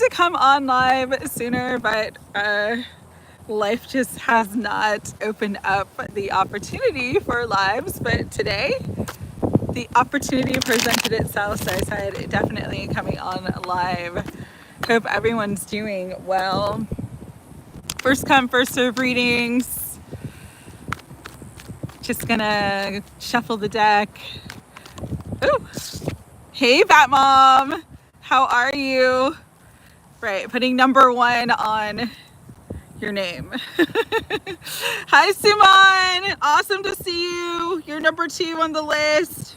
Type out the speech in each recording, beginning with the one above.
to come on live sooner, but life just has not opened up the opportunity for lives. But today, the opportunity presented itself, so I said definitely coming on live. Hope everyone's doing well. First come, first serve readings. Just gonna shuffle the deck. Ooh. Hey, Bat Mom. How are you? Right, putting number 1 on your name. Hi, Suman. Awesome to see you. You're number 2 on the list.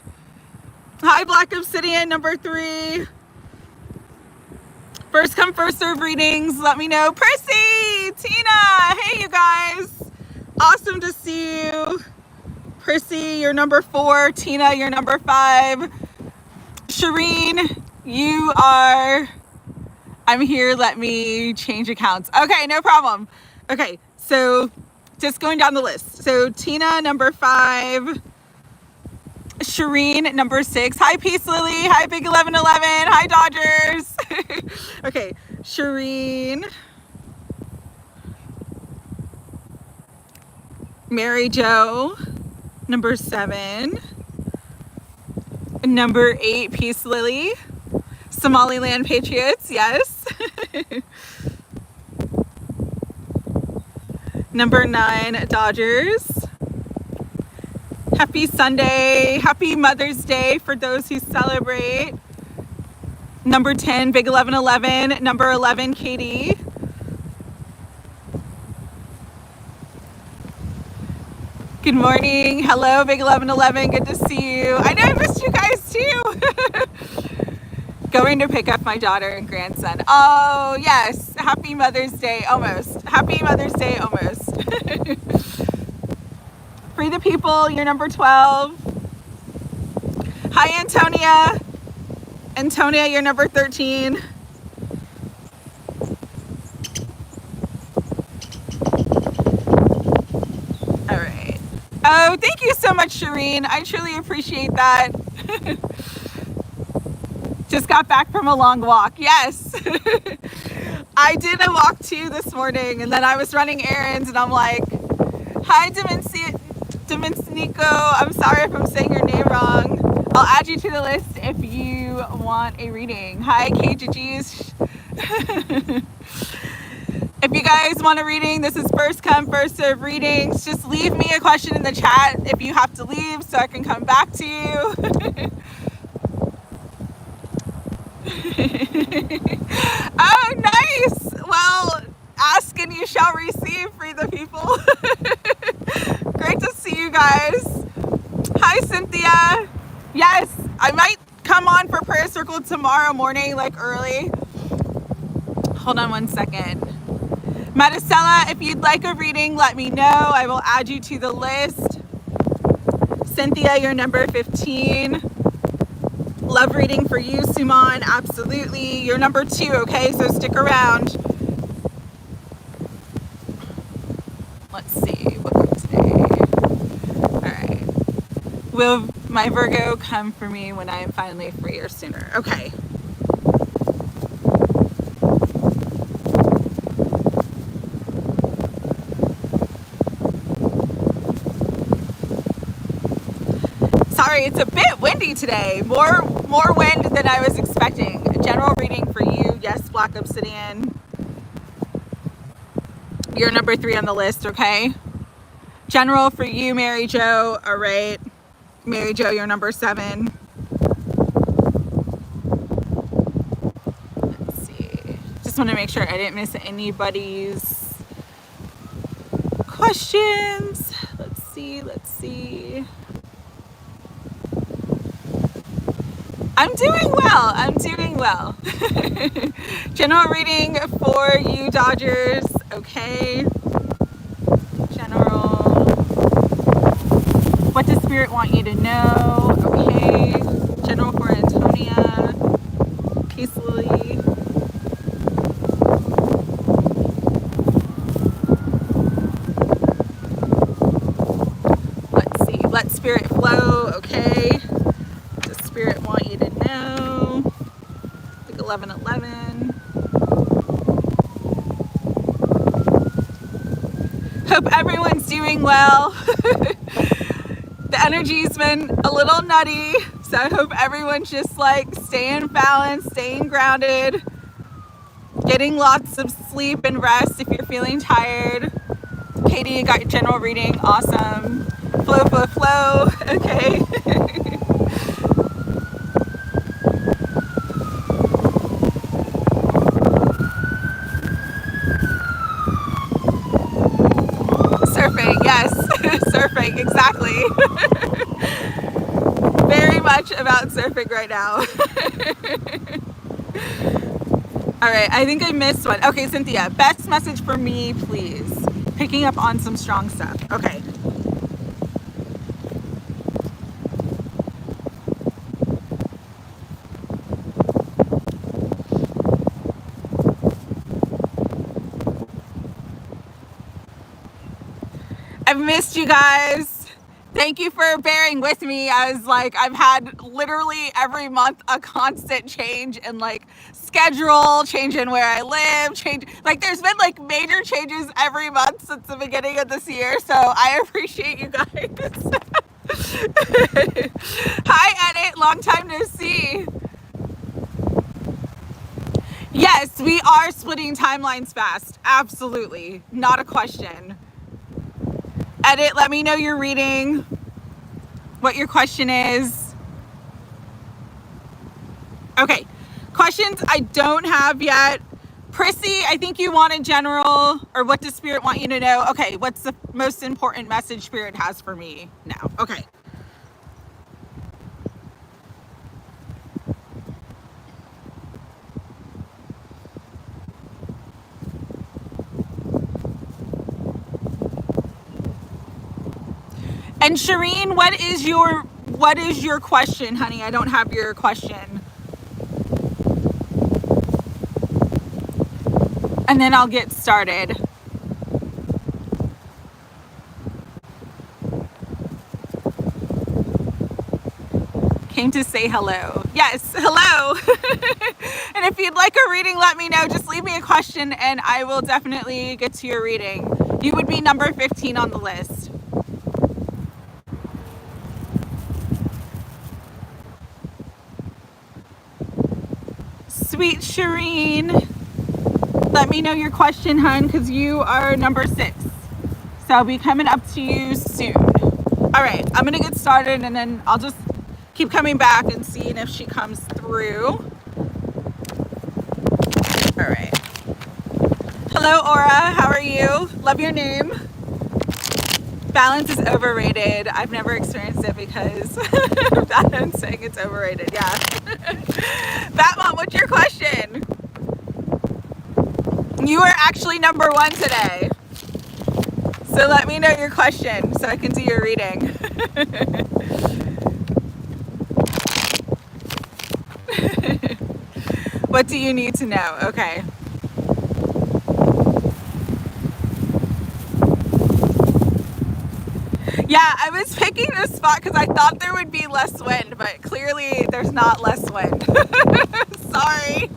Hi, Black Obsidian, number 3. First come, first serve readings. Let me know. Prissy, Tina. Hey, you guys. Awesome to see you. Prissy, you're number 4. Tina, you're number 5. Shireen, you are... I'm here, let me change accounts. Okay, no problem. Okay, so just going down the list. So Tina, number 5. Shireen, number 6. Hi, Peace Lily. Hi, Big 1111. Hi, Dodgers. Okay, Shireen. Mary Jo, number 7. Number 8, Peace Lily. Somaliland Patriots, yes. Number 9, Dodgers. Happy Sunday. Happy Mother's Day for those who celebrate. Number 10, Big 1111. Number 11, Katie. Good morning. Hello, Big 1111. Good to see you. I know I missed you guys too. Going to pick up my daughter and grandson. Oh, yes. Happy Mother's Day, almost. Happy Mother's Day, almost. Free the People, you're number 12. Hi, Antonia. Antonia, you're number 13. All right. Oh, thank you so much, Shireen. I truly appreciate that. Just got back from a long walk. Yes. I did a walk too this morning, and then I was running errands and I'm like, hi, Domenico. I'm sorry if I'm saying your name wrong. I'll add you to the list if you want a reading. Hi, KGGs. If you guys want a reading, this is first come, first serve readings. Just leave me a question in the chat if you have to leave so I can come back to you. Oh, nice. Well, ask and you shall receive, Free the People. Great to see you guys. Hi, Cynthia. Yes, I might come on for prayer circle tomorrow morning, like early. Hold on one second. Maricela, if you'd like a reading, let me know. I will add you to the list. Cynthia, you're number 15. Love reading for you, Suman. Absolutely. You're number 2, okay? So stick around. Let's see. What comes today? All right. Will my Virgo come for me when I am finally free or sooner? Okay. Sorry, it's a bit windy today. More wind than I was expecting. A general reading for you. Yes, Black Obsidian. You're number 3 on the list, okay? General for you, Mary Jo. All right. Mary Jo, you're number 7. Let's see. Just want to make sure I didn't miss anybody's questions. Let's see. I'm doing well. General reading for you, Dodgers. Okay. General. What does Spirit want you to know? Okay. General for Antonia. Peace Lily. Let's see. Let Spirit flow. Okay. What does Spirit want you to know? Like 1111. Hope everyone's doing well. The energy's been a little nutty, so I hope everyone's just like staying balanced, staying grounded, getting lots of sleep and rest if you're feeling tired. Katie, you got your general reading. Awesome. Flow, flow, flow. Okay. Surfing, yes. Surfing, exactly. Very much about surfing right now. All right, I think I missed one. Okay, Cynthia, best message for me, please. Picking up on some strong stuff. Okay. I've missed you guys. Thank you for bearing with me. I've had literally every month a constant change in like schedule, change in where I live, there's been like major changes every month since the beginning of this year. So I appreciate you guys. Hi, Edit. Long time no see. Yes, we are splitting timelines fast. Absolutely. Not a question. Edit, let me know your reading, what your question is. Okay, questions I don't have yet. Prissy, I think you wanted general, or what does Spirit want you to know? Okay, what's the most important message Spirit has for me now? Okay. And Shireen, what is your question, honey? I don't have your question. And then I'll get started. Came to say hello. Yes, hello. And if you'd like a reading, let me know. Just leave me a question and I will definitely get to your reading. You would be number 15 on the list. Sweet Shireen, let me know your question, hun, because you are number 6. So I'll be coming up to you soon. All right, I'm going to get started and then I'll just keep coming back and seeing if she comes through. All right. Hello, Aura. How are you? Love your name. Balance is overrated. I've never experienced it because I'm saying it's overrated. Yeah. Batmom, what's your question? You are actually number 1 today. So let me know your question so I can do your reading. What do you need to know? Okay. Yeah, I was picking this spot because I thought there would be less wind, but clearly there's not less wind. Sorry.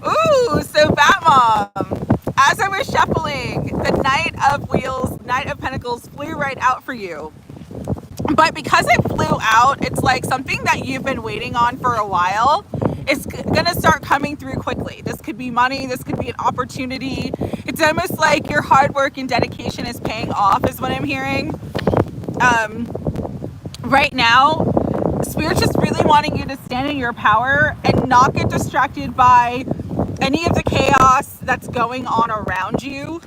Ooh, so Batmom, as I was shuffling, the Knight of Wheels, Knight of Pentacles flew right out for you. But because it flew out, it's like something that you've been waiting on for a while. It's gonna start coming through quickly. This could be money, this could be an opportunity. It's almost like your hard work and dedication is paying off, is what I'm hearing. Right now, Spirit's just really wanting you to stand in your power and not get distracted by any of the chaos that's going on around you.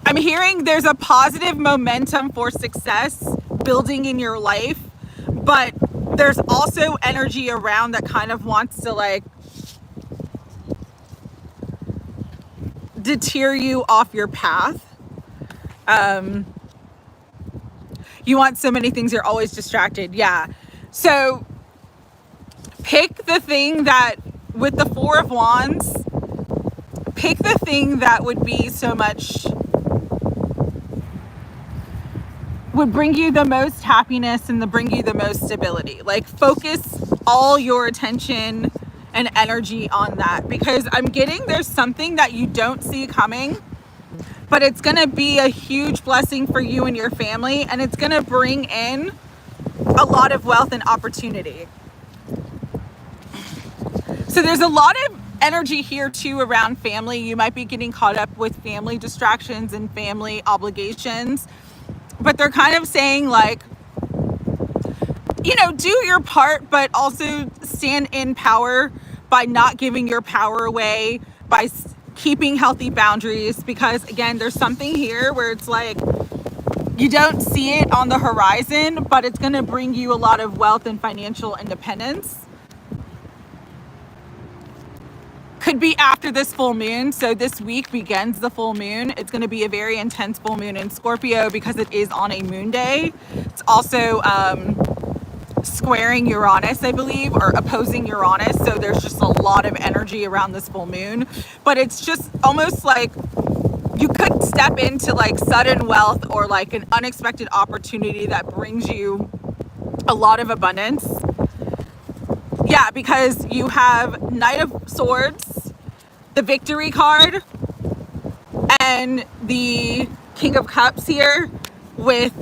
I'm hearing there's a positive momentum for success building in your life, but there's also energy around that kind of wants to like deter you off your path. You want so many things, you're always distracted. Yeah. So pick the thing that, with the 4 of Wands, pick the thing that would be so much, would bring you the most happiness and bring you the most stability. Like focus all your attention and energy on that, because I'm getting there's something that you don't see coming, but it's going to be a huge blessing for you and your family, and it's going to bring in a lot of wealth and opportunity. So there's a lot of energy here too around family. You might be getting caught up with family distractions and family obligations, but they're kind of saying like, you know, do your part, but also stand in power by not giving your power away, by keeping healthy boundaries, because again, there's something here where it's like you don't see it on the horizon, but it's going to bring you a lot of wealth and financial independence. Could be after this full moon. So this week begins the full moon. It's going to be a very intense full moon in Scorpio because it is on a moon day. It's also squaring Uranus, I believe, or opposing Uranus. So there's just a lot of energy around this full moon, but it's just almost like you could step into like sudden wealth or like an unexpected opportunity that brings you a lot of abundance. Yeah, because you have Knight of Swords, the Victory card, and the King of Cups here with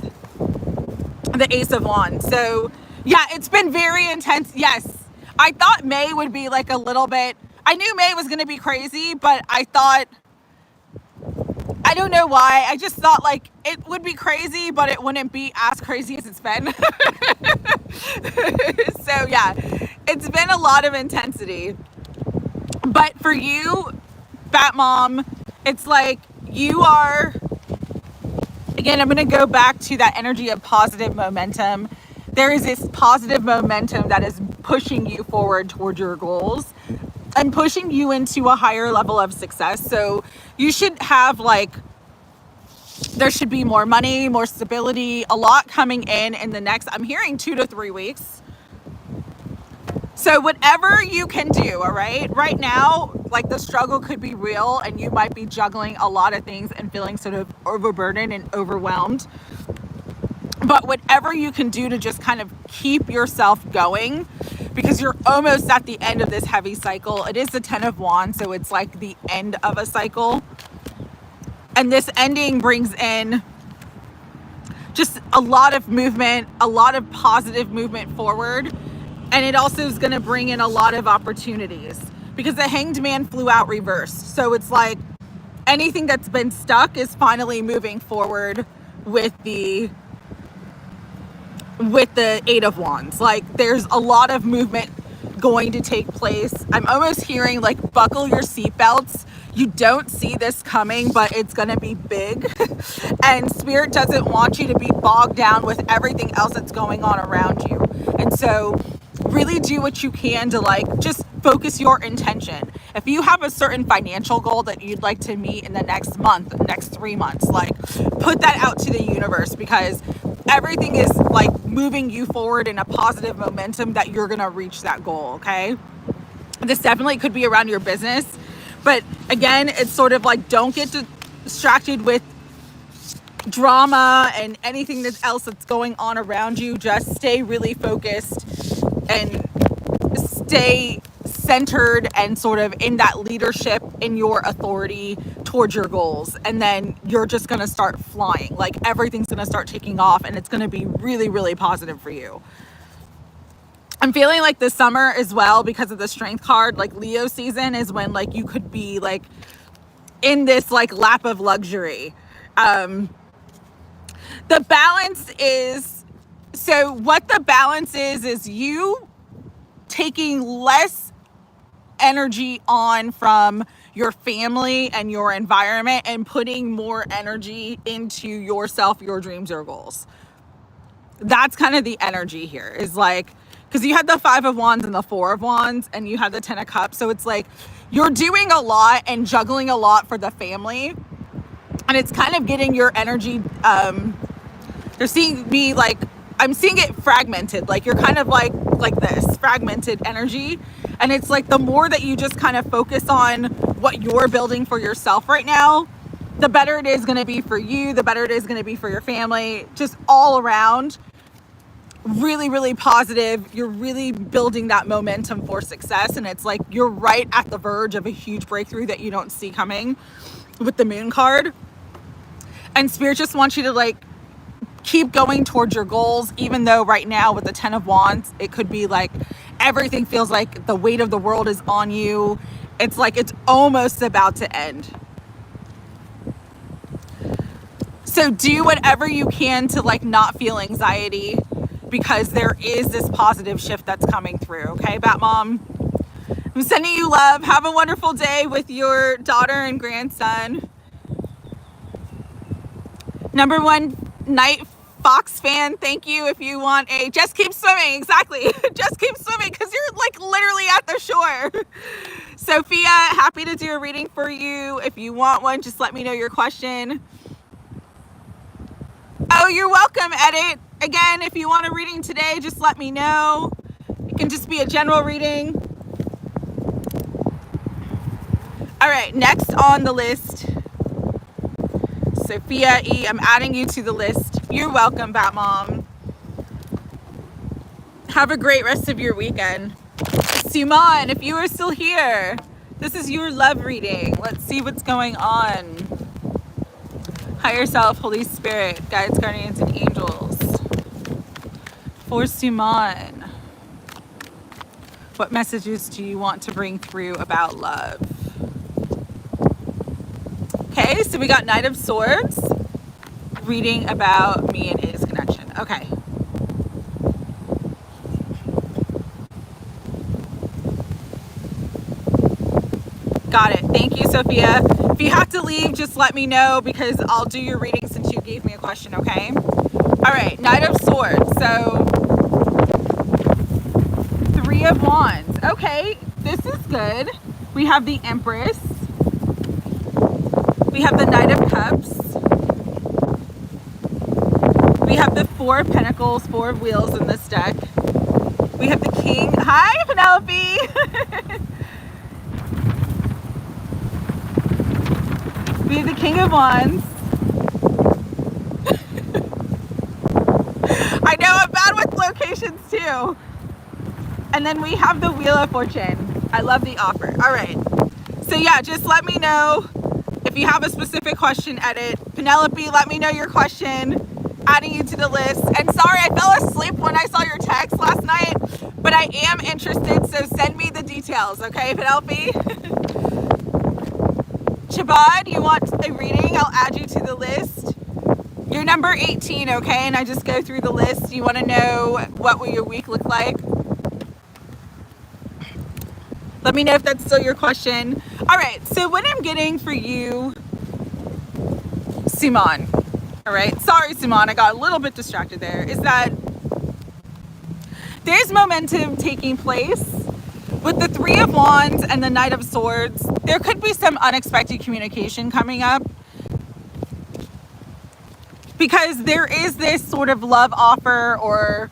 the Ace of Wands. So yeah, it's been very intense. Yes, I thought May would be like a little bit, I knew May was going to be crazy, but I thought, I don't know why, I just thought like it would be crazy, but it wouldn't be as crazy as it's been. So yeah, it's been a lot of intensity. But for you, Bat Mom, it's like you are, again, I'm going to go back to that energy of positive momentum. There is this positive momentum that is pushing you forward toward your goals and pushing you into a higher level of success. So you should have like, there should be more money, more stability, a lot coming in the next, I'm hearing 2 to 3 weeks. So whatever you can do, all right? Right now, like the struggle could be real and you might be juggling a lot of things and feeling sort of overburdened and overwhelmed. But whatever you can do to just kind of keep yourself going, because you're almost at the end of this heavy cycle. It is the 10 of Wands, so it's like the end of a cycle. And this ending brings in just a lot of movement, a lot of positive movement forward. And it also is going to bring in a lot of opportunities because the Hanged Man flew out reversed. So it's like anything that's been stuck is finally moving forward with the Eight of Wands. Like there's a lot of movement going to take place. I'm almost hearing like buckle your seatbelts. You don't see this coming, but it's going to be big. And Spirit doesn't want you to be bogged down with everything else that's going on around you. And so really do what you can to like just focus your intention. If you have a certain financial goal that you'd like to meet in the next month, next 3 months, like put that out to the universe, because everything is like moving you forward in a positive momentum that you're going to reach that goal. Okay. This definitely could be around your business, but again, it's sort of like, don't get distracted with drama and anything else that's going on around you. Just stay really focused and stay centered and sort of in that leadership, in your authority towards your goals. And then you're just going to start flying. Like everything's going to start taking off and it's going to be really, really positive for you. I'm feeling like this summer as well, because of the Strength card, like Leo season is when like you could be like in this like lap of luxury. The balance is, so what the balance is you taking less energy on from your family and your environment and putting more energy into yourself, your dreams, your goals. That's kind of the energy here, is like, because you had the 5 of Wands and the 4 of Wands and you had the 10 of Cups. So it's like you're doing a lot and juggling a lot for the family. And it's kind of getting your energy, you're seeing me like, I'm seeing it fragmented. Like you're kind of like this fragmented energy. And it's like the more that you just kind of focus on what you're building for yourself right now, the better it is going to be for you, the better it is going to be for your family, just all around. really, really positive. You're really building that momentum for success. And it's like you're right at the verge of a huge breakthrough that you don't see coming with the moon card. And Spirit just wants you to like keep going towards your goals, even though right now with the 10 of Wands, it could be like everything feels like the weight of the world is on you. It's like it's almost about to end. So do whatever you can to like not feel anxiety, because there is this positive shift that's coming through. Okay, Bat Mom? I'm sending you love. Have a wonderful day with your daughter and grandson. Number one Night Fox fan, thank you. If you want a, just keep swimming. Exactly. Just keep swimming because you're like literally at the shore. Sophia, happy to do a reading for you. If you want one, just let me know your question. Oh, you're welcome, Edit. Again, if you want a reading today, just let me know. It can just be a general reading. All right, next on the list, Sophia E. I'm adding you to the list. You're welcome, Bat Mom. Have a great rest of your weekend. Suman, if you are still here, this is your love reading. Let's see what's going on. Higher self, Holy Spirit, guides, guardians, and angels. For Suman, what messages do you want to bring through about love? Okay, so we got Knight of Swords, reading about me and his connection. Okay. Got it. Thank you, Sophia. If you have to leave, just let me know because I'll do your reading since you gave me a question, okay? All right, Knight of Swords. So, Three of Wands. Okay, this is good. We have the Empress. We have the Knight of Cups. We have the Four of Pentacles, Four of Wheels in this deck. We have the King. Hi, Penelope. We have the King of Wands. I know I'm bad with locations too. And then we have the Wheel of Fortune. I love the offer. All right. So yeah, just let me know if you have a specific question, Edit. Penelope, let me know your question. Adding you to the list. And sorry, I fell asleep when I saw your text last night, but I am interested, so send me the details, okay, Penelope? Chabad, you want a reading? I'll add you to the list. You're number 18, okay? And I just go through the list. You want to know what will your week look like? Let me know if that's still your question. All right, so what I'm getting for you, Suman, all right? Sorry, Suman, I got a little bit distracted there, is that there's momentum taking place. With the Three of Wands and the Knight of Swords, there could be some unexpected communication coming up because there is this sort of love offer or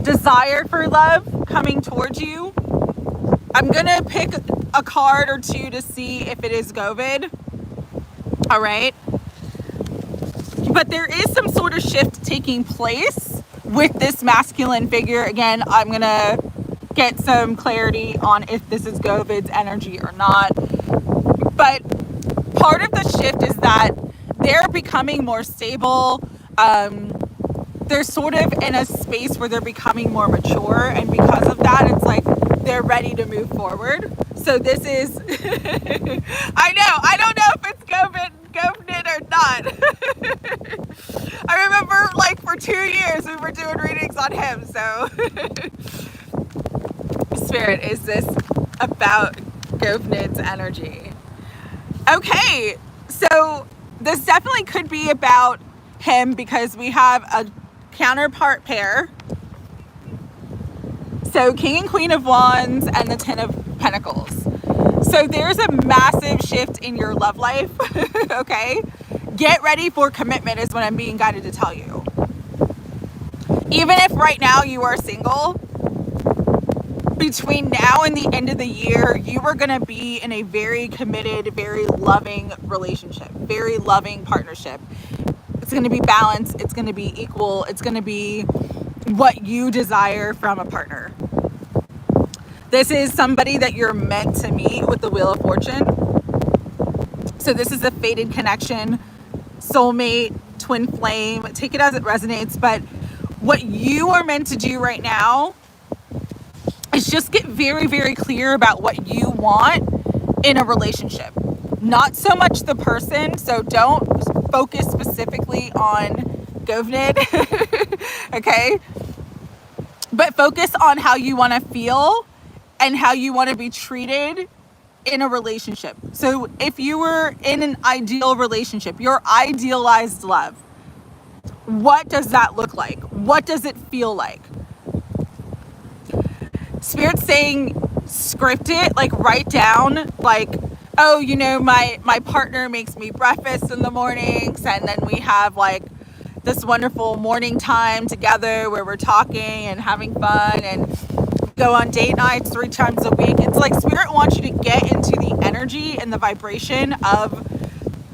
desire for love coming towards you. I'm going to pick a card or two to see if it is Govid. All right. But there is some sort of shift taking place with this masculine figure. Again, I'm going to get some clarity on if this is Govid's energy or not. But part of the shift is that they're becoming more stable. They're sort of in a space where they're becoming more mature. And because of that, it's like they're ready to move forward. So this is, I don't know if it's Govid or not. I remember like for 2 years we were doing readings on him. So Spirit, is this about Govid's energy? Okay, so this definitely could be about him because we have a counterpart pair. So King and Queen of Wands and the Ten of Pentacles. So there's a massive shift in your love life, okay? Get ready for commitment is what I'm being guided to tell you. Even if right now you are single, between now and the end of the year, you are going to be in a very committed, very loving relationship, very loving partnership. It's going to be balanced. It's going to be equal. It's going to be what you desire from a partner. This is somebody that you're meant to meet with the Wheel of Fortune. So this is a fated connection, soulmate, twin flame. Take it as it resonates. But what you are meant to do right now is just get very, very clear about what you want in a relationship. Not so much the person. So don't focus specifically on Govnid. Okay? But focus on how you want to feel and how you want to be treated in a relationship. So if you were in an ideal relationship, your idealized love, what does that look like? What does it feel like? Spirit's saying script it, like write down, like, oh, you know, my partner makes me breakfast in the mornings, and then we have like this wonderful morning time together where we're talking and having fun and go on date nights 3 times a week. It's like Spirit wants you to get into the energy and the vibration of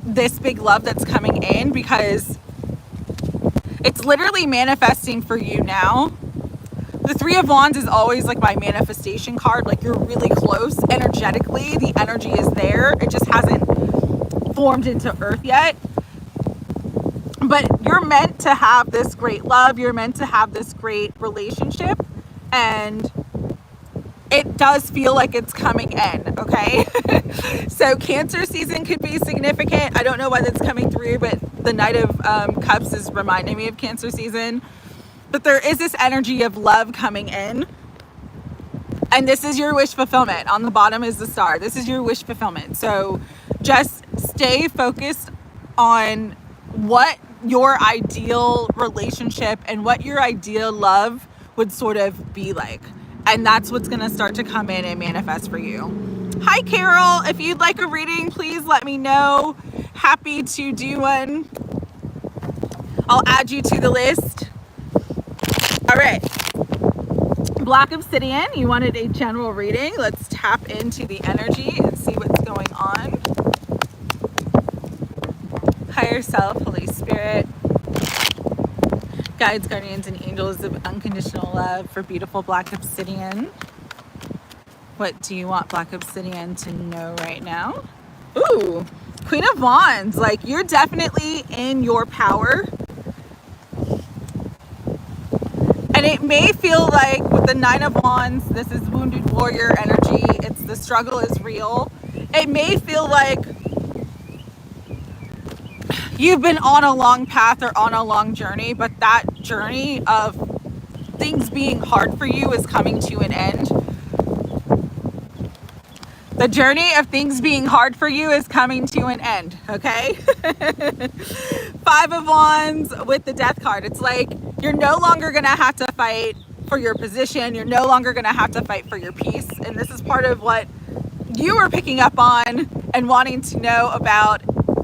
this big love that's coming in, because it's literally manifesting for you now. The 3 of Wands is always like my manifestation card. Like you're really close energetically. The energy is there. It just hasn't formed into earth yet. But you're meant to have this great love. You're meant to have this great relationship. And it does feel like it's coming in, okay? So Cancer season could be significant. I don't know why that's coming through, but the Knight of Cups is reminding me of Cancer season. But there is this energy of love coming in. And this is your wish fulfillment. On the bottom is the star. This is your wish fulfillment. So just stay focused on what your ideal relationship and what your ideal love would sort of be like. And that's what's going to start to come in and manifest for you. Hi, Carol. If you'd like a reading, please let me know. Happy to do one. I'll add you to the list. All right. Black Obsidian, you wanted a general reading. Let's tap into the energy and see what's going on. Higher self, Holy Spirit, guides, guardians, and angels of unconditional love for beautiful Black Obsidian. What do you want Black Obsidian to know right now? Ooh, Queen of Wands. Like, you're definitely in your power. And it may feel like with the Nine of Wands, this is wounded warrior energy. It's the struggle is real. It may feel like you've been on a long path or on a long journey, but that journey of things being hard for you is coming to an end. The journey of things being hard for you is coming to an end, okay? 5 of Wands with the Death card. It's like you're no longer going to have to fight for your position. You're no longer going to have to fight for your peace. And this is part of what you were picking up on and wanting to know about.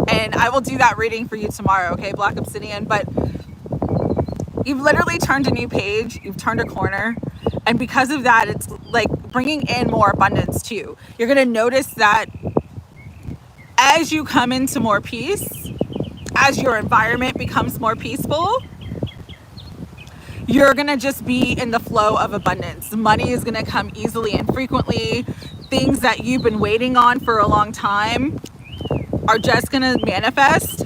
And I will do that reading for you tomorrow, okay, Black Obsidian? But you've literally turned a new page. You've turned a corner. And because of that, it's like bringing in more abundance too. You're going to notice that as you come into more peace, as your environment becomes more peaceful, you're going to just be in the flow of abundance. Money is going to come easily and frequently. Things that you've been waiting on for a long time are just going to manifest.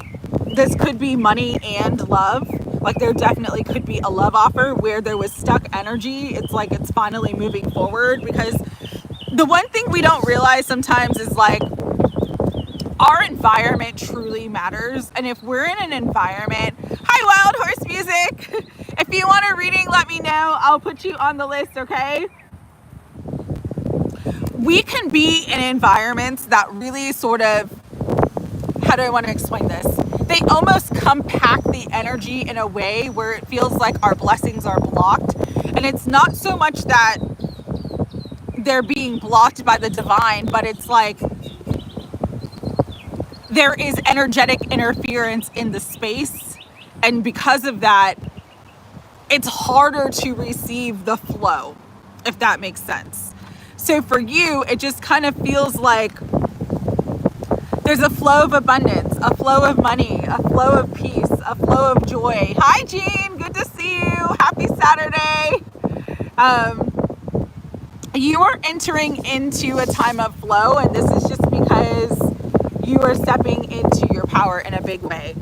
This could be money and love. Like there definitely could be a love offer where there was stuck energy. It's like it's finally moving forward, because the one thing we don't realize sometimes is like our environment truly matters. And if we're in an environment, hi Wild Horse Music. If you want a reading, let me know. I'll put you on the list, okay? We can be in environments that really sort of, how do I want to explain this? They almost compact the energy in a way where it feels like our blessings are blocked. And it's not so much that they're being blocked by the divine, but it's like there is energetic interference in the space. And because of that, it's harder to receive the flow, if that makes sense. So for you, it just kind of feels like there's a flow of abundance, a flow of money, a flow of peace, a flow of joy. Hi, Jean. Good to see you. Happy Saturday. You are entering into a time of flow, and this is just because you are stepping into your power in a big way.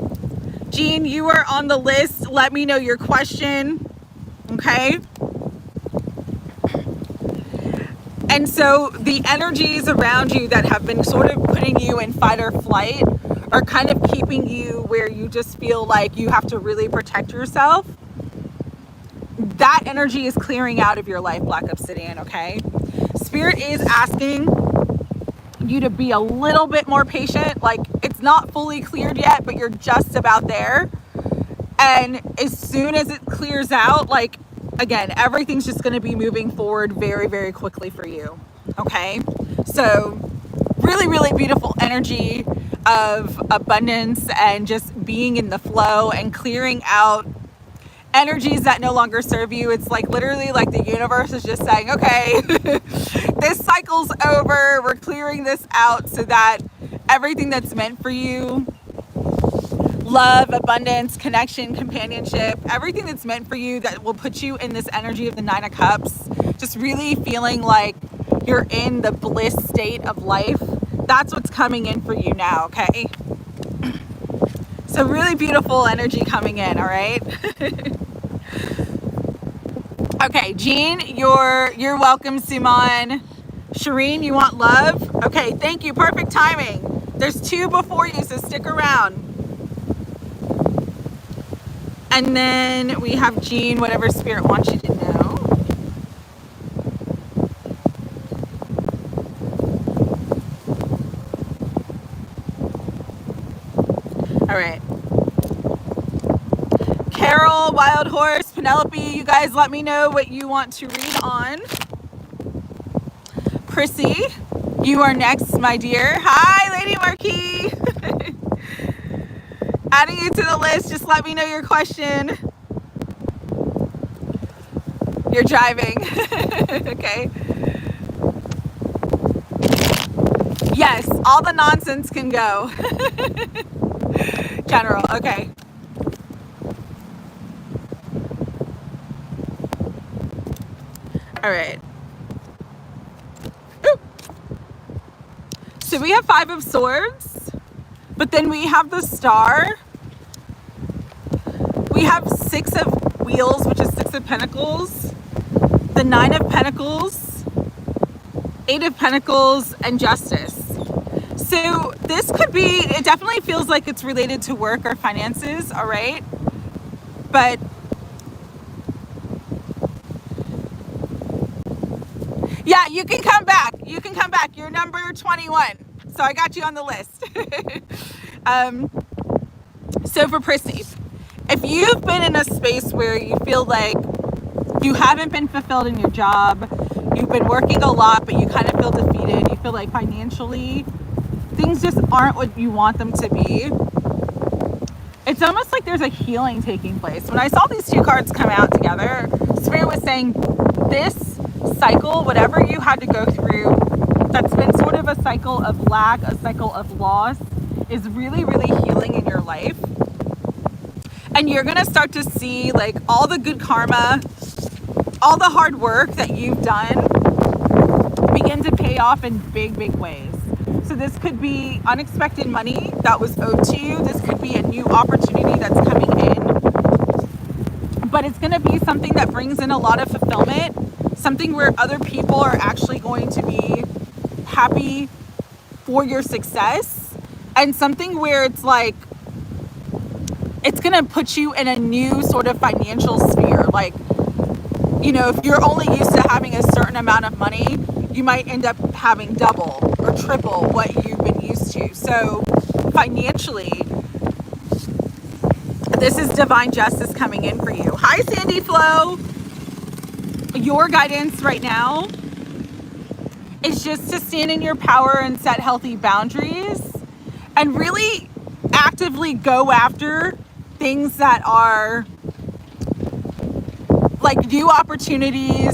Jean, you are on the list. Let me know your question. Okay. And so the energies around you that have been sort of putting you in fight or flight are kind of keeping you where you just feel like you have to really protect yourself. That energy is clearing out of your life, Black Obsidian, okay? Spirit is asking you to be a little bit more patient. Like, it's not fully cleared yet, but you're just about there. And as soon as it clears out, like, again, everything's just going to be moving forward very, very quickly for you. Okay. So really, really beautiful energy of abundance and just being in the flow and clearing out energies that no longer serve you. It's like literally like the universe is just saying, okay, this cycle's over. We're clearing this out so that everything that's meant for you, love, abundance, connection, companionship, everything that's meant for you that will put you in this energy of the 9 of Cups, just really feeling like you're in the bliss state of life. That's what's coming in for you now, okay? So really beautiful energy coming in, all right? Okay, Jean, you're welcome, Simon. Shireen, you want love? Okay, thank you, perfect timing. There's 2 before you, so stick around. And then we have Jean, whatever Spirit wants you to know. All right. Carol, Wild Horse, Penelope, you guys let me know what you want to read on. Prissy, you are next, my dear. Hi, Lady Marquis. Adding you to the list, just let me know your question. You're driving. Okay. Yes, all the nonsense can go. General, okay. All right. Ooh. So we have 5 of Swords, but then we have the Star. We have 6 of Wheels, which is 6 of Pentacles, the 9 of Pentacles, 8 of Pentacles, and Justice. So this could be, it definitely feels like it's related to work or finances, all right? But yeah, you can come back. You can come back. You're number 21. So I got you on the list. So for Prissy, if you've been in a space where you feel like you haven't been fulfilled in your job, you've been working a lot, but you kind of feel defeated, you feel like financially things just aren't what you want them to be, it's almost like there's a healing taking place. When I saw these 2 cards come out together, Spirit was saying this cycle, whatever you had to go through, that's been sort of a cycle of lack, a cycle of loss, is really, really healing in your life. And you're going to start to see like all the good karma, all the hard work that you've done begin to pay off in big, big ways. So this could be unexpected money that was owed to you. This could be a new opportunity that's coming in. But it's going to be something that brings in a lot of fulfillment, something where other people are actually going to be happy for your success, and something where it's like, it's going to put you in a new sort of financial sphere. Like, you know, if you're only used to having a certain amount of money, you might end up having double or triple what you've been used to. So financially, this is divine justice coming in for you. Hi, Sandy Flo. Your guidance right now is just to stand in your power and set healthy boundaries and really actively go after things that are like new opportunities,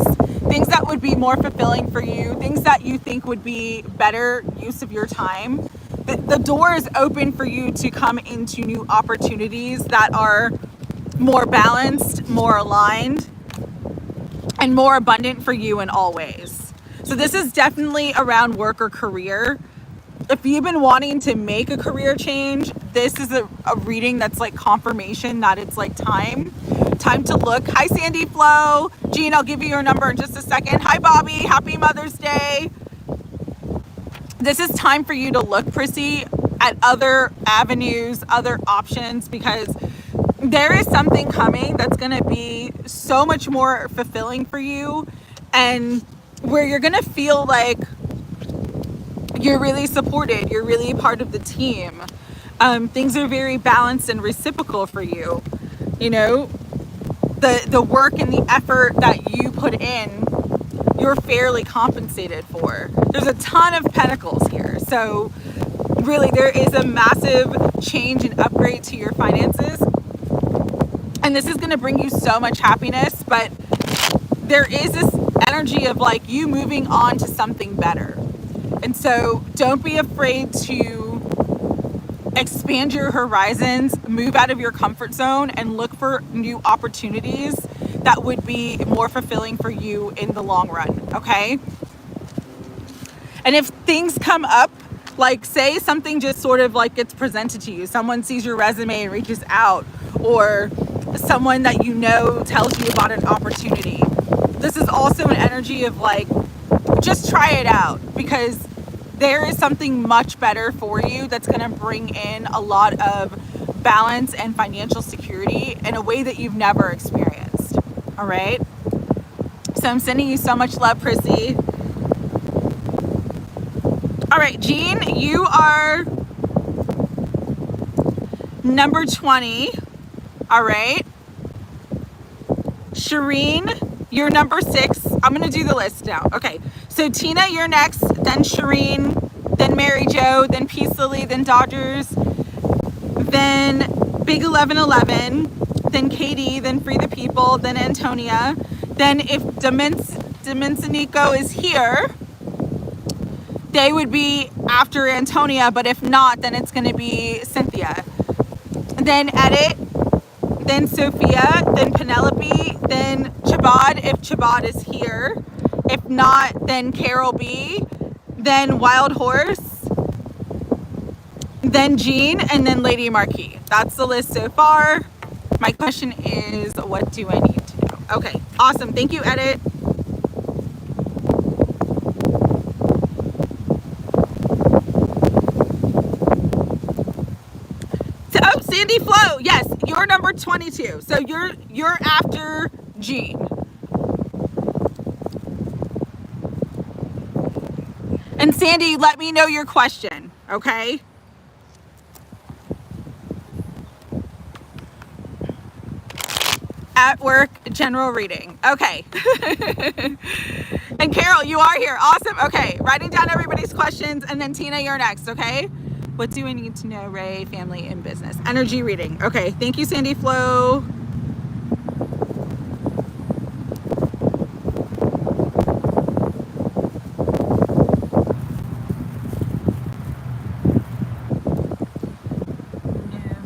things that would be more fulfilling for you, things that you think would be better use of your time. The door is open for you to come into new opportunities that are more balanced, more aligned, and more abundant for you in all ways. So this is definitely around work or career. If you've been wanting to make a career change, this is a reading that's like confirmation that it's like time to look. Hi, Sandy Flo. Jean, I'll give you your number in just a second. Hi, Bobby. Happy Mother's Day. This is time for you to look, Prissy, at other avenues, other options, because there is something coming that's going to be so much more fulfilling for you, and where you're going to feel like you're really supported, you're really part of the team. Things are very balanced and reciprocal for you. You know, the work and the effort that you put in, you're fairly compensated for. There's a ton of pentacles here. So really there is a massive change and upgrade to your finances. And this is going to bring you so much happiness, but there is this energy of like you moving on to something better. And so don't be afraid to expand your horizons, move out of your comfort zone, and look for new opportunities that would be more fulfilling for you in the long run, okay? And if things come up, like say something just sort of like gets presented to you, someone sees your resume and reaches out, or someone that you know tells you about an opportunity. This is also an energy of like, just try it out, because there is something much better for you that's going to bring in a lot of balance and financial security in a way that you've never experienced. All right. So I'm sending you so much love, Prissy. All right, Jean, you are number 20. All right. Shireen, you're number 6. I'm going to do the list now. Okay. So Tina, you're next, then Shireen, then Mary Jo, then Peace Lily, then Dodgers, then Big 1111, then Katie, then Free the People, then Antonia. Then if Dominico is here, they would be after Antonia, but if not, then it's going to be Cynthia. Then Edit, then Sophia, then Penelope, then Chabad, if Chabad is here. If not, then Carol B, then Wild Horse, then Jean, and then Lady Marquis. That's the list so far. My question is, what do I need to know? Okay, awesome. Thank you, Edit. So, oh, Sandy Flo. Yes, you're number 22. So you're after Jean. And Sandy, let me know your question, okay? At work, general reading. Okay. And Carol, you are here. Awesome. Okay. Writing down everybody's questions. And then Tina, you're next, okay? What do I need to know, Ray? Family and business. Energy reading. Okay. Thank you, Sandy Flo.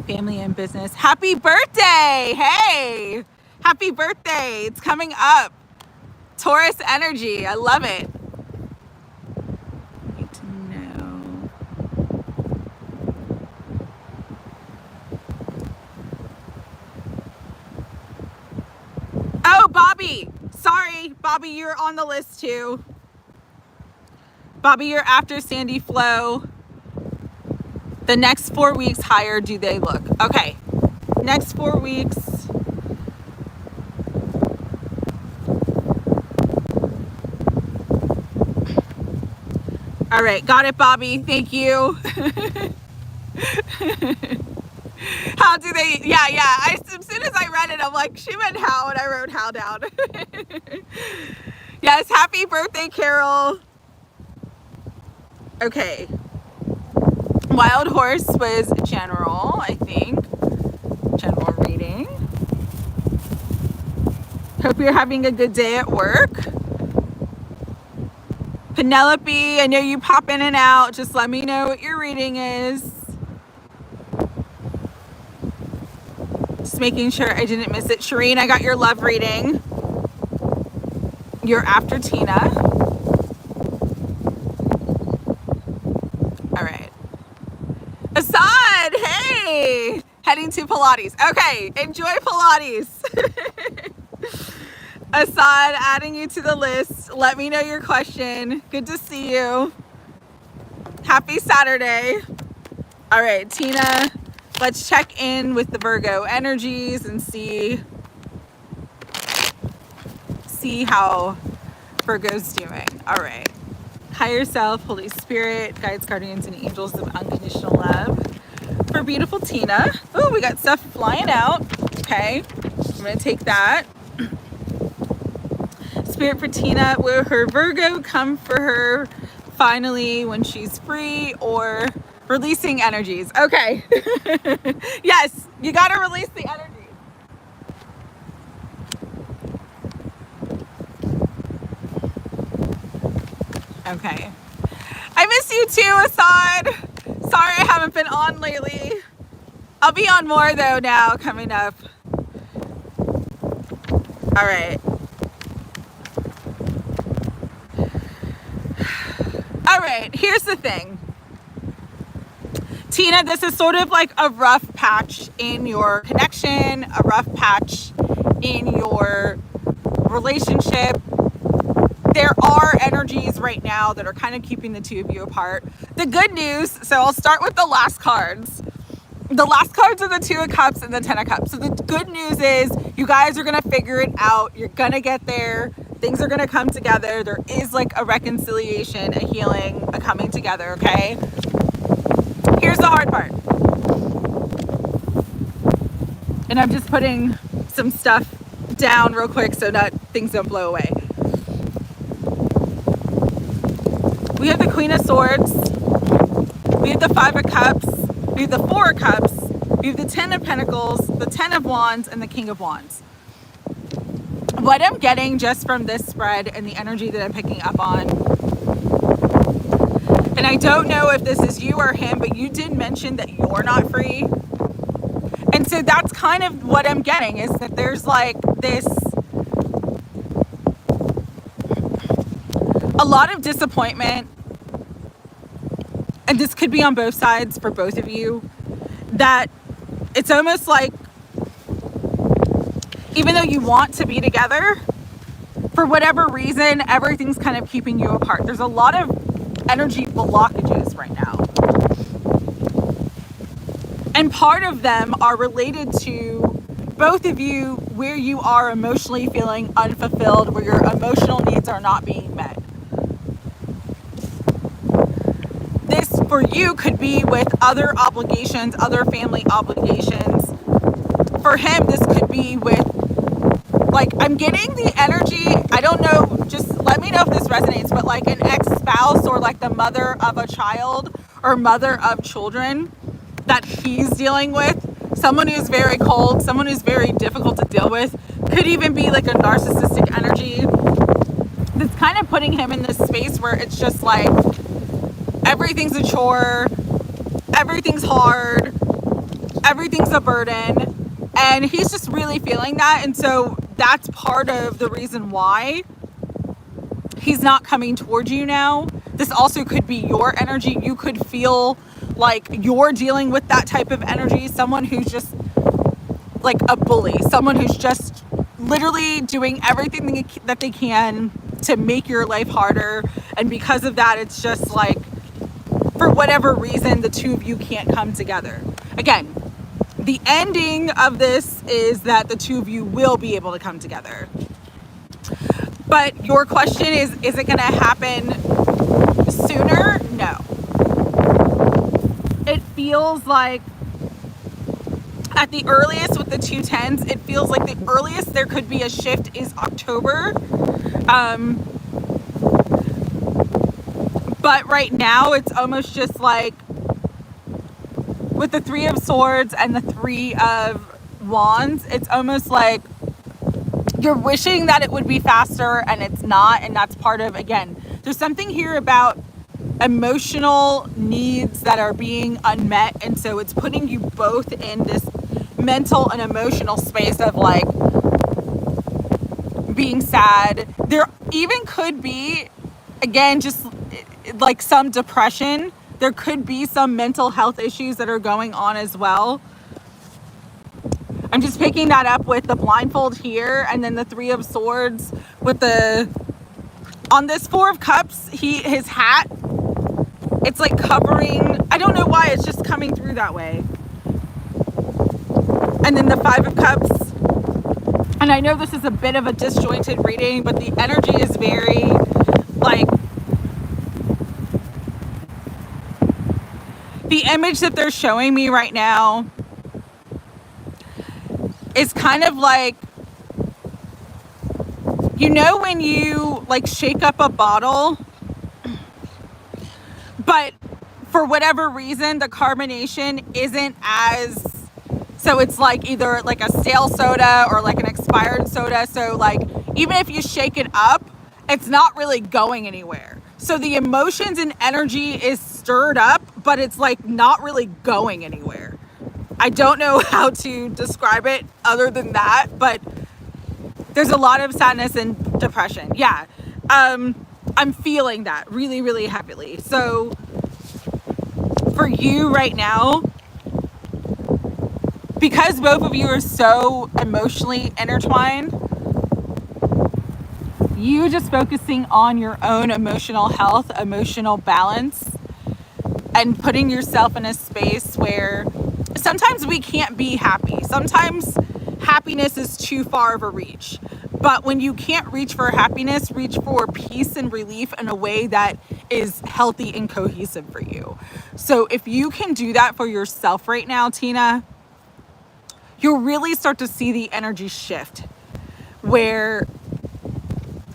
Family and business. Happy birthday! Hey! Happy birthday! It's coming up. Taurus energy. I love it. Need to know. Oh, Bobby. Sorry, Bobby, you're on the list too. Bobby, you're after Sandy Flo. The next 4 weeks, higher do they look? Okay, next 4 weeks. All right, got it, Bobby. Thank you. How do they? Yeah. As soon as I read it, I'm like, she meant how, and I wrote how down. Yes, happy birthday, Carol. Okay. Wild Horse was general, I think. General reading. Hope you're having a good day at work. Penelope, I know you pop in and out. Just let me know what your reading is. Just making sure I didn't miss it. Shireen, I got your love reading. You're after Tina. All right. Assad, hey! Heading to Pilates. Okay, enjoy Pilates. Assad, adding you to the list. Let me know your question. Good to see you. Happy Saturday. All right, Tina, let's check in with the Virgo energies and see how Virgo's doing. All right. Higher self, Holy Spirit, guides, guardians, and angels of unconditional love. For beautiful Tina. Oh, we got stuff flying out. Okay, I'm gonna take that. Spirit for Tina, will her Virgo come for her finally when she's free, or releasing energies? Okay. Yes, you gotta release the energy. Okay. I miss you too, Assad. Sorry I haven't been on lately. I'll be on more though now coming up. All right. All right, here's the thing. Tina, this is sort of like a rough patch in your connection, a rough patch in your relationship. There are energies right now that are kind of keeping the two of you apart. The good news, so I'll start with the last cards. The last cards are the Two of Cups and the Ten of Cups. So the good news is you guys are going to figure it out. You're going to get there. Things are going to come together. There is like a reconciliation, a healing, a coming together, okay? Here's the hard part. And I'm just putting some stuff down real quick so that things don't blow away. We have the Queen of Swords. We have the Five of Cups. We have the Four of Cups. We have the Ten of Pentacles, the Ten of Wands, and the King of Wands. What I'm getting just from this spread and the energy that I'm picking up on, and I don't know if this is you or him, but you did mention that you're not free. And so that's kind of what I'm getting, is that there's like this, a lot of disappointment, and this could be on both sides for both of you, that it's almost like even though you want to be together, for whatever reason, everything's kind of keeping you apart. There's a lot of energy blockages right now. And part of them are related to both of you, where you are emotionally feeling unfulfilled, where your emotional needs are not being met. This for you could be with other obligations, other family obligations. For him, this could be with, like, I'm getting the energy, I don't know, just let me know if this resonates, but like an ex-spouse or like the mother of a child or mother of children that he's dealing with. Someone who's very cold, someone who's very difficult to deal with. Could even be like a narcissistic energy that's kind of putting him in this space where it's just like everything's a chore, everything's hard, everything's a burden, and he's just really feeling that. And so that's part of the reason why he's not coming towards you now. This also could be your energy. You could feel like you're dealing with that type of energy, someone who's just like a bully, someone who's just literally doing everything that they can to make your life harder. And because of that, it's just like, for whatever reason, the two of you can't come together. Again, the ending of this is that the two of you will be able to come together. But your question is it going to happen sooner? No. It feels like at the earliest with the 210s, it feels like the earliest there could be a shift is October. But right now it's almost just like with the Three of Swords and the Three of Wands, it's almost like you're wishing that it would be faster and it's not. And that's part of, again, There's something here about emotional needs that are being unmet, and so it's putting you both in this mental and emotional space of like being sad. There even could be, again, just like some depression. There could be some mental health issues that are going on as well. I'm just picking that up with the blindfold here, and then the Three of Swords with the, on this Four of Cups, his hat, it's like covering, I don't know why, it's just coming through that way. And then the Five of Cups, and I know this is a bit of a disjointed reading, but the energy is very like, the image that they're showing me right now is kind of like, you know, when you like shake up a bottle, but for whatever reason, the carbonation isn't as, so it's like either like a stale soda or like an expired soda. So like, even if you shake it up, it's not really going anywhere. So the emotions and energy is stirred up, but it's like not really going anywhere. I don't know how to describe it other than that, but there's a lot of sadness and depression. Yeah. I'm feeling that really, really heavily. So for you right now, because both of you are so emotionally intertwined, you just focusing on your own emotional health, emotional balance, and putting yourself in a space where sometimes we can't be happy. Sometimes happiness is too far of a reach. But when you can't reach for happiness, reach for peace and relief in a way that is healthy and cohesive for you. So if you can do that for yourself right now, Tina, you'll really start to see the energy shift where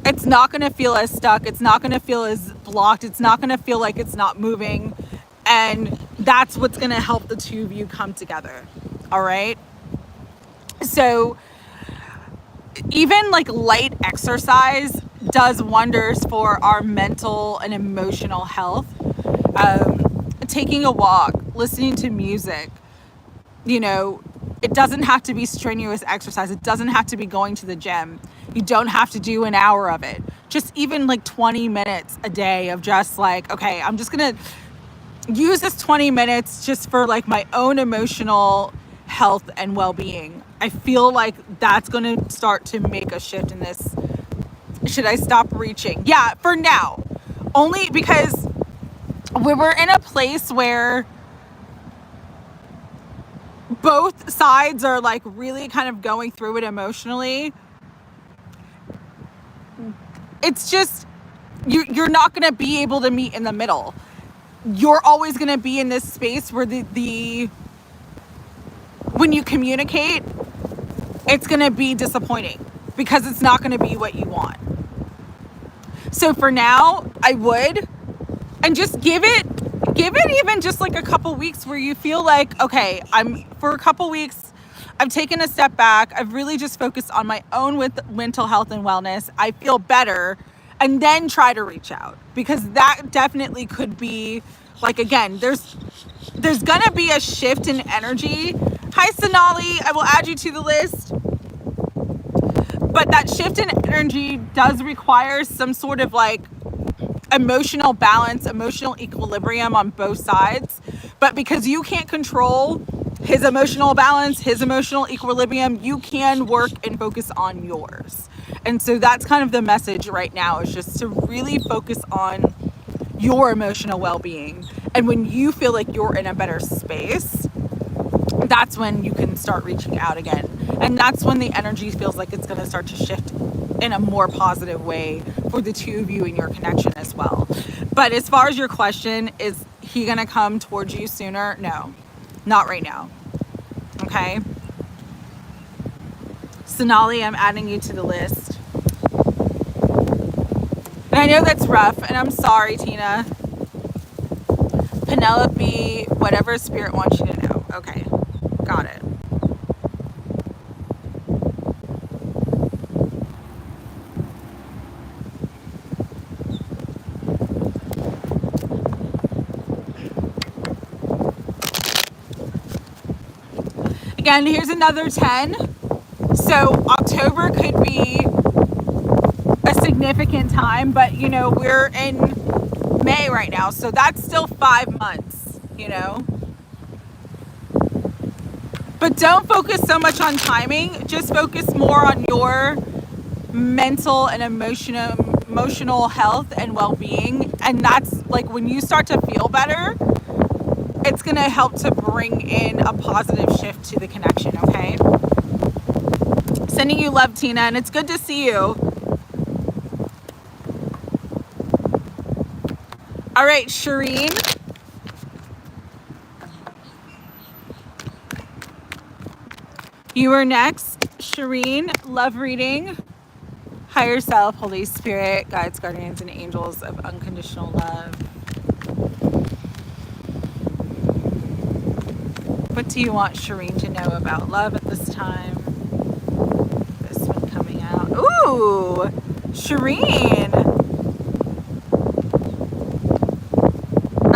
it's not going to feel as stuck. It's not going to feel as blocked. It's not going to feel like it's not moving. And that's what's going to help the two of you come together. All right. So even like light exercise does wonders for our mental and emotional health. Taking a walk, listening to music, you know, it doesn't have to be strenuous exercise. It doesn't have to be going to the gym. You don't have to do an hour of it. Just even like 20 minutes a day of just like, okay, I'm just going to use this 20 minutes just for like my own emotional health and well-being. I feel like that's going to start to make a shift in this. Should I stop reaching? Yeah, for now. Only because we were in a place where both sides are like really kind of going through it emotionally. It's just, you're not going to be able to meet in the middle. You're always going to be in this space where when you communicate, it's going to be disappointing because it's not going to be what you want. So for now, I would, and just give it even just like a couple weeks where you feel like, okay, for a couple weeks, I've taken a step back. I've really just focused on my own with mental health and wellness. I feel better, and then try to reach out, because that definitely could be like, again, there's gonna be a shift in energy. Hi, Sonali, I will add you to the list. But that shift in energy does require some sort of like emotional balance, emotional equilibrium on both sides. But because you can't control his emotional balance, his emotional equilibrium, you can work and focus on yours. And so that's kind of the message right now, is just to really focus on your emotional well-being. And when you feel like you're in a better space, that's when you can start reaching out again. And that's when the energy feels like it's going to start to shift in a more positive way for the two of you and your connection as well. But as far as your question, is he going to come towards you sooner? No, not right now. Okay. Sonali, I'm adding you to the list. And I know that's rough, and I'm sorry, Tina. Penelope, whatever spirit wants you to know. Okay, got it. Again, here's another 10. So October could be a significant time, but you know, we're in May right now, so that's still 5 months, you know. But don't focus so much on timing, just focus more on your mental and emotional health and well-being. And that's like when you start to feel better, it's going to help to bring in a positive shift to the connection. Okay, sending you love, Tina, and it's good to see you. All right, Shireen, you are next. Shireen, love reading. Higher self, Holy Spirit, guides, guardians, and angels of unconditional love. What do you want Shireen to know about love at this time? This one coming out. Ooh, Shireen.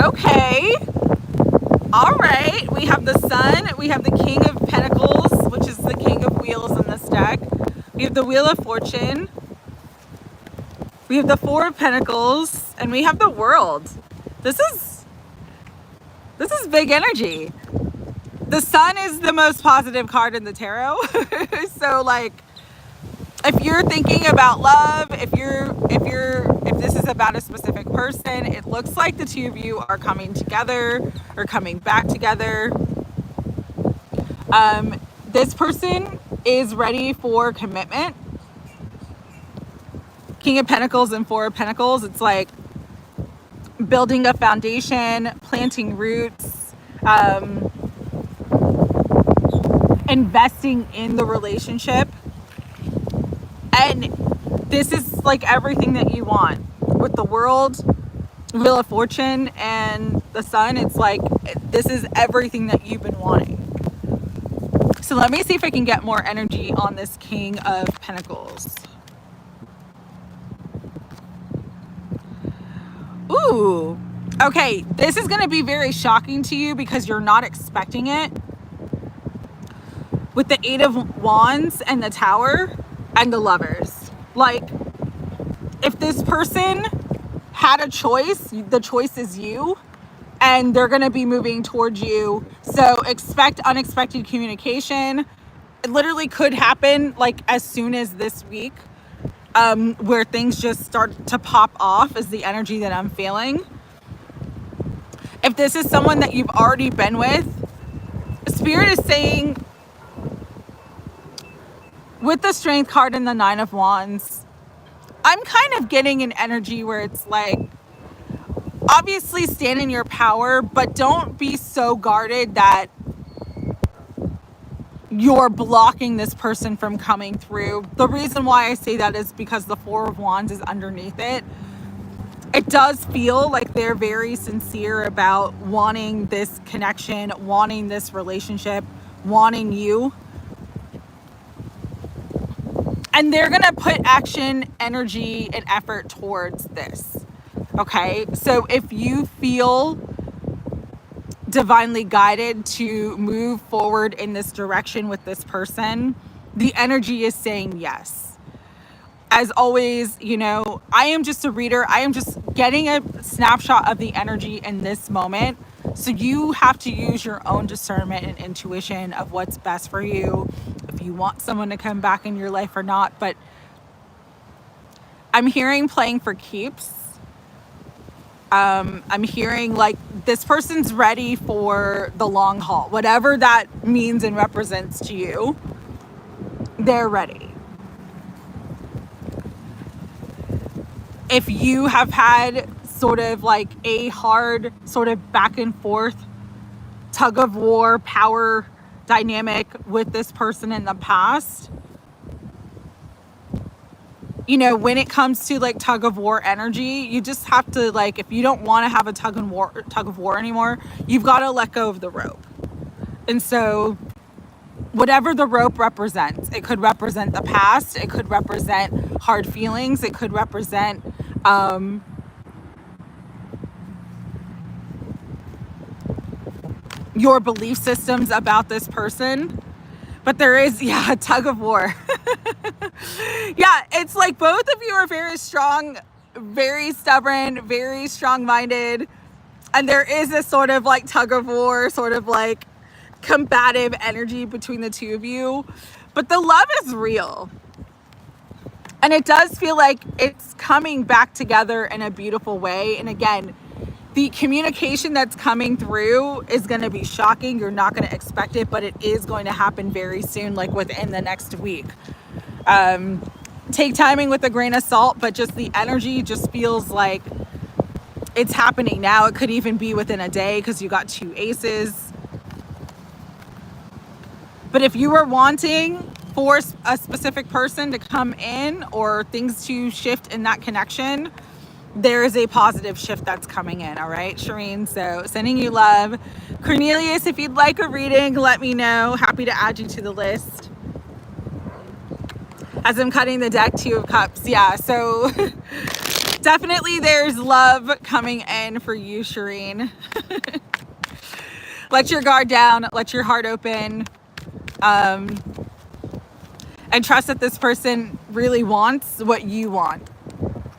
Okay. All right. We have the Sun. We have the King of Pentacles, which is the King of Wheels in this deck. We have the Wheel of Fortune. We have the Four of Pentacles, and we have the World. This is big energy. The Sun is the most positive card in the tarot. So like, if you're thinking about love, if this is about a specific person, it looks like the two of you are coming together or coming back together. This person is ready for commitment. King of Pentacles and Four of Pentacles, it's like building a foundation, planting roots, investing in the relationship. And this is like everything that you want. With the World, Wheel of Fortune, and the Sun, it's like this is everything that you've been wanting. So let me see if I can get more energy on this King of Pentacles. Ooh, okay, this is going to be very shocking to you because you're not expecting it. With the Eight of Wands and the Tower and the Lovers. Like, if this person had a choice, the choice is you, and they're going to be moving towards you. So expect unexpected communication. It literally could happen like as soon as this week. Where things just start to pop off is the energy that I'm feeling. If this is someone that you've already been with, Spirit is saying, with the Strength card and the Nine of Wands, I'm kind of getting an energy where it's like, obviously stand in your power, but don't be so guarded that you're blocking this person from coming through. The reason why I say that is because the Four of Wands is underneath it. It does feel like they're very sincere about wanting this connection, wanting this relationship, wanting you. And they're going to put action, energy, and effort towards this. Okay? So if you feel divinely guided to move forward in this direction with this person, the energy is saying yes. As always, you know, I am just a reader. I am just getting a snapshot of the energy in this moment. So you have to use your own discernment and intuition of what's best for you, if you want someone to come back in your life or not. But I'm hearing playing for keeps. I'm hearing like this person's ready for the long haul, whatever that means and represents to you. They're ready. If you have had sort of like a hard sort of back and forth tug of war power dynamic with this person in the past, you know, when it comes to like tug of war energy, you just have to, like, if you don't want to have a tug of war anymore, you've got to let go of the rope. And so whatever the rope represents, it could represent the past, it could represent hard feelings, it could represent your belief systems about this person. But there is, yeah, a tug of war. Yeah, it's like both of you are very strong, very stubborn, very strong-minded. And there is a sort of like tug of war, sort of like combative energy between the two of you. But the love is real. And it does feel like it's coming back together in a beautiful way. And again, the communication that's coming through is going to be shocking. You're not going to expect it, but it is going to happen very soon, like within the next week. Take timing with a grain of salt, but just the energy just feels like it's happening now. It could even be within a day because you got 2 aces. But if you were wanting for a specific person to come in or things to shift in that connection, there is a positive shift that's coming in. All right, Shireen. So sending you love. Cornelius, if you'd like a reading, let me know. Happy to add you to the list. As I'm cutting the deck, 2 of Cups. Yeah, so definitely there's love coming in for you, Shireen. Let your guard down. Let your heart open. And trust that this person really wants what you want.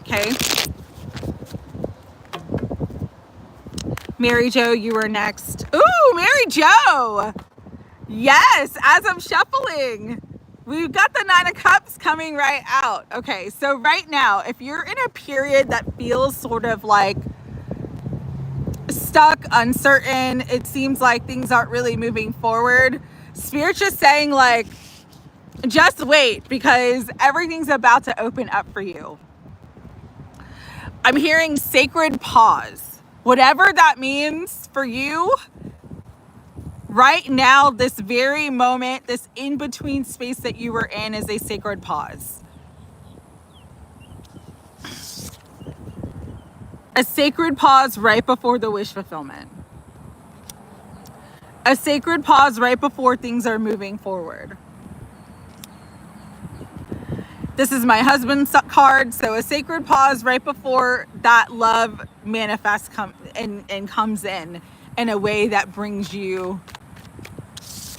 Okay? Mary Jo, you are next. Ooh, Mary Jo! Yes, as I'm shuffling, we've got the 9 of Cups coming right out. Okay, so right now, if you're in a period that feels sort of like stuck, uncertain, it seems like things aren't really moving forward, Spirit's just saying like, just wait because everything's about to open up for you. I'm hearing sacred pause. Whatever that means for you, right now, this very moment, this in-between space that you were in is a sacred pause. A sacred pause right before the wish fulfillment. A sacred pause right before things are moving forward. This is my husband's card, so a sacred pause right before that love manifests and comes in a way that brings you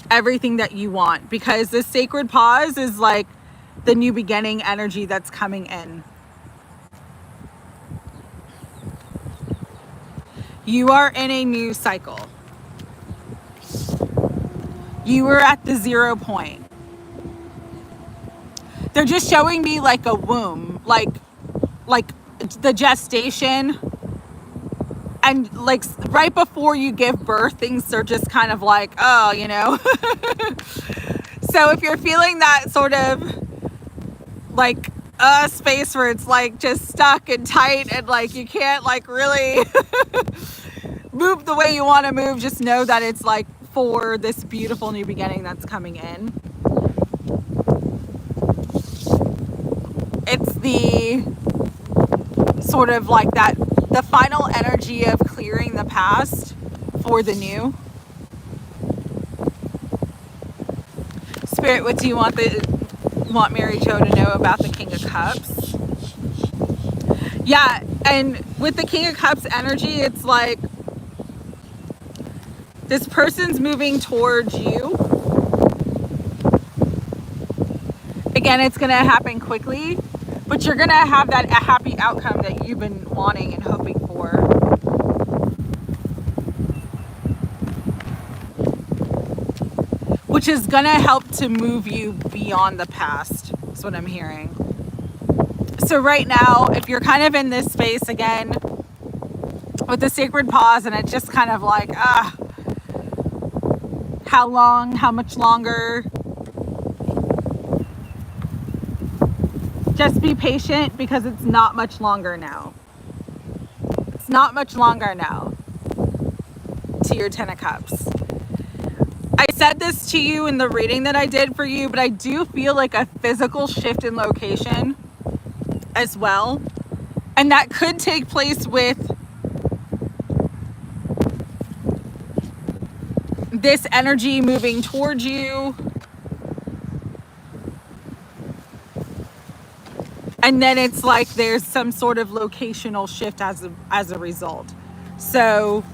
everything that you want. Because this sacred pause is like the new beginning energy that's coming in. You are in a new cycle. You were at the 0 point. They're just showing me like a womb, like the gestation, and like right before you give birth, things are just kind of like, oh, you know. So if you're feeling that sort of like space where it's like just stuck and tight and like you can't like really move the way you want to move, just know that it's like for this beautiful new beginning that's coming in. It's the sort of like that, the final energy of clearing the past for the new. Spirit, what do you want Mary Jo to know about the King of Cups? Yeah, and with the King of Cups energy, it's like this person's moving towards you. Again, it's going to happen quickly, but you're going to have that a happy outcome that you've been wanting and hoping for. Which is going to help to move you beyond the past, is what I'm hearing. So right now, if you're kind of in this space again, with the sacred pause, and it's just kind of like, how long, how much longer? Just be patient because it's not much longer now. It's not much longer now to your 10 of Cups. I said this to you in the reading that I did for you, but I do feel like a physical shift in location as well. And that could take place with this energy moving towards you. And then it's like there's some sort of locational shift as a result. So,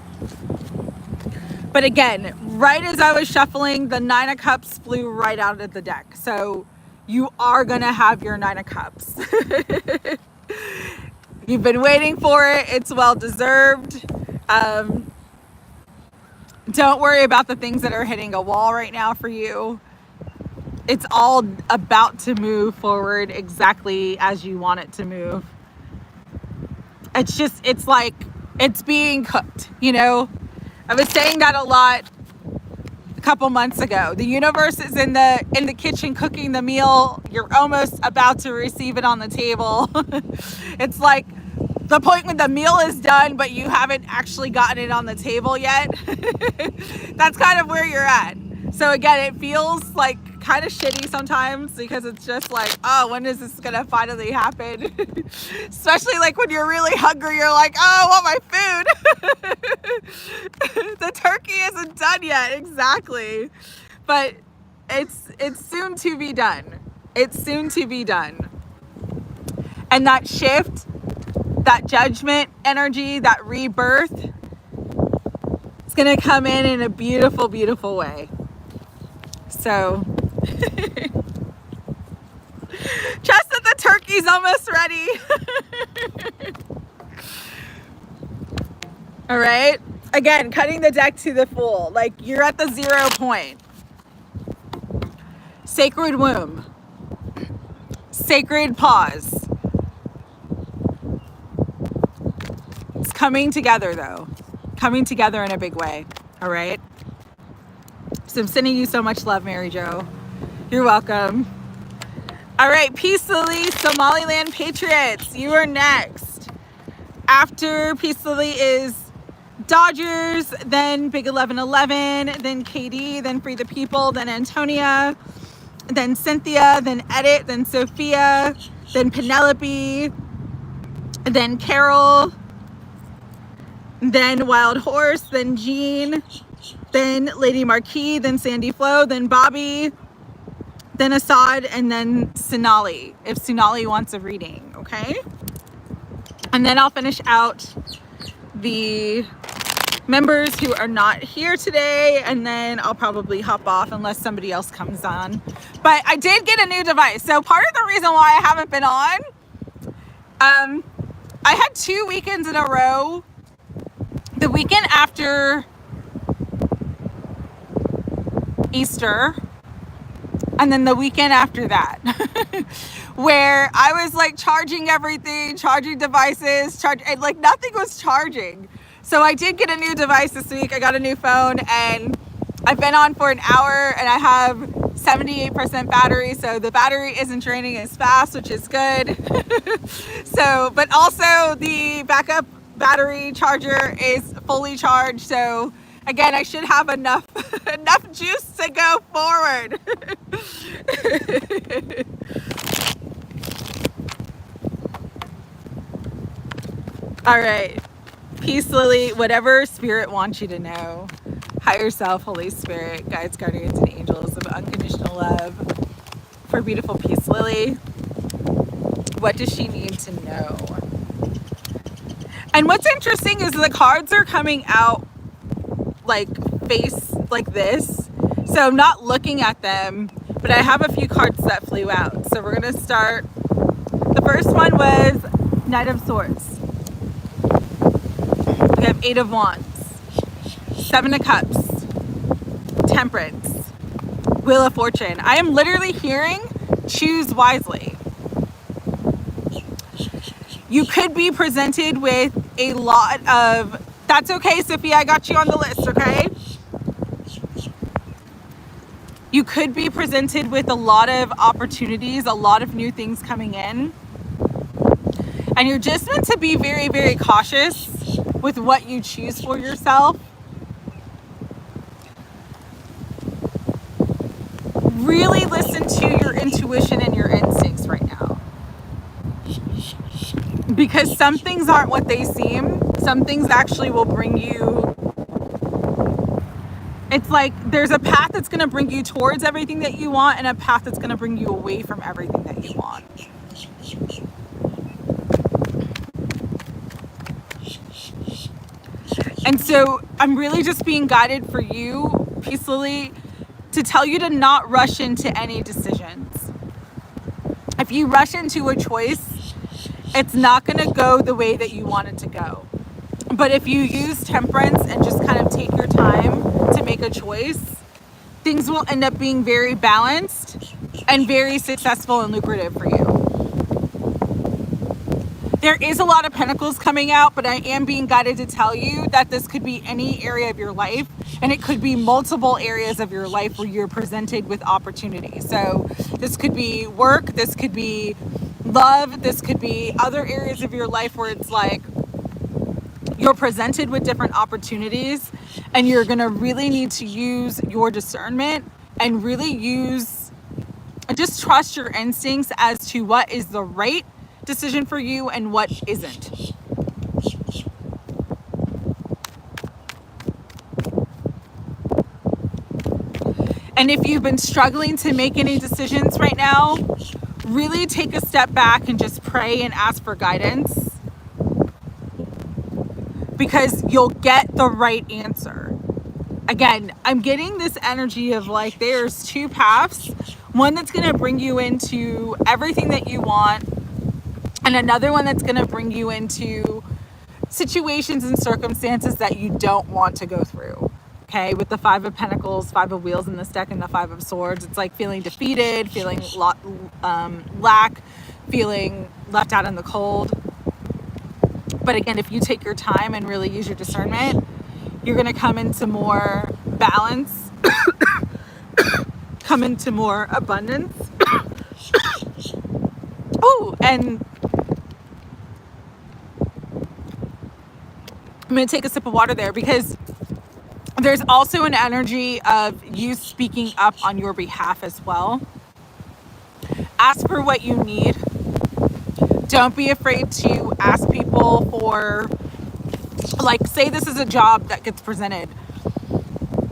but But again, right as I was shuffling, the Nine of Cups flew right out of the deck. So you are going to have your Nine of Cups. You've been waiting for it. It's well deserved. Don't worry about the things that are hitting a wall right now for you. It's all about to move forward exactly as you want it to move. It's like it's being cooked, you know? I was saying that a lot a couple months ago. The universe is in the kitchen cooking the meal. You're almost about to receive it on the table. It's like the point when the meal is done, but you haven't actually gotten it on the table yet. That's kind of where you're at. So again, it feels like kind of shitty sometimes because it's just like, oh, when is this gonna finally happen? Especially like when you're really hungry, you're like, oh, I want my food. The turkey isn't done yet, exactly. But it's soon to be done. It's soon to be done. And that shift, that judgment energy, that rebirth, it's gonna come in a beautiful, beautiful way. So trust that the turkey's almost ready. All right. Again, cutting the deck to the Fool. Like you're at the 0 point. Sacred womb. Sacred pause. It's coming together though. Coming together in a big way. All right. So I'm sending you so much love, Mary Jo. You're welcome. All right, Peace Lily, Somaliland Patriots, you are next. After Peace Lily is Dodgers, then Big 1111, then KD, then Free the People, then Antonia, then Cynthia, then Edit, then Sophia, then Penelope, then Carol, then Wild Horse, then Jean, then Lady Marquis, then Sandy Flo, then Bobby, then Assad, and then Sonali, if Sonali wants a reading, okay? And then I'll finish out the members who are not here today, and then I'll probably hop off unless somebody else comes on. But I did get a new device. So part of the reason why I haven't been on, I had 2 weekends in a row. The weekend after Easter, and then the weekend after that, where I was like charging everything, charging devices, like nothing was charging. So I did get a new device this week. I got a new phone and I've been on for an hour and I have 78% battery. So the battery isn't draining as fast, which is good. So, but also the backup battery charger is fully charged. So again, I should have enough juice to go forward. All right. Peace, Lily. Whatever Spirit wants you to know. Higher Self, Holy Spirit, guides, guardians, and angels of unconditional love. For beautiful Peace, Lily. What does she need to know? And what's interesting is the cards are coming out like face like this. So I'm not looking at them, but I have a few cards that flew out. So we're going to start. The first one was Knight of Swords. We have 8 of Wands, 7 of Cups, Temperance, Wheel of Fortune. I am literally hearing choose wisely. You could be presented with a lot of, that's okay, Sophia, I got you on the list, okay? You could be presented with a lot of opportunities, a lot of new things coming in. And you're just meant to be very, very cautious with what you choose for yourself. Really listen to your intuition and your instincts right now. Because some things aren't what they seem. Some things actually will bring you, it's like there's a path that's going to bring you towards everything that you want and a path that's going to bring you away from everything that you want. And so I'm really just being guided for you peacefully to tell you to not rush into any decisions. If you rush into a choice, it's not going to go the way that you want it to go. But if you use temperance and just kind of take your time to make a choice, things will end up being very balanced and very successful and lucrative for you. There is a lot of pentacles coming out, but I am being guided to tell you that this could be any area of your life, and it could be multiple areas of your life where you're presented with opportunity. So this could be work, this could be love, this could be other areas of your life where it's like you're presented with different opportunities, and you're gonna really need to use your discernment and really just trust your instincts as to what is the right decision for you and what isn't. And if you've been struggling to make any decisions right now, really take a step back and just pray and ask for guidance, because you'll get the right answer. Again, I'm getting this energy of like there's two paths, one that's going to bring you into everything that you want, and another one that's going to bring you into situations and circumstances that you don't want to go through. Okay, with the Five of Pentacles, Five of Wheels in this deck, and the Five of Swords, it's like feeling defeated, feeling lack, feeling left out in the cold. But again, if you take your time and really use your discernment, you're going to come into more balance, come into more abundance. Oh, and I'm going to take a sip of water there, because there's also an energy of you speaking up on your behalf as well. Ask for what you need. Don't be afraid to ask people for, like, say this is a job that gets presented.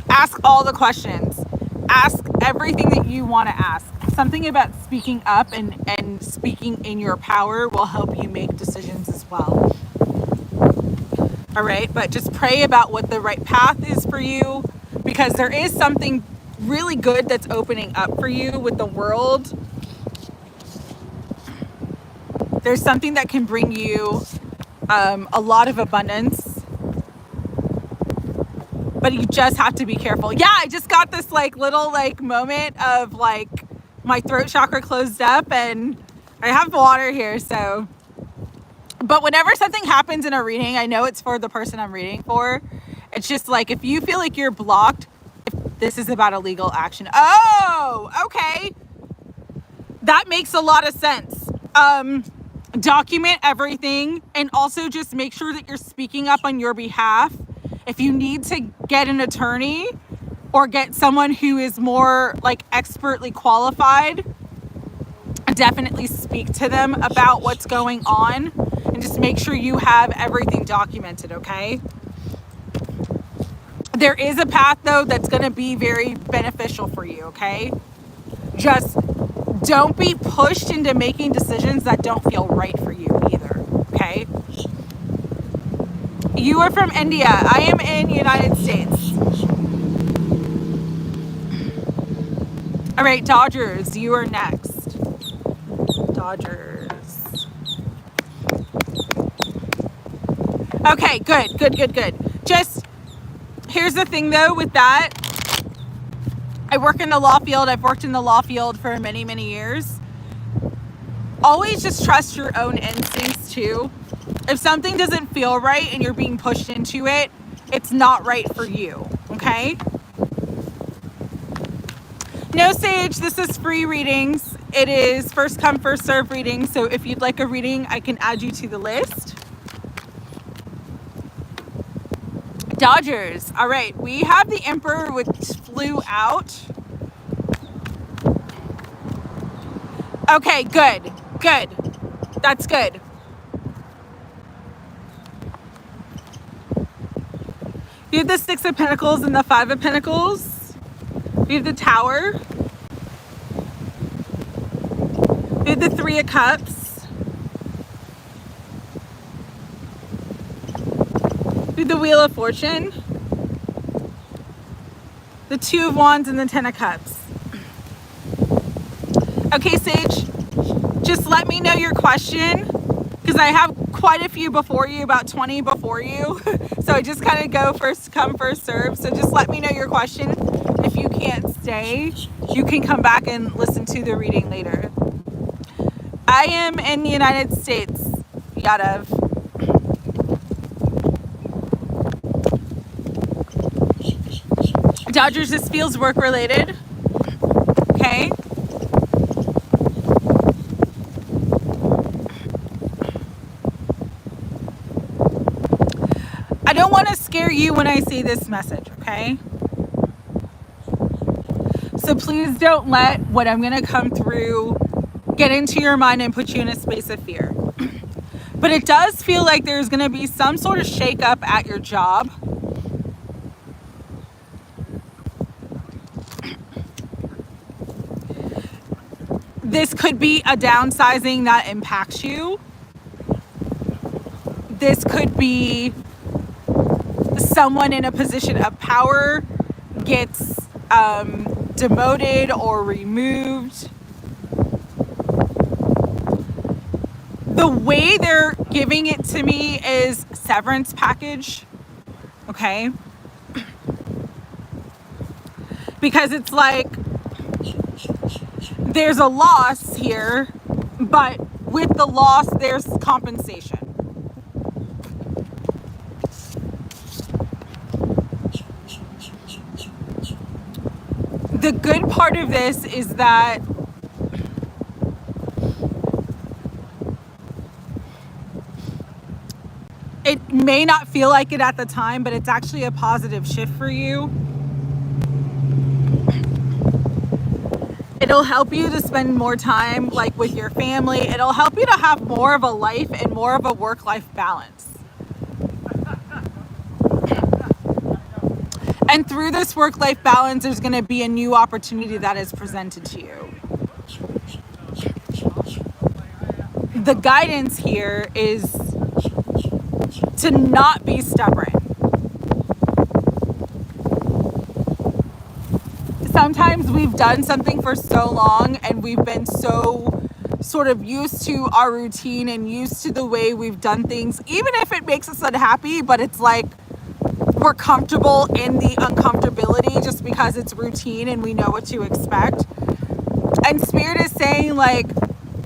Ask all the questions. Ask everything that you want to ask. Something about speaking up and speaking in your power will help you make decisions as well. All right, but just pray about what the right path is for you, because there is something really good that's opening up for you with the world. There's something that can bring you a lot of abundance, but you just have to be careful. Yeah, I just got this like little like moment of like my throat chakra closed up, and I have water here, so. But whenever something happens in a reading, I know it's for the person I'm reading for. It's just like, if you feel like you're blocked, this is about a legal action. Oh, okay. That makes a lot of sense. Document everything, and also just make sure that you're speaking up on your behalf. If you need to get an attorney or get someone who is more like expertly qualified, definitely speak to them about what's going on, and just make sure you have everything documented, okay? There is a path though that's going to be very beneficial for you, okay? Just don't be pushed into making decisions that don't feel right for you either, okay? You are from India. I am in United States. All right, Dodgers, you are next. Dodgers. Okay, good. Just, here's the thing though with that. I work in the law field. I've worked in the law field for many, many years. Always just trust your own instincts too. If something doesn't feel right and you're being pushed into it, it's not right for you, okay? No, Sage, this is free readings. It is first come, first serve reading. So if you'd like a reading, I can add you to the list. Dodgers. All right, we have the Emperor, which flew out. Okay, good. That's good. We have the Six of Pentacles and the Five of Pentacles. We have the Tower. We have the Three of Cups. The Wheel of Fortune, the Two of Wands, and the Ten of Cups. Okay, Sage, just let me know your question, because I have quite a few before you, about 20 before you. So I just kind of go first come, first serve. So just let me know your question. If you can't stay, you can come back and listen to the reading later. I am in the United States, Yadav. Dodgers, this feels work related. Okay. I don't want to scare you when I say this message, okay? So please don't let what I'm going to come through get into your mind and put you in a space of fear. But it does feel like there's going to be some sort of shakeup at your job. This could be a downsizing that impacts you. This could be someone in a position of power gets demoted or removed. The way they're giving it to me is severance package, okay? Because it's like there's a loss here, but with the loss, there's compensation. The good part of this is that it may not feel like it at the time, but it's actually a positive shift for you. It'll help you to spend more time like with your family. It'll help you to have more of a life and more of a work-life balance. And through this work-life balance, there's going to be a new opportunity that is presented to you. The guidance here is to not be stubborn. Sometimes we've done something for so long and we've been so sort of used to our routine and used to the way we've done things, even if it makes us unhappy, but it's like we're comfortable in the uncomfortability just because it's routine and we know what to expect. And Spirit is saying, like,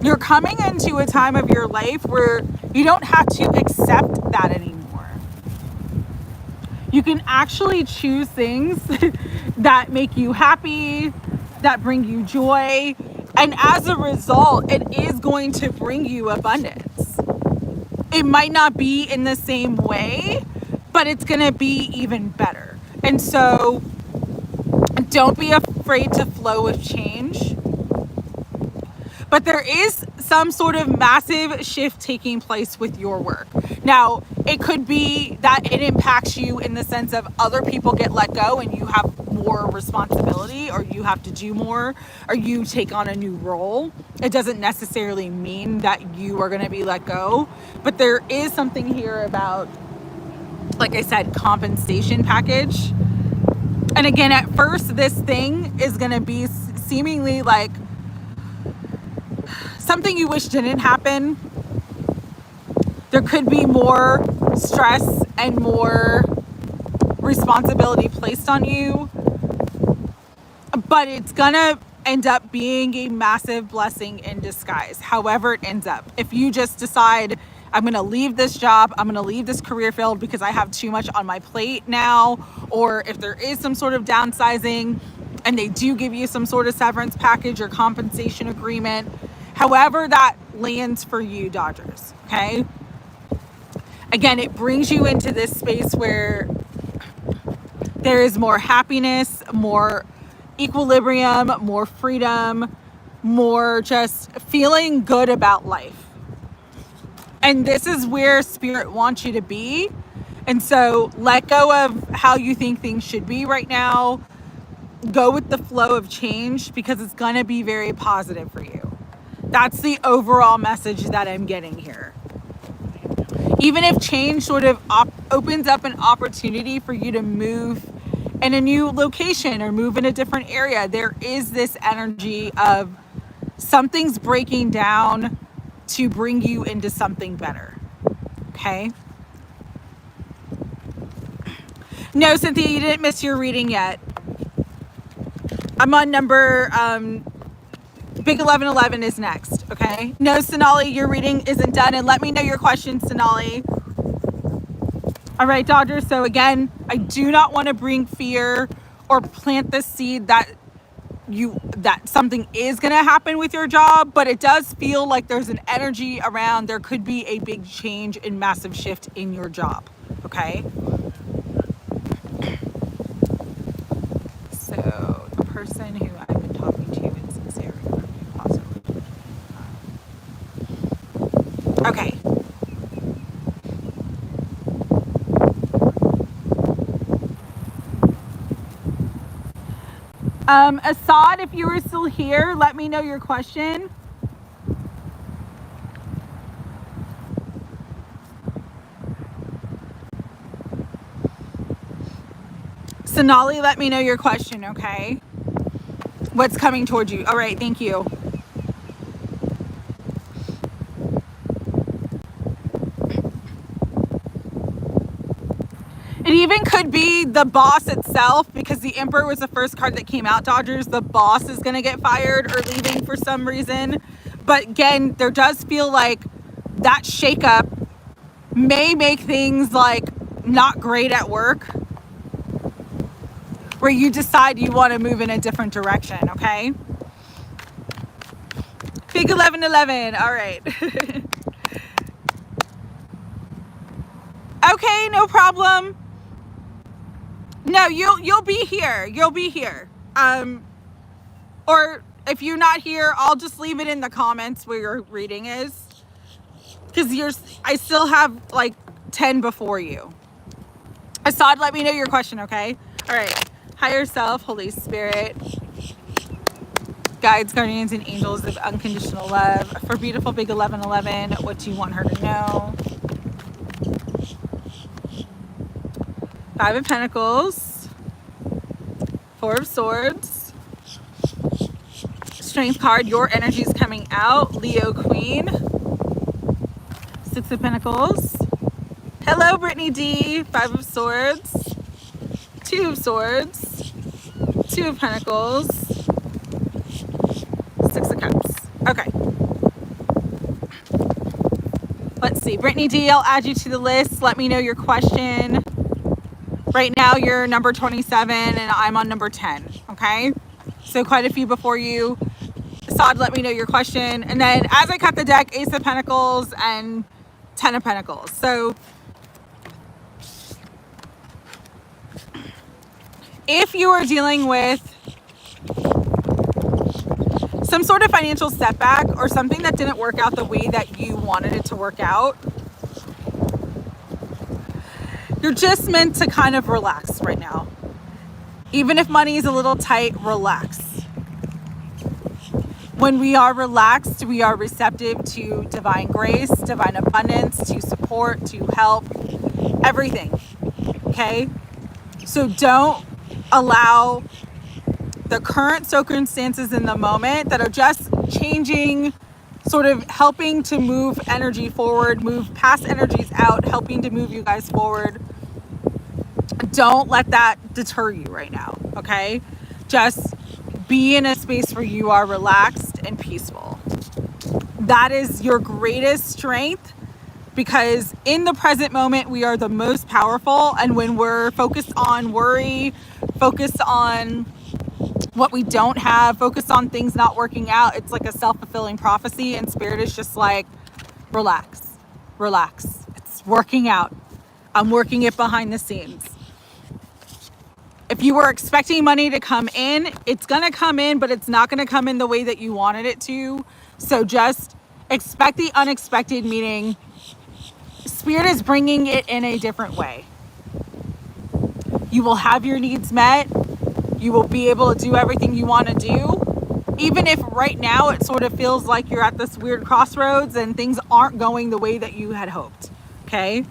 you're coming into a time of your life where you don't have to accept that anymore. You can actually choose things that make you happy, that bring you joy, and as a result, it is going to bring you abundance. It might not be in the same way, but it's going to be even better. And so don't be afraid to flow with change. But there is some sort of massive shift taking place with your work. Now, it could be that it impacts you in the sense of other people get let go and you have more responsibility, or you have to do more, or you take on a new role. It doesn't necessarily mean that you are going to be let go, but there is something here about, like I said, compensation package. And again, at first, this thing is going to be seemingly like something you wish didn't happen. There could be more stress and more responsibility placed on you, but it's gonna end up being a massive blessing in disguise, however it ends up. If you just decide, I'm gonna leave this job, I'm gonna leave this career field because I have too much on my plate now, or if there is some sort of downsizing and they do give you some sort of severance package or compensation agreement, however that lands for you, Dodgers, okay? Again, it brings you into this space where there is more happiness, more equilibrium, more freedom, more just feeling good about life. And this is where Spirit wants you to be. And so let go of how you think things should be right now. Go with the flow of change because it's going to be very positive for you. That's the overall message that I'm getting here. Even if change sort of opens up an opportunity for you to move in a new location or move in a different area, there is this energy of something's breaking down to bring you into something better. Okay? No, Cynthia, you didn't miss your reading yet. I'm on number, Big 1111 is next, okay? No, Sonali, your reading isn't done, and let me know your questions, Sonali. All right, Dodger, so again, I do not want to bring fear or plant the seed that something is going to happen with your job, but it does feel like there's an energy around there could be a big change and massive shift in your job, okay? So the person who I've been talking to in this area, possibly. Okay. Assad, if you were still here, let me know your question. Sonali, let me know your question, okay? What's coming towards you? All right, thank you. It even could be the boss itself, because the Emperor was the first card that came out, Dodgers. The boss is going to get fired or leaving for some reason. But again, there does feel like that shakeup may make things like not great at work, where you decide you want to move in a different direction, okay? Big 1111, all right. Okay, no problem. No, you'll be here. You'll be here. Or if you're not here, I'll just leave it in the comments where your reading is, because I still have like 10 before you. Assad, let me know your question, okay? All right. Higher self, Holy Spirit, guides, guardians, and angels of unconditional love. For beautiful Big 1111, what do you want her to know? Five of Pentacles, Four of Swords, Strength card, your energy is coming out, Leo Queen, Six of Pentacles. Hello, Brittany D, Five of Swords, Two of Swords, Two of Pentacles, Six of Cups. Okay. Let's see. Brittany D, I'll add you to the list. Let me know your question. Right now, you're number 27, and I'm on number 10, okay? So quite a few before you. Assad, let me know your question. And then as I cut the deck, Ace of Pentacles and 10 of Pentacles. So if you are dealing with some sort of financial setback or something that didn't work out the way that you wanted it to work out, you're just meant to kind of relax right now. Even if money is a little tight, relax. When we are relaxed, we are receptive to divine grace, divine abundance, to support, to help, everything. Okay? So don't allow the current circumstances in the moment that are just changing, sort of helping to move energy forward, move past energies out, helping to move you guys forward. Don't let that deter you right now, okay? Just be in a space where you are relaxed and peaceful. That is your greatest strength, because in the present moment, we are the most powerful. And when we're focused on worry, focused on what we don't have, focused on things not working out, it's like a self-fulfilling prophecy, and Spirit is just like, relax, relax. It's working out. I'm working it behind the scenes. If you were expecting money to come in, it's going to come in, but it's not going to come in the way that you wanted it to. So just expect the unexpected, meaning Spirit is bringing it in a different way. You will have your needs met. You will be able to do everything you want to do. Even if right now it sort of feels like you're at this weird crossroads and things aren't going the way that you had hoped. okay?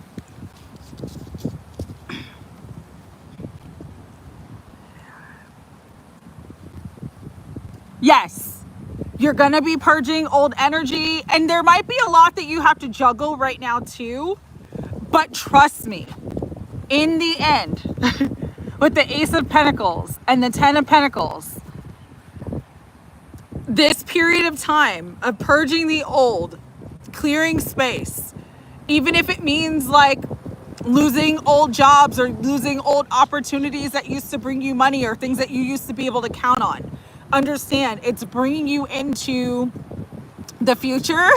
Yes, you're gonna be purging old energy, and there might be a lot that you have to juggle right now too, but trust me, in the end, with the Ace of Pentacles and the Ten of Pentacles, this period of time of purging the old, clearing space, even if it means like losing old jobs or losing old opportunities that used to bring you money or things that you used to be able to count on, understand it's bringing you into the future,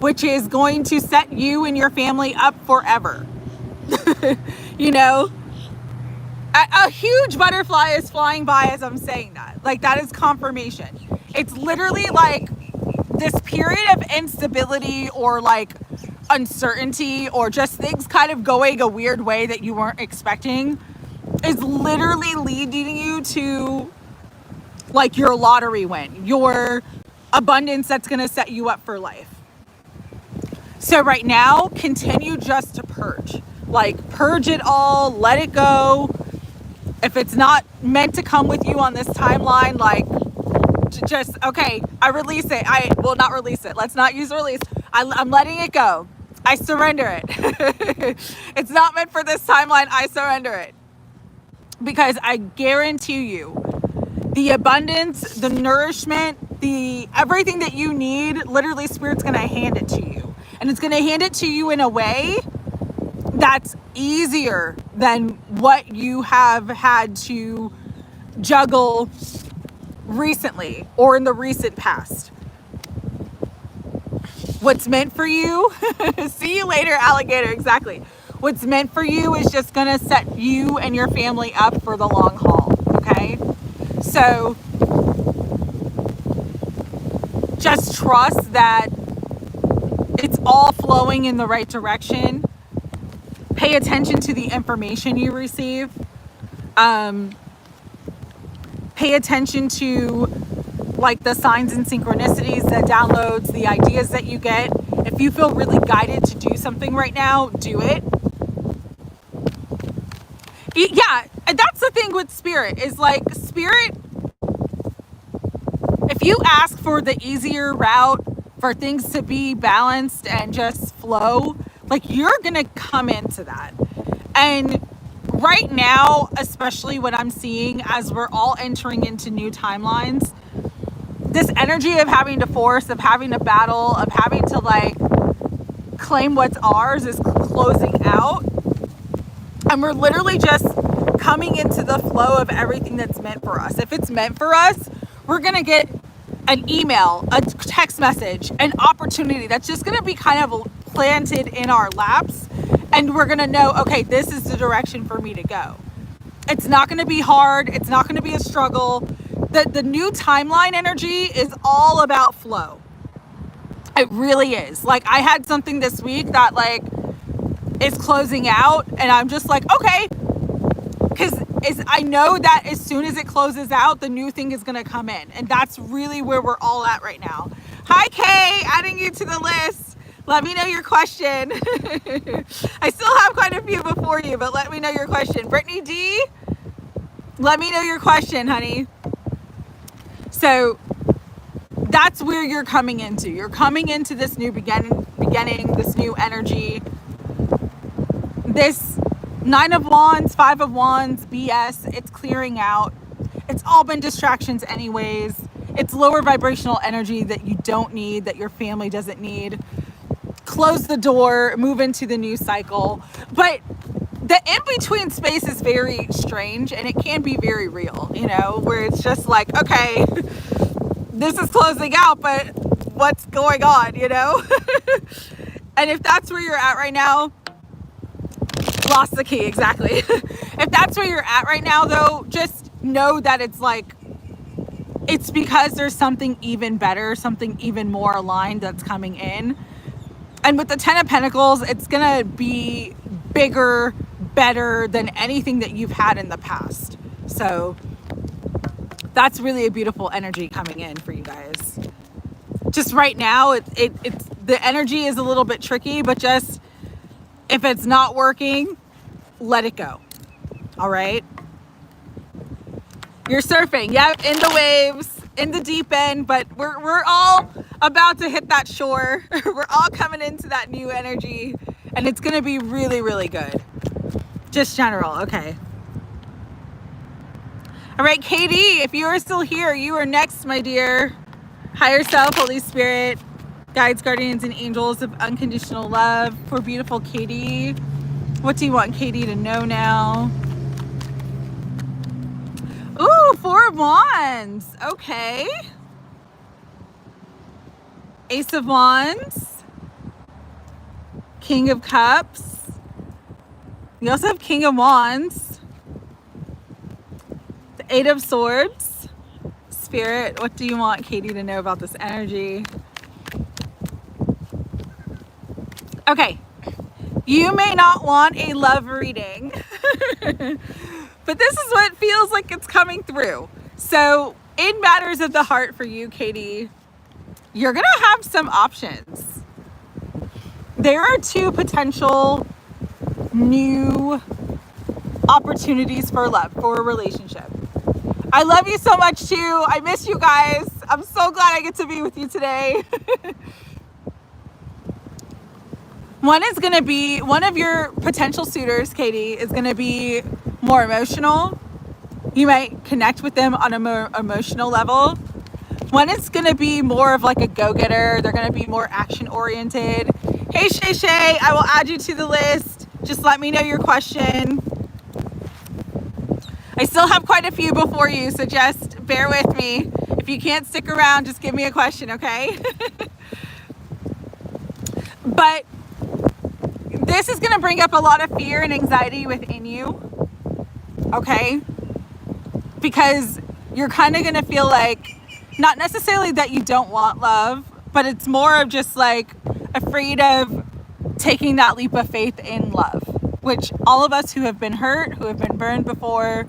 which is going to set you and your family up forever. You know, a huge butterfly is flying by as I'm saying that. Like, that is confirmation. It's literally like this period of instability or like uncertainty or just things kind of going a weird way that you weren't expecting is literally leading you to like your lottery win, your abundance that's going to set you up for life. So right now, continue just to purge. Like, purge it all, let it go. If it's not meant to come with you on this timeline, like, just, okay, I release it. I will not release it. Let's not use release. I'm letting it go. I surrender it. It's not meant for this timeline. I surrender it. Because I guarantee you, the abundance, the nourishment, the everything that you need, literally Spirit's going to hand it to you. And it's going to hand it to you in a way that's easier than what you have had to juggle recently or in the recent past. What's meant for you, see you later, alligator, exactly. What's meant for you is just going to set you and your family up for the long haul, okay? So just trust that it's all flowing in the right direction. Pay attention to the information you receive. Pay attention to like the signs and synchronicities, the downloads, the ideas that you get. If you feel really guided to do something right now, do it. Yeah, and that's the thing with Spirit is like Spirit, if you ask for the easier route for things to be balanced and just flow, like you're gonna come into that. And right now, especially what I'm seeing as we're all entering into new timelines, this energy of having to force, of having to battle, of having to like claim what's ours is closing out. And we're literally just coming into the flow of everything that's meant for us. If it's meant for us, we're gonna get an email, a text message, an opportunity that's just gonna be kind of planted in our laps. And we're gonna know, okay, this is the direction for me to go. It's not gonna be hard. It's not gonna be a struggle. The new timeline energy is all about flow. It really is. Like, I had something this week that like is closing out and I'm just like, okay, because I know that as soon as it closes out, the new thing is gonna come in. And that's really where we're all at right now. Hi, Kay, adding you to the list. Let me know your question. I still have quite a few before you, but let me know your question. Brittany D, let me know your question, honey. So that's where you're coming into. You're coming into this new beginning, this new energy. This 9 of Wands, 5 of Wands, BS, it's clearing out. It's all been distractions anyways. It's lower vibrational energy that you don't need, that your family doesn't need. Close the door, move into the new cycle. But the in-between space is very strange and it can be very real, you know, where it's just like, okay, this is closing out, but what's going on, you know? And if that's where you're at right now, lost the key, exactly. If that's where you're at right now, though, just know that it's like, it's because there's something even better, something even more aligned that's coming in. And with the 10 of Pentacles, it's gonna be bigger, better than anything that you've had in the past. So that's really a beautiful energy coming in for you guys. Just right now, it's the energy is a little bit tricky, but just If it's not working, let it go. All right? You're surfing, yep, in the waves, in the deep end, but we're all about to hit that shore. We're all coming into that new energy, and it's gonna be really, really good. Just general, okay. All right, Katie, if you are still here, you are next, my dear. Higher self, Holy Spirit, guides, guardians, and angels of unconditional love for beautiful Katie. What do you want Katie to know now? Ooh, 4 of Wands. Okay. Ace of Wands. King of Cups. You also have King of Wands. The 8 of Swords. Spirit, what do you want Katie to know about this energy? Okay. You may not want a love reading, but this is what feels like it's coming through. So in matters of the heart for you, Katie, you're going to have some options. There are 2 potential new opportunities for love, for a relationship. I love you so much too. I miss you guys. I'm so glad I get to be with you today. One is going to be, one of your potential suitors, Katie, is going to be more emotional. You might connect with them on a more emotional level. One is going to be more of like a go-getter. They're going to be more action-oriented. Hey, Shay Shay, I will add you to the list. Just let me know your question. I still have quite a few before you, so just bear with me. If you can't stick around, just give me a question, okay? But this is going to bring up a lot of fear and anxiety within you, okay? Because you're kind of going to feel like, not necessarily that you don't want love, but it's more of just like afraid of taking that leap of faith in love, which all of us who have been hurt, who have been burned before,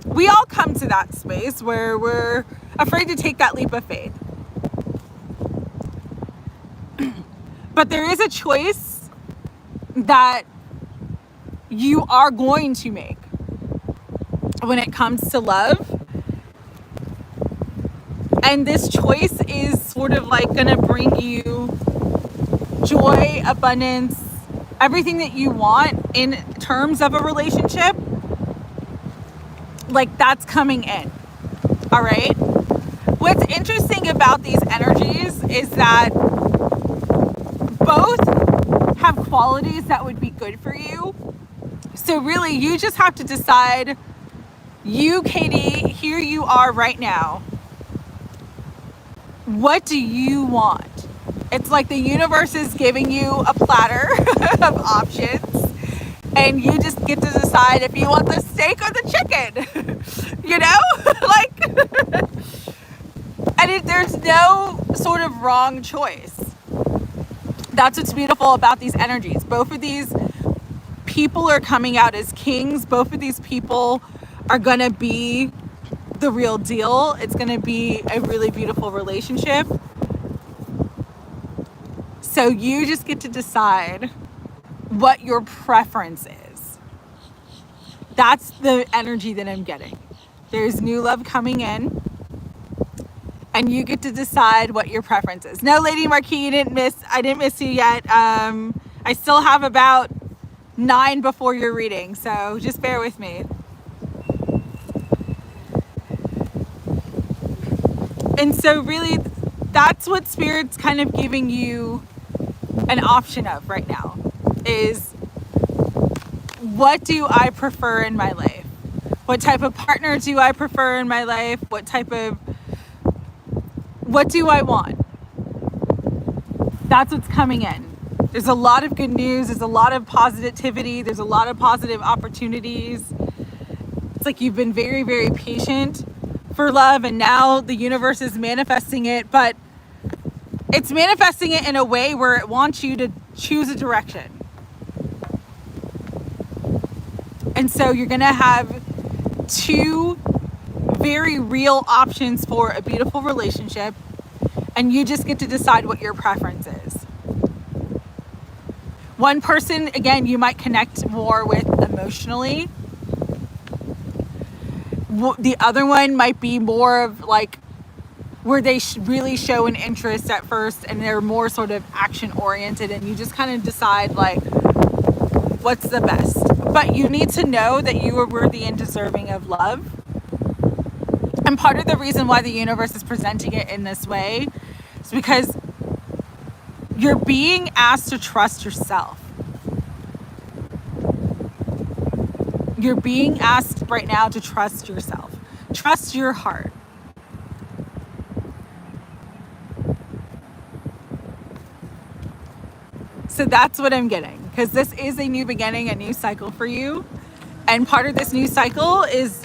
we all come to that space where we're afraid to take that leap of faith. But there is a choice that you are going to make when it comes to love. And this choice is sort of like going to bring you joy, abundance, everything that you want in terms of a relationship. Like that's coming in. All right. What's interesting about these energies is that both have qualities that would be good for you. So really, you just have to decide, you, Katie, here you are right now. What do you want? It's like the universe is giving you a platter of options, and you just get to decide if you want the steak or the chicken. You know? Like, and there's no sort of wrong choice. That's what's beautiful about these energies. Both of these people are coming out as kings. Both of these people are going to be the real deal. It's going to be a really beautiful relationship. So you just get to decide what your preference is. That's the energy that I'm getting. There's new love coming in, and you get to decide what your preference is. No, Lady Marquis, I didn't miss you yet. I still have about 9 before your reading, so just bear with me. And so really, that's what Spirit's kind of giving you an option of right now, is what do I prefer in my life? What type of partner do I prefer in my life? What do I want? That's what's coming in. There's a lot of good news. There's a lot of positivity. There's a lot of positive opportunities. It's like you've been very, very patient for love, and now the universe is manifesting it, but it's manifesting it in a way where it wants you to choose a direction. And so you're going to have 2 very real options for a beautiful relationship, and you just get to decide what your preference is. One person, again, you might connect more with emotionally. The other one might be more of like where they really show an interest at first and they're more sort of action oriented, and you just kind of decide like what's the best. But you need to know that you are worthy and deserving of love. And part of the reason why the universe is presenting it in this way is because you're being asked to trust yourself. You're being asked right now to trust yourself. Trust your heart. So that's what I'm getting, because this is a new beginning, a new cycle for you. And part of this new cycle is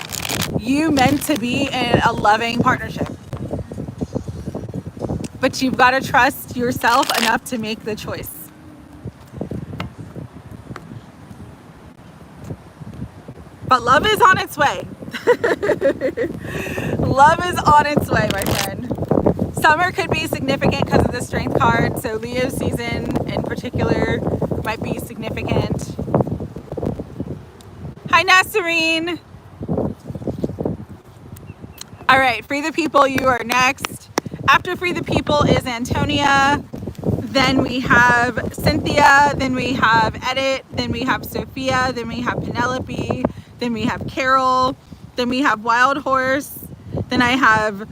you meant to be in a loving partnership. But you've got to trust yourself enough to make the choice. But love is on its way. Love is on its way, my friend. Summer could be significant because of the Strength card. So Leo season in particular might be significant. Hi, Nasserine. All right, Free the People, you are next. After Free the People is Antonia. Then we have Cynthia. Then we have Edit. Then we have Sophia. Then we have Penelope. Then we have Carol. Then we have Wild Horse. Then I have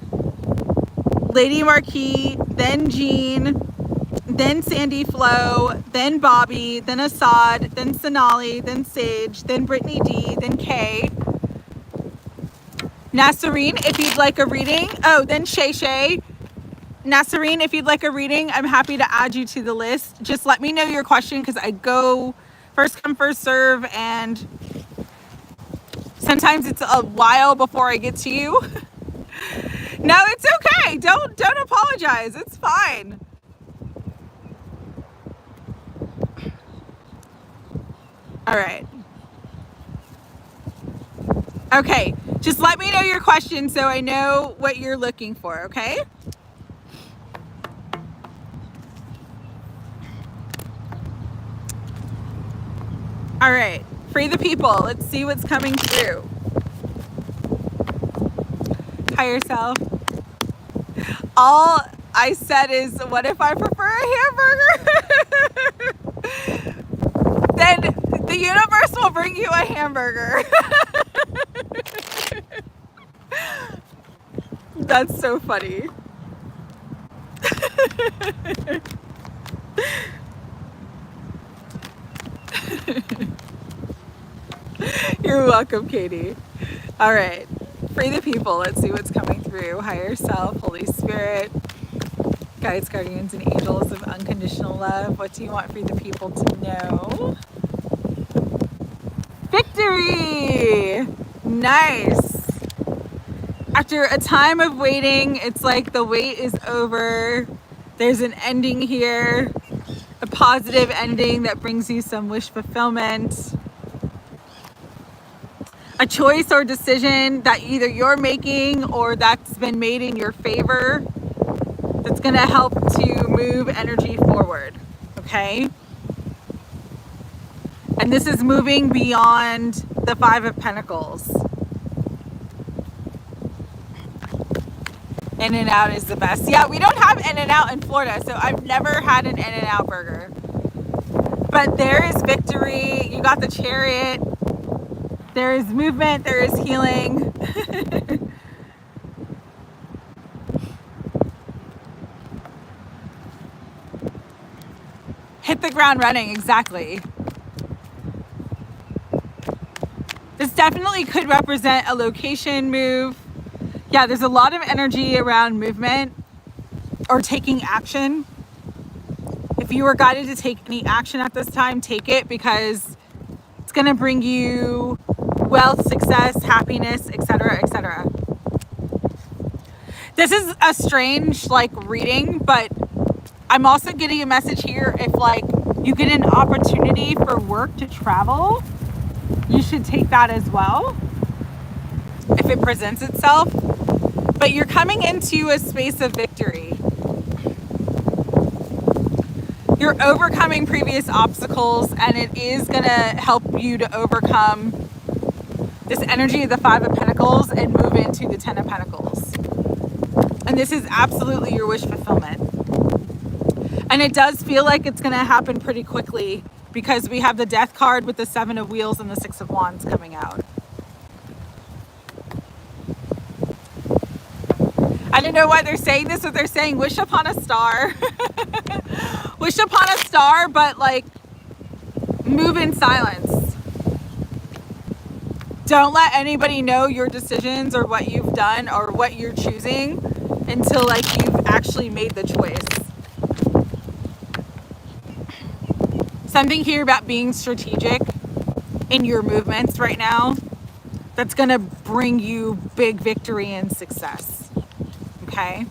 Lady Marquis. Then Jean. Then Sandy Flo. Then Bobby. Then Assad. Then Sonali. Then Sage. Then Brittany D. Then Kay. Nasserine, if you'd like a reading. Oh, then Shay Shay. Nasserine, if you'd like a reading, I'm happy to add you to the list. Just let me know your question, because I go first come, first serve, and sometimes it's a while before I get to you. No, it's okay. Don't apologize. It's fine. All right. Okay, just let me know your question so I know what you're looking for, okay? All right, Free the People. Let's see what's coming through. Higher self. All I said is, what if I prefer a hamburger? Then the universe will bring you a hamburger. That's so funny. You're welcome, Katie. All right, Free the People. Let's see what's coming through. Higher self, Holy Spirit, guides, guardians, and angels of unconditional love. What do you want Free the People to know? Victory! Nice. After a time of waiting, it's like the wait is over. There's an ending here, a positive ending that brings you some wish fulfillment. A choice or decision that either you're making or that's been made in your favor that's going to help to move energy forward, okay? And this is moving beyond the Five of Pentacles. In-N-Out is the best. Yeah, we don't have In-N-Out in Florida, so I've never had an In-N-Out burger. But there is victory. You got the Chariot. There is movement. There is healing. Hit the ground running, exactly. This definitely could represent a location move. Yeah, there's a lot of energy around movement or taking action. If you were guided to take any action at this time, take it, because it's going to bring you wealth, success, happiness, etc., etc. This is a strange reading, but I'm also getting a message here. If you get an opportunity for work to travel, you should take that as well if it presents itself. But you're coming into a space of victory. You're overcoming previous obstacles, and it is going to help you to overcome this energy of the Five of Pentacles and move into the Ten of Pentacles. And this is absolutely your wish fulfillment. And it does feel like it's going to happen pretty quickly because we have the Death card with the Seven of Wheels and the Six of Wands coming out. I don't know why they're saying this, but they're saying wish upon a star. Wish upon a star, but like move in silence. Don't let anybody know your decisions or what you've done or what you're choosing until like you've actually made the choice. Something here about being strategic in your movements right now that's going to bring you big victory and success. Okay?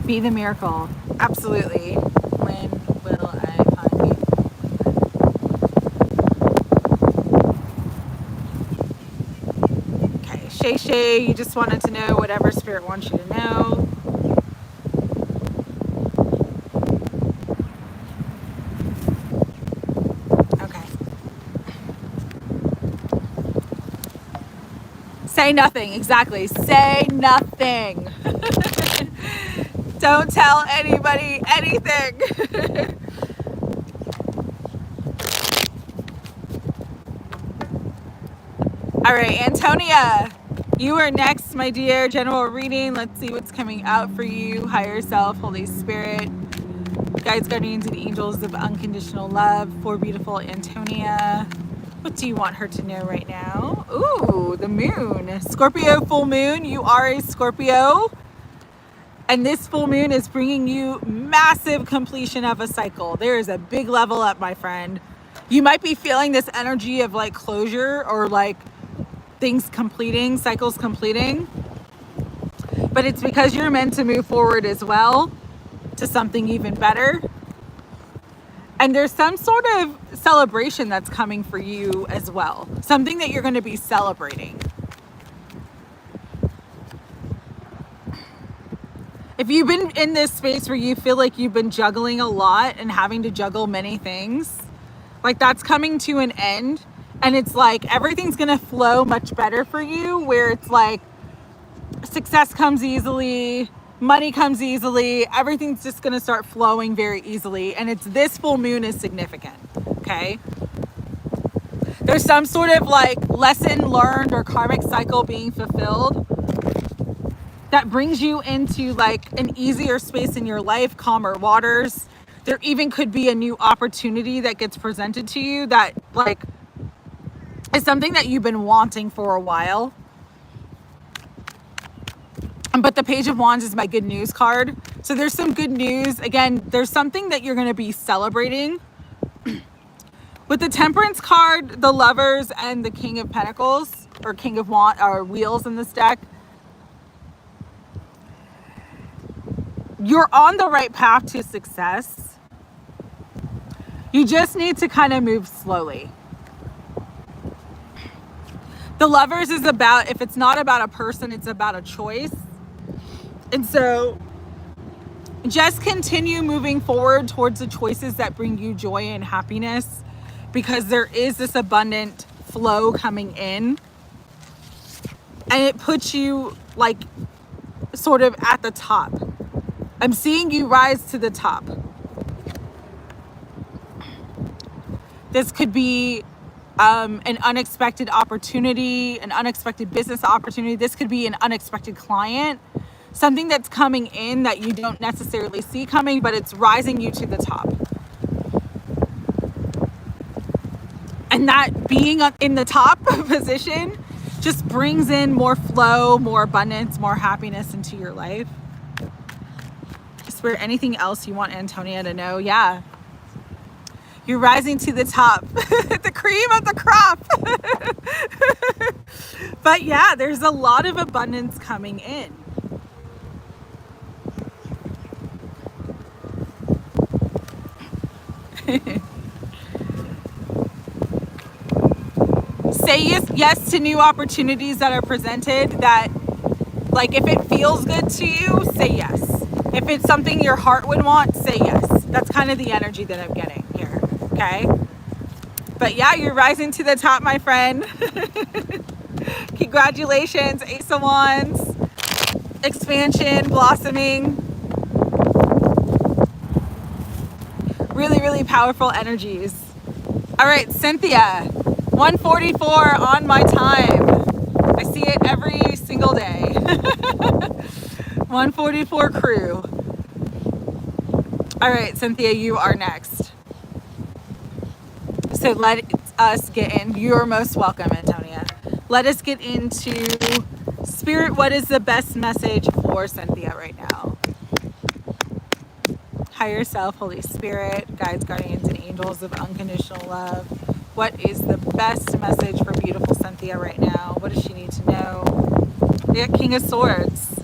Be the miracle. Absolutely. When will I find you? Okay, Shay, you just wanted to know whatever Spirit wants you to know. Okay. Say nothing. Exactly. Say nothing. Don't tell anybody anything. All right, Antonia, you are next, my dear. General reading. Let's see what's coming out for you. Higher self, Holy Spirit, guides, guardians, and angels of unconditional love for beautiful Antonia. What do you want her to know right now? Ooh, the moon. Scorpio full moon. You are a Scorpio. And this full moon is bringing you massive completion of a cycle. There is a big level up, my friend. You might be feeling this energy of like closure or like things completing, cycles completing. But it's because you're meant to move forward as well to something even better. And there's some sort of celebration that's coming for you as well. Something that you're going to be celebrating. If you've been in this space where you feel like you've been juggling a lot and having to juggle many things, like that's coming to an end, and it's like everything's gonna flow much better for you, where it's like success comes easily, money comes easily, everything's just gonna start flowing very easily. And it's this full moon is significant, okay? There's some sort of like lesson learned or karmic cycle being fulfilled that brings you into like an easier space in your life, calmer waters. There even could be a new opportunity that gets presented to you that like is something that you've been wanting for a while. But the Page of Wands is my good news card. So there's some good news. Again, there's something that you're going to be celebrating. With the Temperance card, the Lovers, and the King of Pentacles, or King of Wands, or Wheels in this deck, you're on the right path to success. You just need to kind of move slowly. The Lovers is about, if it's not about a person, it's about a choice. And so just continue moving forward towards the choices that bring you joy and happiness, because there is this abundant flow coming in, and it puts you like sort of at the top. I'm seeing you rise to the top. This could be an unexpected opportunity, an unexpected business opportunity. This could be an unexpected client, something that's coming in that you don't necessarily see coming, but it's rising you to the top. And that being in the top position just brings in more flow, more abundance, more happiness into your life. Spirit, anything else you want Antonia to know? Yeah. You're rising to the top. The cream of the crop. But yeah, there's a lot of abundance coming in. Say yes to new opportunities that are presented. That, like, if it feels good to you, say yes. If it's something your heart would want, say yes. That's kind of the energy that I'm getting here, okay? But yeah, you're rising to the top, my friend. Congratulations, Ace of Wands, expansion, blossoming. Really, really powerful energies. All right, Cynthia, 144 on my time. I see it every single day. 144 crew. All right, Cynthia, you are next. So let us get in. You're most welcome, Antonia. Let us get into Spirit. What is the best message for Cynthia right now? Higher self, Holy Spirit, guides, guardians, and angels of unconditional love. What is the best message for beautiful Cynthia right now? What does she need to know? We got King of Swords.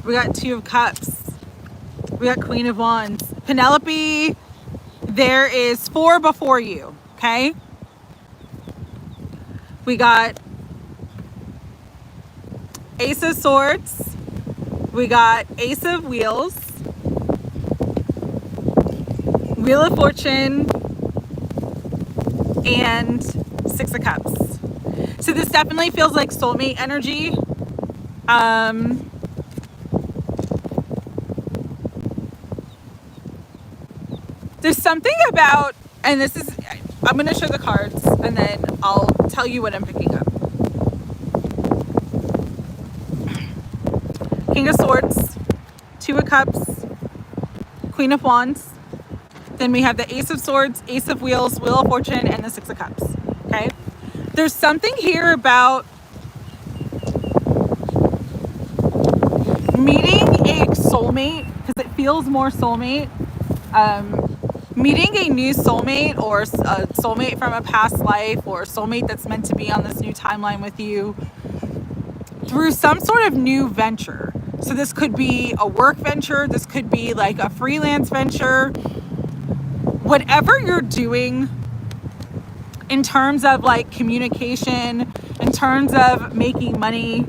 We got Two of Cups. We got Queen of Wands. Penelope, there is 4 before you, okay? We got Ace of Swords. We got Ace of Wheels. Wheel of Fortune. And 6 of Cups. So this definitely feels like soulmate energy. There's something about, and this is, I'm going to show the cards and then I'll tell you what I'm picking up. King of Swords, Two of Cups, Queen of Wands. Then we have the Ace of Swords, Ace of Wheels, Wheel of Fortune, and the 6 of Cups, okay? There's something here about meeting a soulmate, because it feels more soulmate. Meeting a new soulmate, or a soulmate from a past life, or a soulmate that's meant to be on this new timeline with you through some sort of new venture. So this could be a work venture, this could be like a freelance venture. Whatever you're doing in terms of like communication, in terms of making money,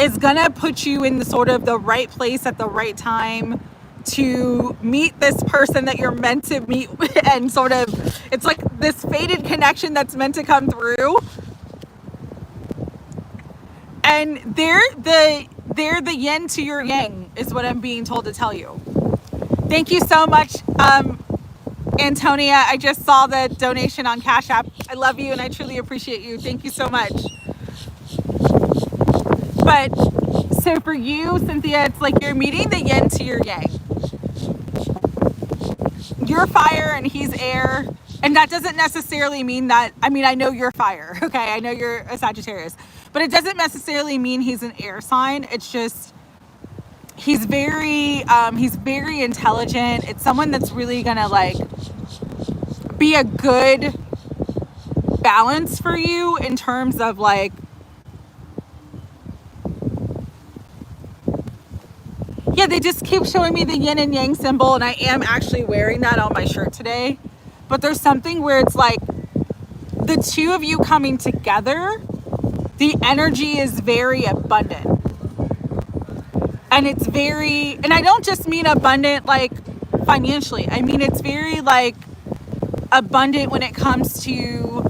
is gonna put you in the sort of the right place at the right time to meet this person that you're meant to meet, and sort of, it's like this fated connection that's meant to come through. And they're the yin to your yang, is what I'm being told to tell you. Thank you so much, Antonia. I just saw the donation on Cash App. I love you and I truly appreciate you. Thank you so much. But so for you, Cynthia, it's like you're meeting the yin to your yang. You're fire and he's air. And that doesn't necessarily mean that, I mean, I know you're fire, okay? I know you're a Sagittarius, but it doesn't necessarily mean he's an air sign. It's just, he's very intelligent. It's someone that's really gonna like be a good balance for you in terms of like, yeah, they just keep showing me the yin and yang symbol, and I am actually wearing that on my shirt today. But there's something where it's like the two of you coming together, the energy is very abundant. And it's very, and I don't just mean abundant like financially. I mean, it's very like abundant when it comes to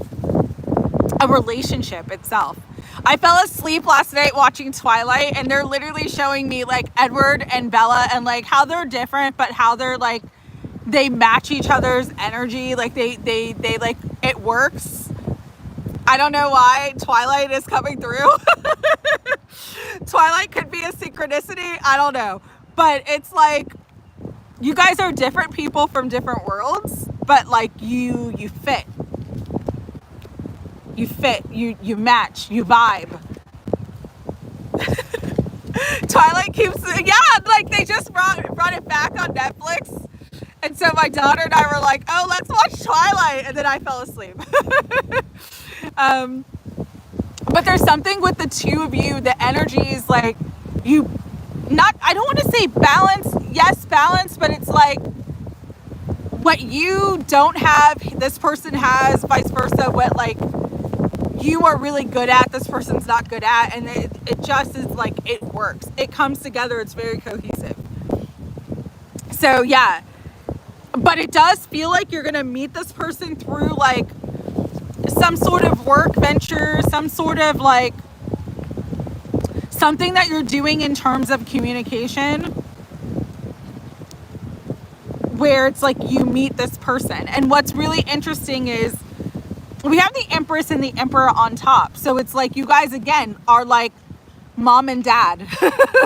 a relationship itself. I fell asleep last night watching Twilight, and they're literally showing me like Edward and Bella and like how they're different, but how they're like, they match each other's energy. Like they like, it works. I don't know why Twilight is coming through. Twilight could be a synchronicity. I don't know. But it's like, you guys are different people from different worlds, but like you fit. You fit, you match, you vibe. Twilight keeps, yeah, like they just brought it back on Netflix. And so my daughter and I were like, oh, let's watch Twilight. And then I fell asleep. But there's something with the two of you, the energy is like, you, not, I don't want to say balance, yes, balance, but it's like, what you don't have, this person has, vice versa. What like you are really good at, this person's not good at, and it just is like, it works. It comes together. It's very cohesive. So yeah, but it does feel like you're gonna meet this person through like some sort of work venture, some sort of like something that you're doing in terms of communication, where it's like you meet this person. And what's really interesting is we have the Empress and the Emperor on top. So it's like you guys, again, are like mom and dad.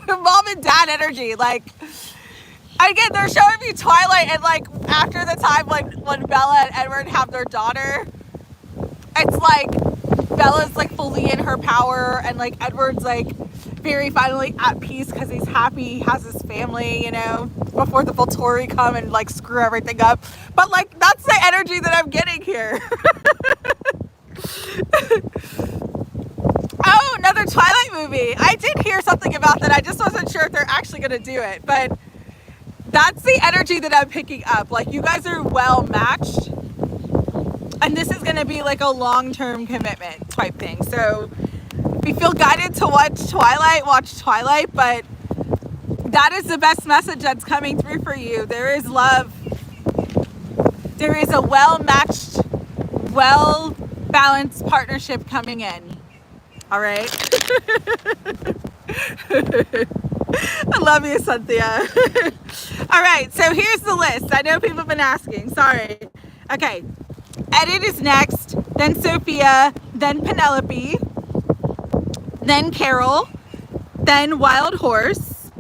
Mom and dad energy. Like, again, they're showing me Twilight, and like after the time when Bella and Edward have their daughter, it's like Bella's like fully in her power, and like Edward's like very finally at peace because he's happy, he has his family, you know, before the Volturi come and like screw everything up. But like, that's the energy that I'm getting here. Oh, another Twilight movie. I did hear something about that. I just wasn't sure if they're actually going to do it, but that's the energy that I'm picking up. Like, you guys are well matched, and this is going to be like a long-term commitment type thing. So if you feel guided to watch Twilight, but that is the best message that's coming through for you. There is love. There is a well-matched, well-balanced partnership coming in. All right? I love you, Cynthia. All right, so here's the list. I know people have been asking. Sorry. Okay. Edith is next, then Sophia, then Penelope, then Carol, then Wild Horse,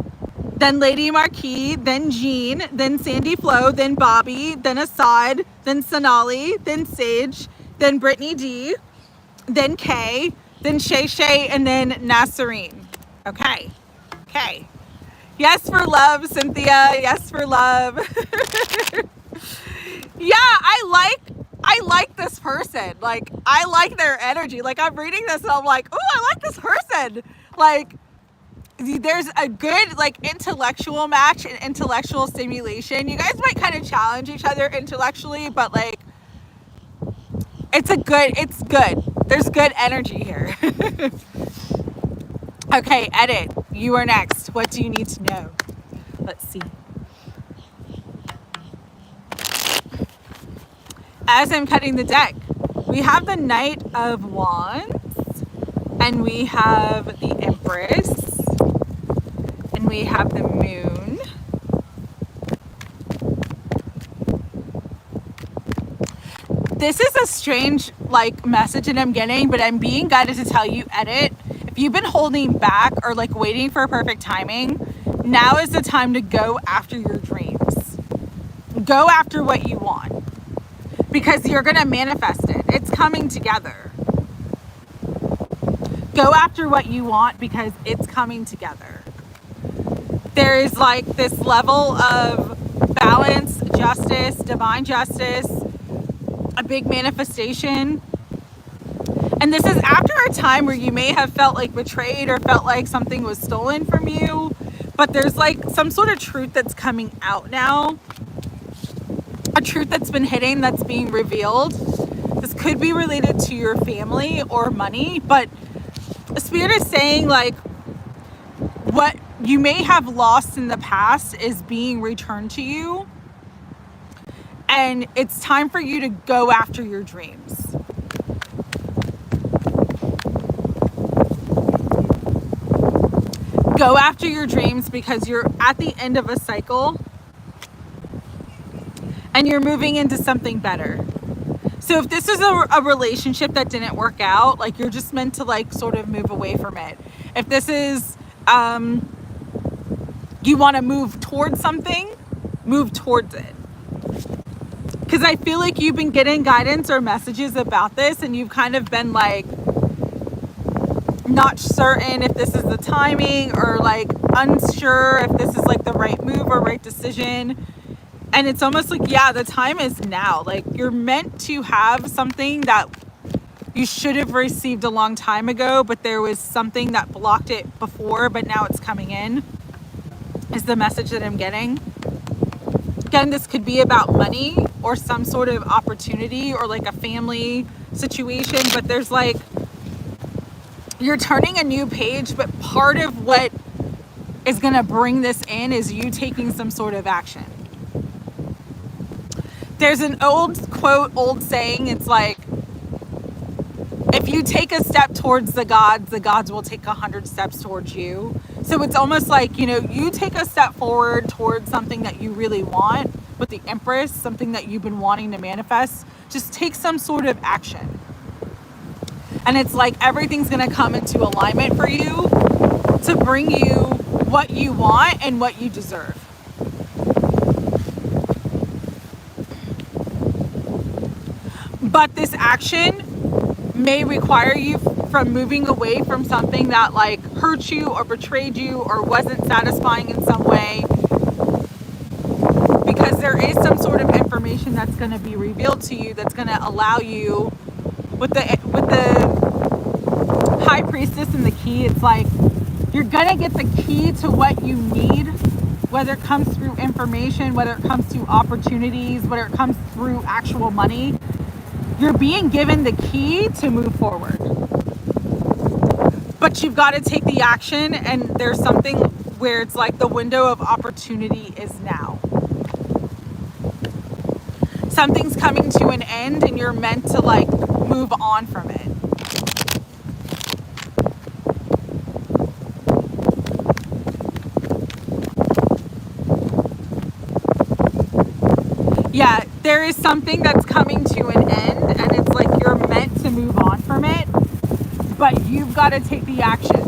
then Lady Marquis, then Jean, then Sandy Flo, then Bobby, then Assad, then Sonali, then Sage, then Brittany D, then Kay, then Shay Shay, and then Nasserine. Okay. Okay. Yes for love, Cynthia. Yes for love. Yeah, I like this person. Like, I like their energy. Like, I'm reading this and I'm like, oh, I like this person. Like, there's a good, like, intellectual match and intellectual stimulation. You guys might kind of challenge each other intellectually, but, like, it's good. There's good energy here. Okay, Edith, you are next. What do you need to know? Let's see. As I'm cutting the deck, we have the Knight of Wands, and we have the Empress, and we have the Moon. This is a strange, like, message that I'm getting, but I'm being guided to tell you, Edit, if you've been holding back or like waiting for perfect timing, now is the time to go after your dreams. Go after what you want, because you're going to manifest it. It's coming together. Go after what you want because it's coming together. There is like this level of balance, justice, divine justice, a big manifestation. And this is after a time where you may have felt like betrayed or felt like something was stolen from you, but there's like some sort of truth that's coming out now. A truth that's been hidden, that's being revealed. This could be related to your family or money, but the Spirit is saying like what you may have lost in the past is being returned to you. And it's time for you to go after your dreams. Go after your dreams because you're at the end of a cycle and you're moving into something better. So if this is a relationship that didn't work out, like you're just meant to like sort of move away from it. If this is, you want to move towards something, move towards it. Because I feel like you've been getting guidance or messages about this and you've kind of been like, not certain if this is the timing or like unsure if this is like the right move or right decision. And it's almost like, yeah, the time is now. Like you're meant to have something that you should have received a long time ago, but there was something that blocked it before, but now it's coming in, is the message that I'm getting. Again, this could be about money or some sort of opportunity or like a family situation, but there's like you're turning a new page, but part of what is going to bring this in is you taking some sort of action. There's an old quote, old saying, it's like, if you take a step towards the gods will take 100 steps towards you. So it's almost like, you know, you take a step forward towards something that you really want with the Empress, something that you've been wanting to manifest. Just take some sort of action. And it's like everything's going to come into alignment for you to bring you what you want and what you deserve. But this action may require you from moving away from something that like hurt you or betrayed you or wasn't satisfying in some way, because there is some sort of information that's going to be revealed to you that's going to allow you with the High Priestess and the key. It's like you're going to get the key to what you need, whether it comes through information, whether it comes to opportunities, whether it comes through actual money. You're being given the key to move forward. But you've got to take the action, and there's something where it's like the window of opportunity is now. Something's coming to an end and you're meant to like move on from it. Yeah, there is something that's coming to an end and it's like you're meant to move on from it, but you've got to take the action.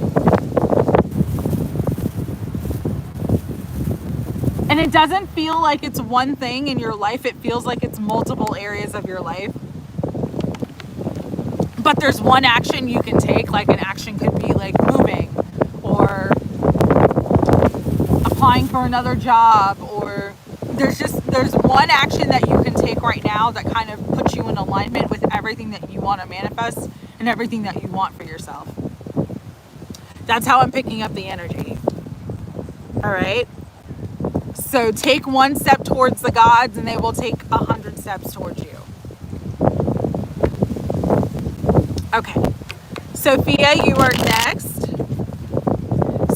And it doesn't feel like it's one thing in your life, it feels like it's multiple areas of your life. But there's one action you can take, like an action could be like moving or applying for another job, or there's one action that you can take right now that kind of puts you in alignment with everything that you want to manifest and everything that you want for yourself. That's how I'm picking up the energy. All right. So take one step towards the gods and they will take 100 steps towards you. Okay. Sophia, you are next.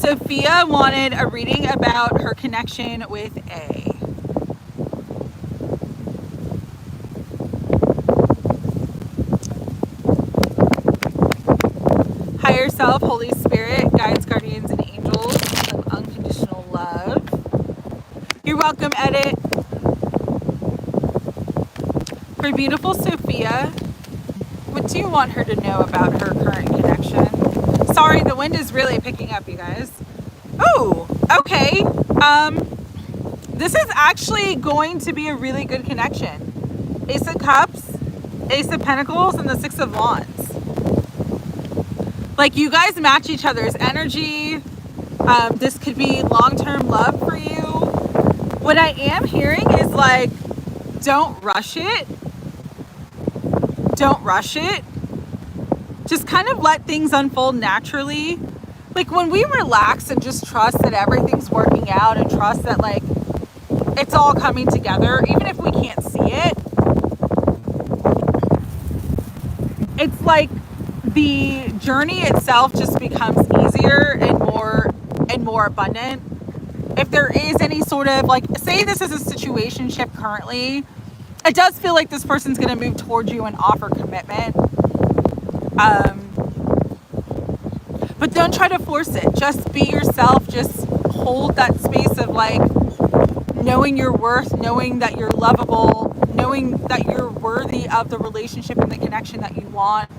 Sophia wanted a reading about her connection with A. Higher self, Holy Spirit, guides, guardians, and angels of unconditional love. You're welcome, Edit. For beautiful Sophia, what do you want her to know about her current connection? Sorry, the wind is really picking up, you guys. Oh, okay. This is actually going to be a really good connection. Ace of Cups, Ace of Pentacles, and the Six of Wands. Like, you guys match each other's energy. This could be long-term love for you. What I am hearing is like, don't rush it. Don't rush it. Just kind of let things unfold naturally. Like, when we relax and just trust that everything's working out and trust that like it's all coming together, even if we can't see it, it's like the journey itself just becomes easier and more abundant. If there is any sort of like, say this is a situationship currently, it does feel like this person's going to move towards you and offer commitment. But don't try to force it. Just be yourself. Just hold that space of like knowing your worth, knowing that you're lovable, knowing that you're worthy of the relationship and the connection that you want.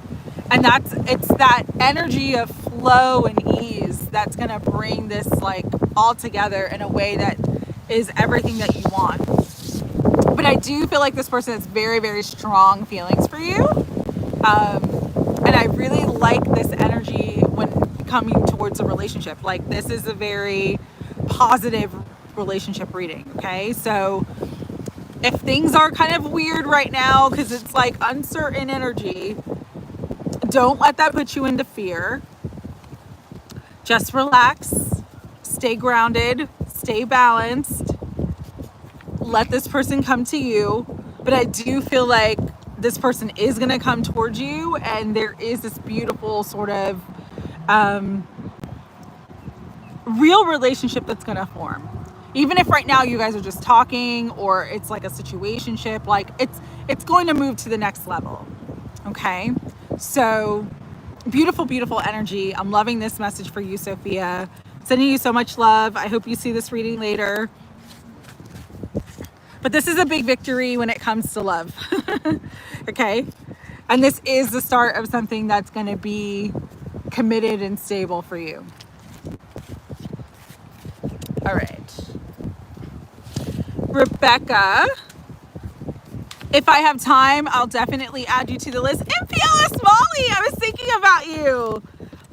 And it's that energy of flow and ease that's going to bring this like all together in a way that is everything that you want. But I do feel like this person has very, very strong feelings for you. And I really like this energy when coming towards a relationship. Like, this is a very positive relationship reading, okay? So if things are kind of weird right now because it's like uncertain energy, don't let that put you into fear. Just relax, stay grounded, stay balanced. Let this person come to you. But I do feel like this person is going to come towards you, and there is this beautiful sort of real relationship that's going to form. Even if right now you guys are just talking, or it's like a situationship, like it's going to move to the next level. Okay, so beautiful, beautiful energy. I'm loving this message for you, Sophia. Sending you so much love. I hope you see this reading later. But this is a big victory when it comes to love. Okay, and this is the start of something that's going to be committed and stable for you. All right, Rebecca, if I have time, I'll definitely add you to the list. MPLS Molly, I was thinking about you.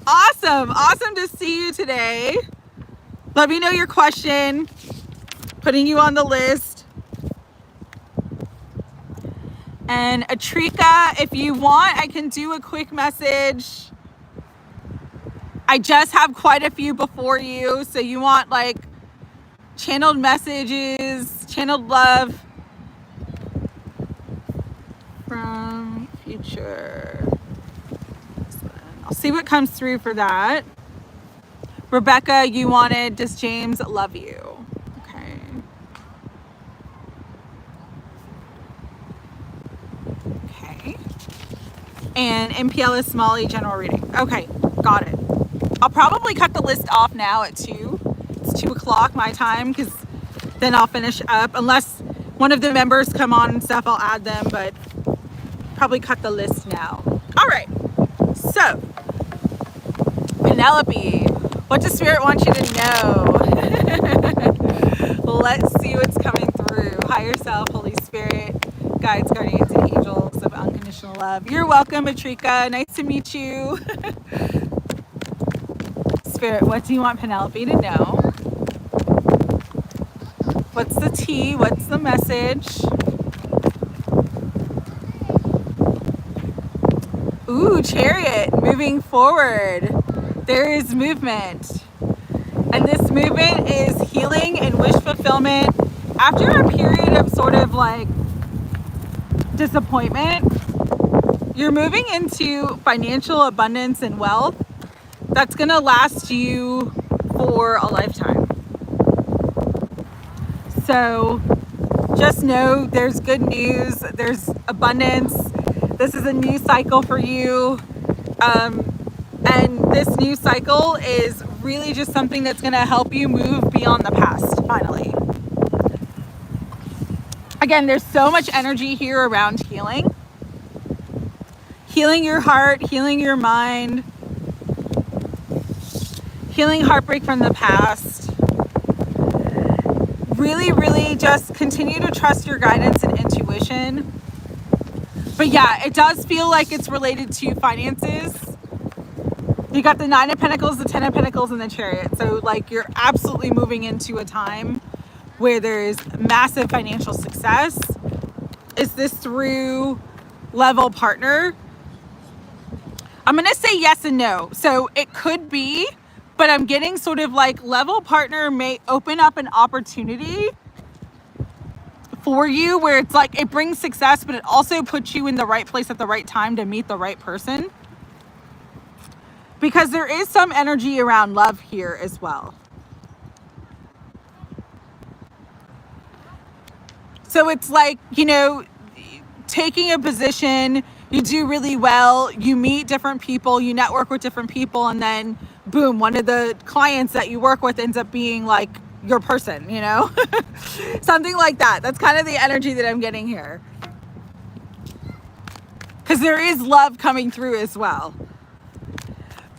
Awesome. Awesome to see you today. Let me know your question. Putting you on the list. And Atrika, if you want, I can do a quick message. I just have quite a few before you. So you want like channeled messages, channeled love from future. I'll see what comes through for that. Rebecca, you wanted, does James love you? Okay. Okay. And MPLS Molly, general reading. Okay, got it. I'll probably cut the list off now at 2. It's 2 o'clock my time, because then I'll finish up. Unless one of the members come on and stuff, I'll add them, but probably cut the list now. All right. So, Penelope, what does Spirit want you to know? Let's see what's coming through. Higher self, Holy Spirit, guides, guardians, and angels of unconditional love. You're welcome, Atrika. Nice to meet you. Spirit, what do you want Penelope to know? What's the tea? What's the message? Ooh, Chariot, moving forward. There is movement. And this movement is healing and wish fulfillment after a period of sort of like disappointment. You're moving into financial abundance and wealth that's going to last you for a lifetime. So just know there's good news, there's abundance. This is a new cycle for you. And this new cycle is really just something that's going to help you move beyond the past, finally. Again, there's so much energy here around healing. Healing your heart, healing your mind, healing heartbreak from the past. Really, really just continue to trust your guidance and intuition. But yeah, it does feel like it's related to finances. You got the 9 of Pentacles, the 10 of Pentacles, and the Chariot. So like you're absolutely moving into a time where there is massive financial success. Is this through level partner? I'm going to say yes and no. So it could be, but I'm getting sort of like level partner may open up an opportunity for you where it's like it brings success, but it also puts you in the right place at the right time to meet the right person. Because there is some energy around love here as well. So it's like, you know, taking a position, you do really well, you meet different people, you network with different people, and then boom, one of the clients that you work with ends up being like your person, you know? Something like that. That's kind of the energy that I'm getting here. Because there is love coming through as well.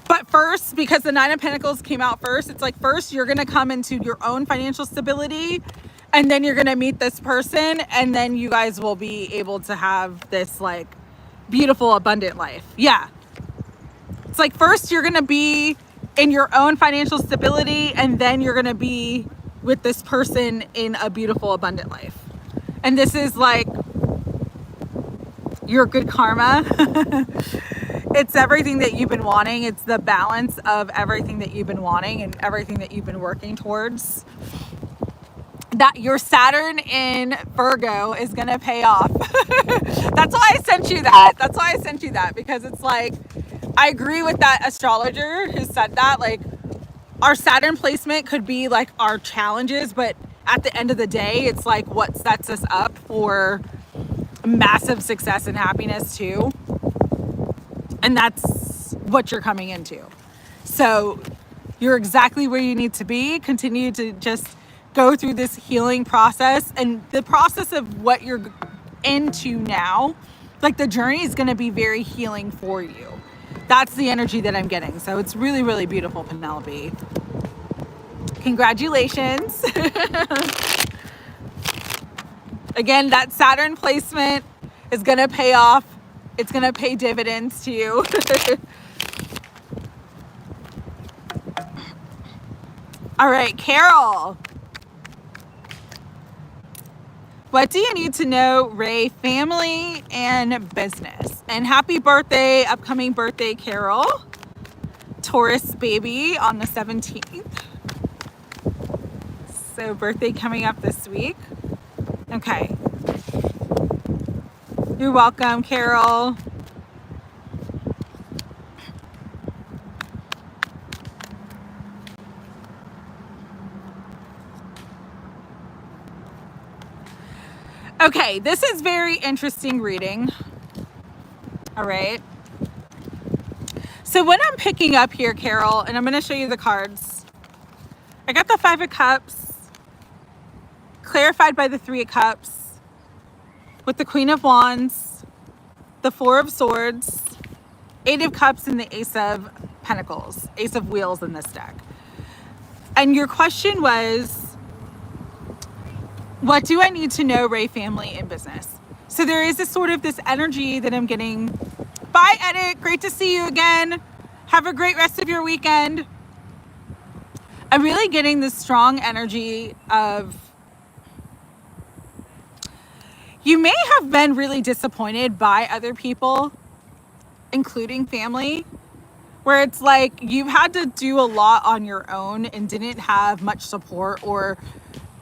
But first, because the 9 of Pentacles came out first, it's like first you're going to come into your own financial stability, and then you're going to meet this person, and then you guys will be able to have this like beautiful, abundant life. Yeah. It's like first you're going to be in your own financial stability, and then you're going to be with this person in a beautiful, abundant life. And this is like your good karma. It's everything that you've been wanting. It's the balance of everything that you've been wanting and everything that you've been working towards. that your Saturn in Virgo is going to pay off. That's why I sent you that. That's why I sent you that, because it's like, I agree with that astrologer who said that, like, our Saturn placement could be like our challenges, but at the end of the day, it's like what sets us up for massive success and happiness too. And that's what you're coming into. So you're exactly where you need to be. Continue to just go through this healing process, and the process of what you're into now, like the journey is going to be very healing for you. That's the energy that I'm getting. So it's really, really beautiful, Penelope. Congratulations. Again, that Saturn placement is going to pay off. It's going to pay dividends to you. All right, Carol. What do you need to know, Ray? Family and business. And happy birthday, upcoming birthday, Carol. Taurus baby on the 17th. So birthday coming up this week. Okay. You're welcome, Carol. Okay, this is very interesting reading. All right. So what I'm picking up here, Carol, and I'm going to show you the cards. I got the 5 of Cups, clarified by the 3 of Cups, with the Queen of Wands, the 4 of Swords, 8 of Cups, and the Ace of Pentacles, Ace of Wheels in this deck. And your question was, what do I need to know, Ray, family and business? So there is this energy that I'm getting. Bye, Edit. Great to see you again. Have a great rest of your weekend. I'm really getting this strong energy of, you may have been really disappointed by other people, including family, where it's like you've had to do a lot on your own and didn't have much support, or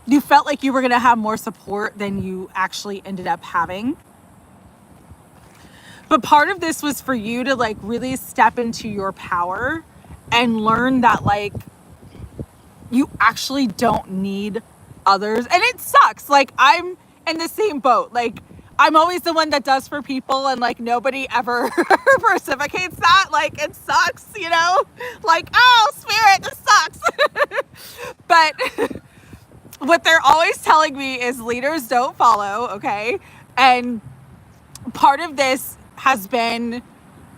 you felt like you were going to have more support than you actually ended up having. But part of this was for you to like really step into your power and learn that like you actually don't need others. And it sucks. Like, I'm in the same boat. Like, I'm always the one that does for people, and like nobody ever reciprocates that. Like, it sucks, you know? Like, oh, Spirit, this sucks. But what they're always telling me is leaders don't follow, okay? And part of this has been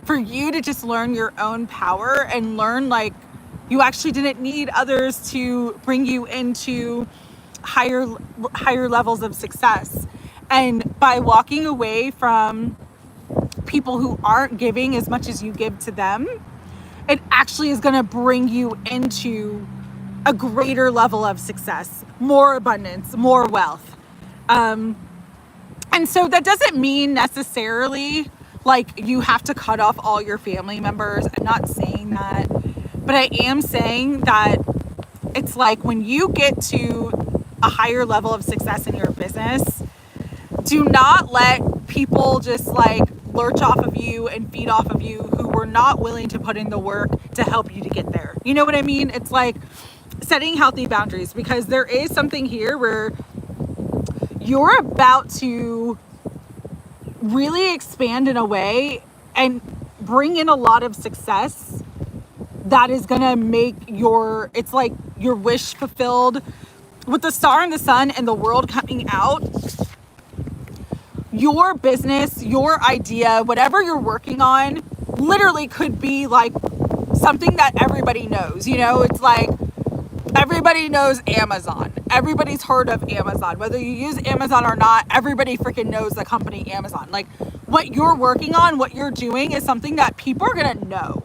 for you to just learn your own power and learn like you actually didn't need others to bring you into higher levels of success. And by walking away from people who aren't giving as much as you give to them, it actually is going to bring you into a greater level of success, more abundance, more wealth. And so that doesn't mean necessarily like you have to cut off all your family members. I'm not saying that, but I am saying that it's like when you get to a higher level of success in your business, do not let people just like lurch off of you and feed off of you who were not willing to put in the work to help you to get there. You know what I mean? It's like setting healthy boundaries, because there is something here where you're about to really expand in a way and bring in a lot of success that is going to make it's like your wish fulfilled. With the Star and the Sun and the World coming out, your business, your idea, whatever you're working on, literally could be like something that everybody knows. You know, it's like everybody knows Amazon. Everybody's heard of Amazon. Whether you use Amazon or not, everybody freaking knows the company Amazon. Like, what you're working on, what you're doing is something that people are going to know.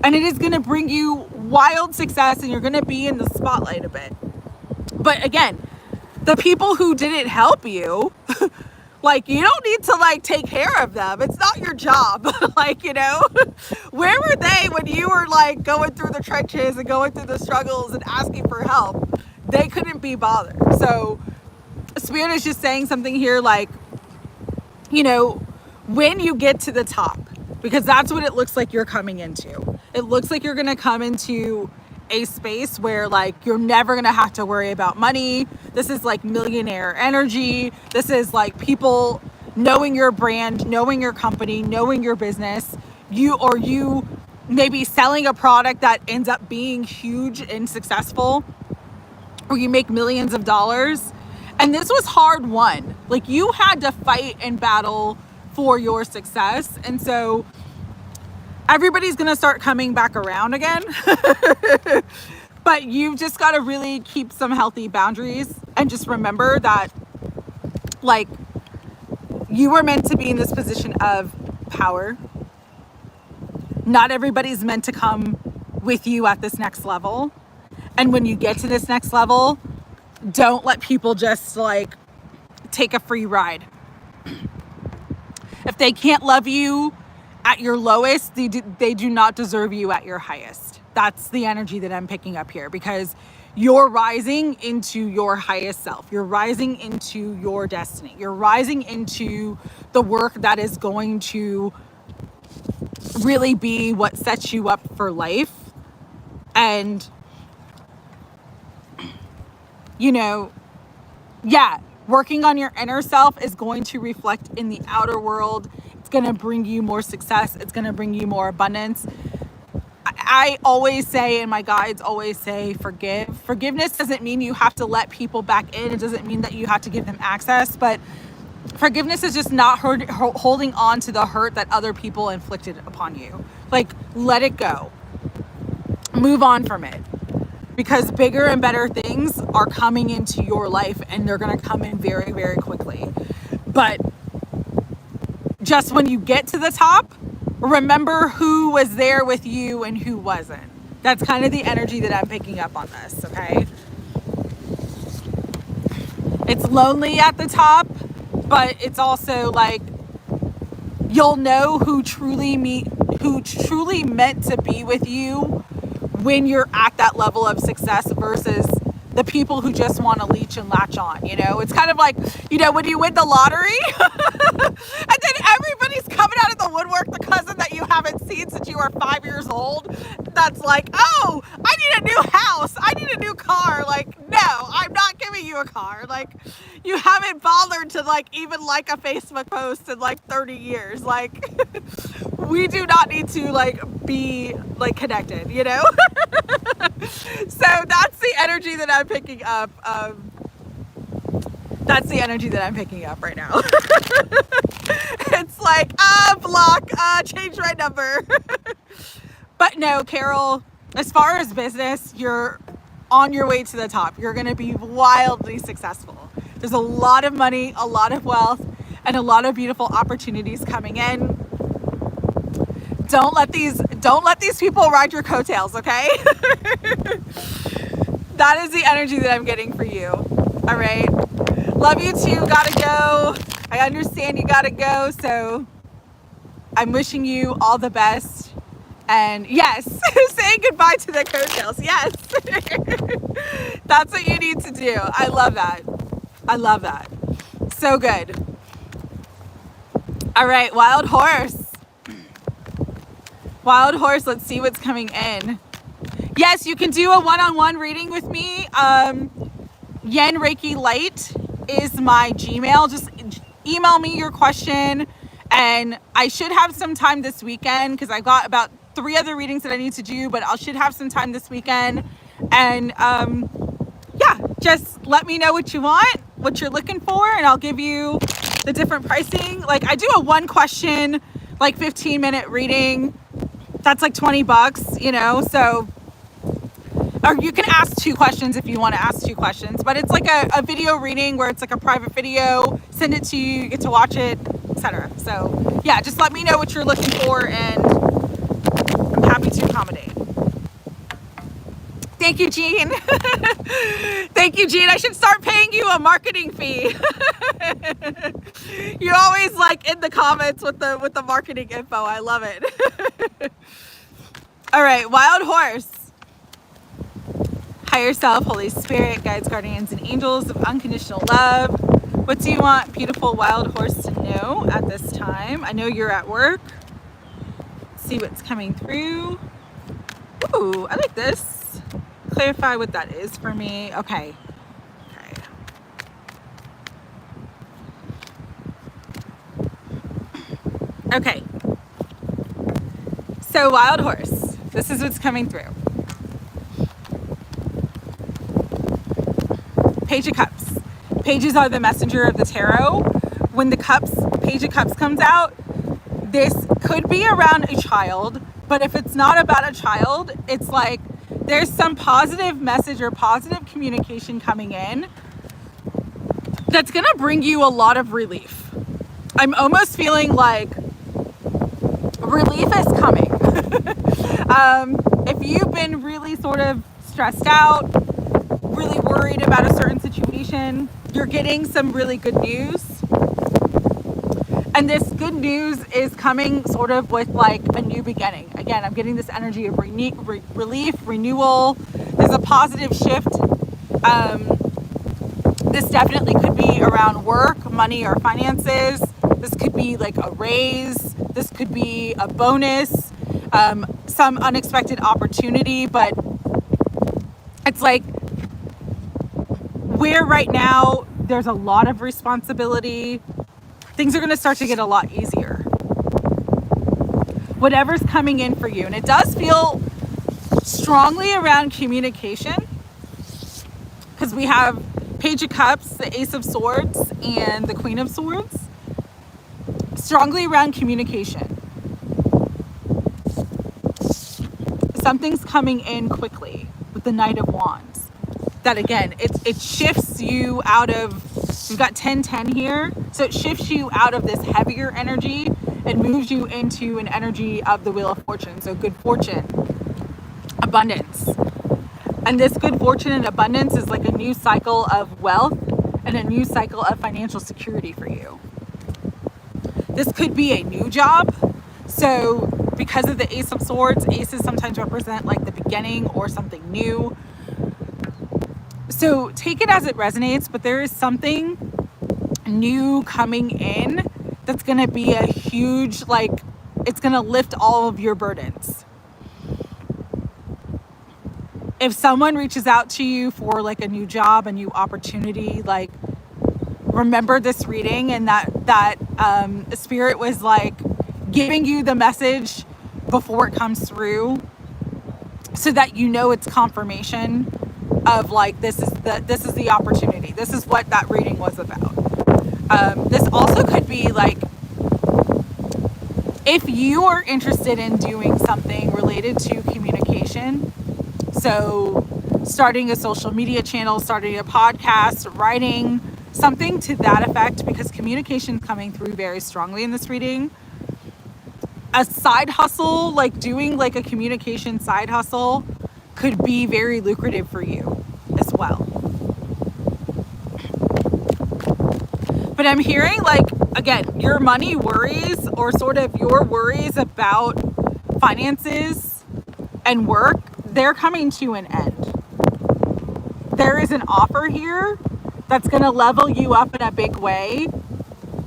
And it is going to bring you wild success, and you're going to be in the spotlight a bit. But again, the people who didn't help you, like, you don't need to like take care of them. It's not your job. Like, you know, where were they when you were like going through the trenches and going through the struggles and asking for help? they couldn't be bothered. So Spirit is just saying something here like, you know, when you get to the top, because that's what it looks like you're coming into. It looks like you're going to come into a space where like you're never going to have to worry about money. This is like millionaire energy. This is like people knowing your brand, knowing your company, knowing your business. You maybe selling a product that ends up being huge and successful, or you make millions of dollars. And this was hard won. Like you had to fight and battle for your success. And so everybody's going to start coming back around again. But you've just got to really keep some healthy boundaries and just remember that like you were meant to be in this position of power. Not everybody's meant to come with you at this next level. And when you get to this next level, don't let people just like take a free ride. If they can't love you at your lowest, they do not deserve you at your highest. That's the energy that I'm picking up here, because you're rising into your highest self. You're rising into your destiny. You're rising into the work that is going to really be what sets you up for life. And, you know, yeah, working on your inner self is going to reflect in the outer world. It's going to bring you more success. It's going to bring you more abundance. I always say, and my guides always say, forgive. Forgiveness doesn't mean you have to let people back in. It doesn't mean that you have to give them access, but forgiveness is just not holding on to the hurt that other people inflicted upon you. Like, let it go. Move on from it. Because bigger and better things are coming into your life, and they're going to come in very, very quickly. But just when you get to the top, remember who was there with you and who wasn't. That's kind of the energy that I'm picking up on this, okay? It's lonely at the top, but it's also like you'll know who truly meant to be with you when you're at that level of success versus the people who just want to leech and latch on, you know? It's kind of like, you know, when you win the lottery and then everybody's coming out of the woodwork, the cousin that you haven't seen since you were 5 years old, that's like, oh, I need a new house. I need a new car. Like, no, I'm not giving you a car. Like, you haven't bothered to like even like a Facebook post in like 30 years. Like, we do not need to like be like connected, you know? So that's the energy that I'm picking up. That's the energy that I'm picking up right now. It's like, block, change my number. But no, Carol, as far as business, you're on your way to the top. You're going to be wildly successful. There's a lot of money, a lot of wealth, and a lot of beautiful opportunities coming in. Don't let these people ride your coattails, okay? That is the energy that I'm getting for you. All right. Love you too. Gotta go. I understand you gotta go. So I'm wishing you all the best. And yes, saying goodbye to the coattails. Yes. That's what you need to do. I love that. I love that. So good. All right, Wild Horse. Wild Horse, let's see what's coming in. Yes, you can do a one-on-one reading with me. Yen Reiki Light is my Gmail. Just email me your question, and I should have some time this weekend because I've got about 3 other readings that I need to do, but I should have some time this weekend. And yeah, just let me know what you want, what you're looking for, and I'll give you the different pricing. Like, I do a 1 question, like 15-minute reading. That's like $20, you know, so, or you can ask 2 questions if you want to ask 2 questions, but it's like a video reading where it's like a private video, send it to you, you get to watch it, etc. So yeah, just let me know what you're looking for, and I'm happy to accommodate. Thank you, Jean. Thank you, Jean. I should start paying you a marketing fee. You're always like in the comments with the marketing info. I love it. All right, Wild Horse. Higher self, Holy Spirit, guides, guardians, and angels of unconditional love. What do you want, beautiful wild horse, to know at this time? I know you're at work. See what's coming through. Ooh, I like this. Clarify what that is for me. Okay. Okay. So, wild horse, this is what's coming through. Page of Cups. Pages are the messenger of the tarot. When the Page of Cups comes out, this could be around a child, but if it's not about a child, it's like there's some positive message or positive communication coming in that's gonna bring you a lot of relief. I'm almost feeling like relief is coming. If you've been really sort of stressed out, really worried about a certain situation, you're getting some really good news. And this good news is coming sort of with like a new beginning. Again, I'm getting this energy of relief, renewal. There's a positive shift. This definitely could be around work, money, or finances. This could be like a raise. This could be a bonus, some unexpected opportunity. But it's like where right now there's a lot of responsibility, things are going to start to get a lot easier. Whatever's coming in for you. And it does feel strongly around communication, because we have Page of Cups, the Ace of Swords, and the Queen of Swords. Strongly around communication. Something's coming in quickly with the Knight of Wands. That again, it shifts you out of, we've got 10-10 here, so it shifts you out of this heavier energy and moves you into an energy of the Wheel of Fortune. So good fortune, abundance. And this good fortune and abundance is like a new cycle of wealth and a new cycle of financial security for you. This could be a new job. So because of the Ace of Swords, aces sometimes represent like the beginning or something new. So take it as it resonates, but there is something new coming in that's going to be a huge, like, it's going to lift all of your burdens. If someone reaches out to you for like a new job, a new opportunity, like, remember this reading and that spirit was like giving you the message before it comes through, so that you know it's confirmation of like this is the opportunity. This is what that reading was about. This also could be like if you are interested in doing something related to communication. So starting a social media channel, starting a podcast, writing, something to that effect, because communication coming through very strongly in this reading. A side hustle, like doing like a communication side hustle, could be very lucrative for you as well. But I'm hearing like, again, your money worries or sort of your worries about finances and work, they're coming to an end. There is an offer here that's going to level you up in a big way,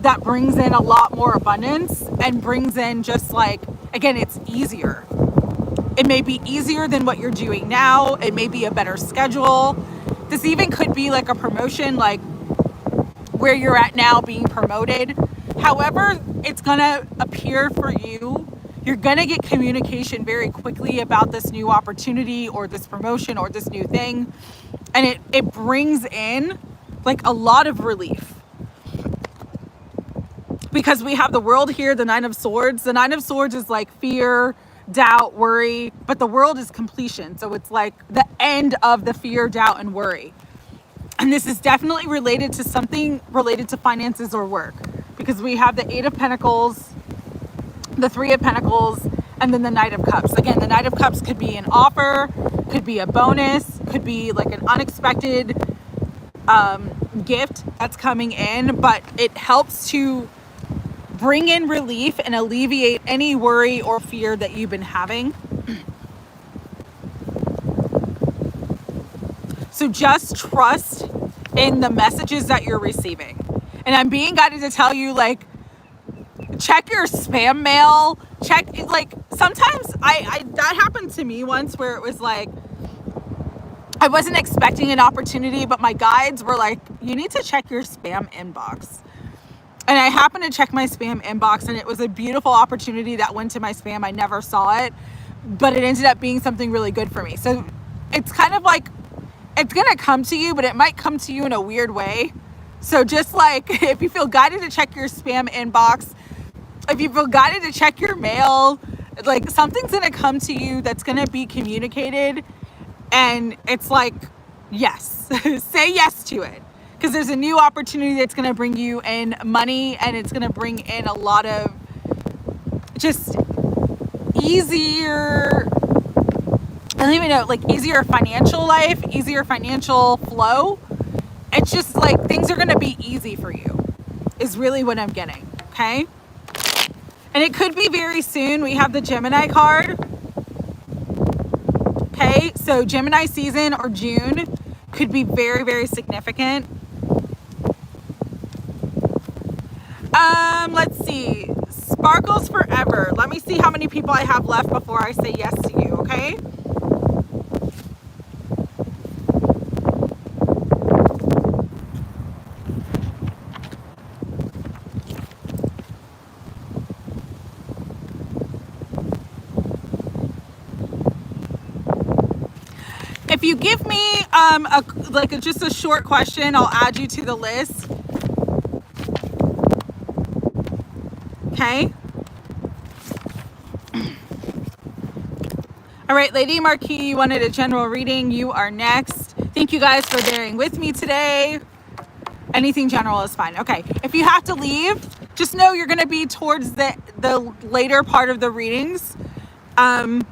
that brings in a lot more abundance and brings in just like, again, it's easier. It may be easier than what you're doing now. It may be a better schedule. This even could be like a promotion, like where you're at now being promoted. However, it's going to appear for you. You're going to get communication very quickly about this new opportunity or this promotion or this new thing. And it brings in like a lot of relief. Because we have the World here, the Nine of Swords. The Nine of Swords is like fear, doubt, worry, but the World is completion. So it's like the end of the fear, doubt, and worry. And this is definitely related to something related to finances or work, because we have the Eight of Pentacles, the Three of Pentacles, and then the Knight of Cups. Again, the Knight of Cups could be an offer, could be a bonus, could be like an unexpected gift that's coming in, but it helps to bring in relief and alleviate any worry or fear that you've been having. So just trust in the messages that you're receiving. And I'm being guided to tell you, like, check your spam mail. Check, like, sometimes I that happened to me once where it was like, I wasn't expecting an opportunity, but my guides were like, you need to check your spam inbox. And I happened to check my spam inbox, and it was a beautiful opportunity that went to my spam. I never saw it, but it ended up being something really good for me. So it's kind of like, it's going to come to you, but it might come to you in a weird way. So just like, if you feel guided to check your spam inbox, if you feel guided to check your mail, like, something's going to come to you that's going to be communicated. And it's like, yes, say yes to it. Because there's a new opportunity that's going to bring you in money, and it's going to bring in a lot of just easier, I don't even know, like easier financial life, easier financial flow. It's just like things are going to be easy for you is really what I'm getting. Okay. And it could be very soon. We have the Gemini card. Okay. So Gemini season or June could be very, very significant. Let's see. Sparkles forever. Let me see how many people I have left before I say yes to you, okay? If you give me just a short question, I'll add you to the list. Okay. All right, Lady Marquis, you wanted a general reading. You are next. Thank you guys for bearing with me today. Anything general is fine. Okay. If you have to leave, just know you're going to be towards the later part of the readings. And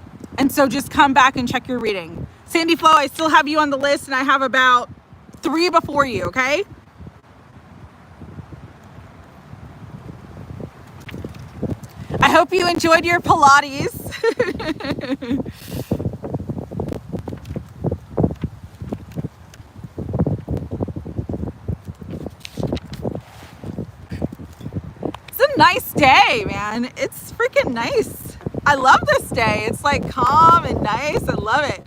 so just come back and check your reading. Sandy Flo, I still have you on the list, and I have about 3 before you, okay? I hope you enjoyed your Pilates. It's a nice day, man. It's freaking nice. I love this day. It's like calm and nice. I love it.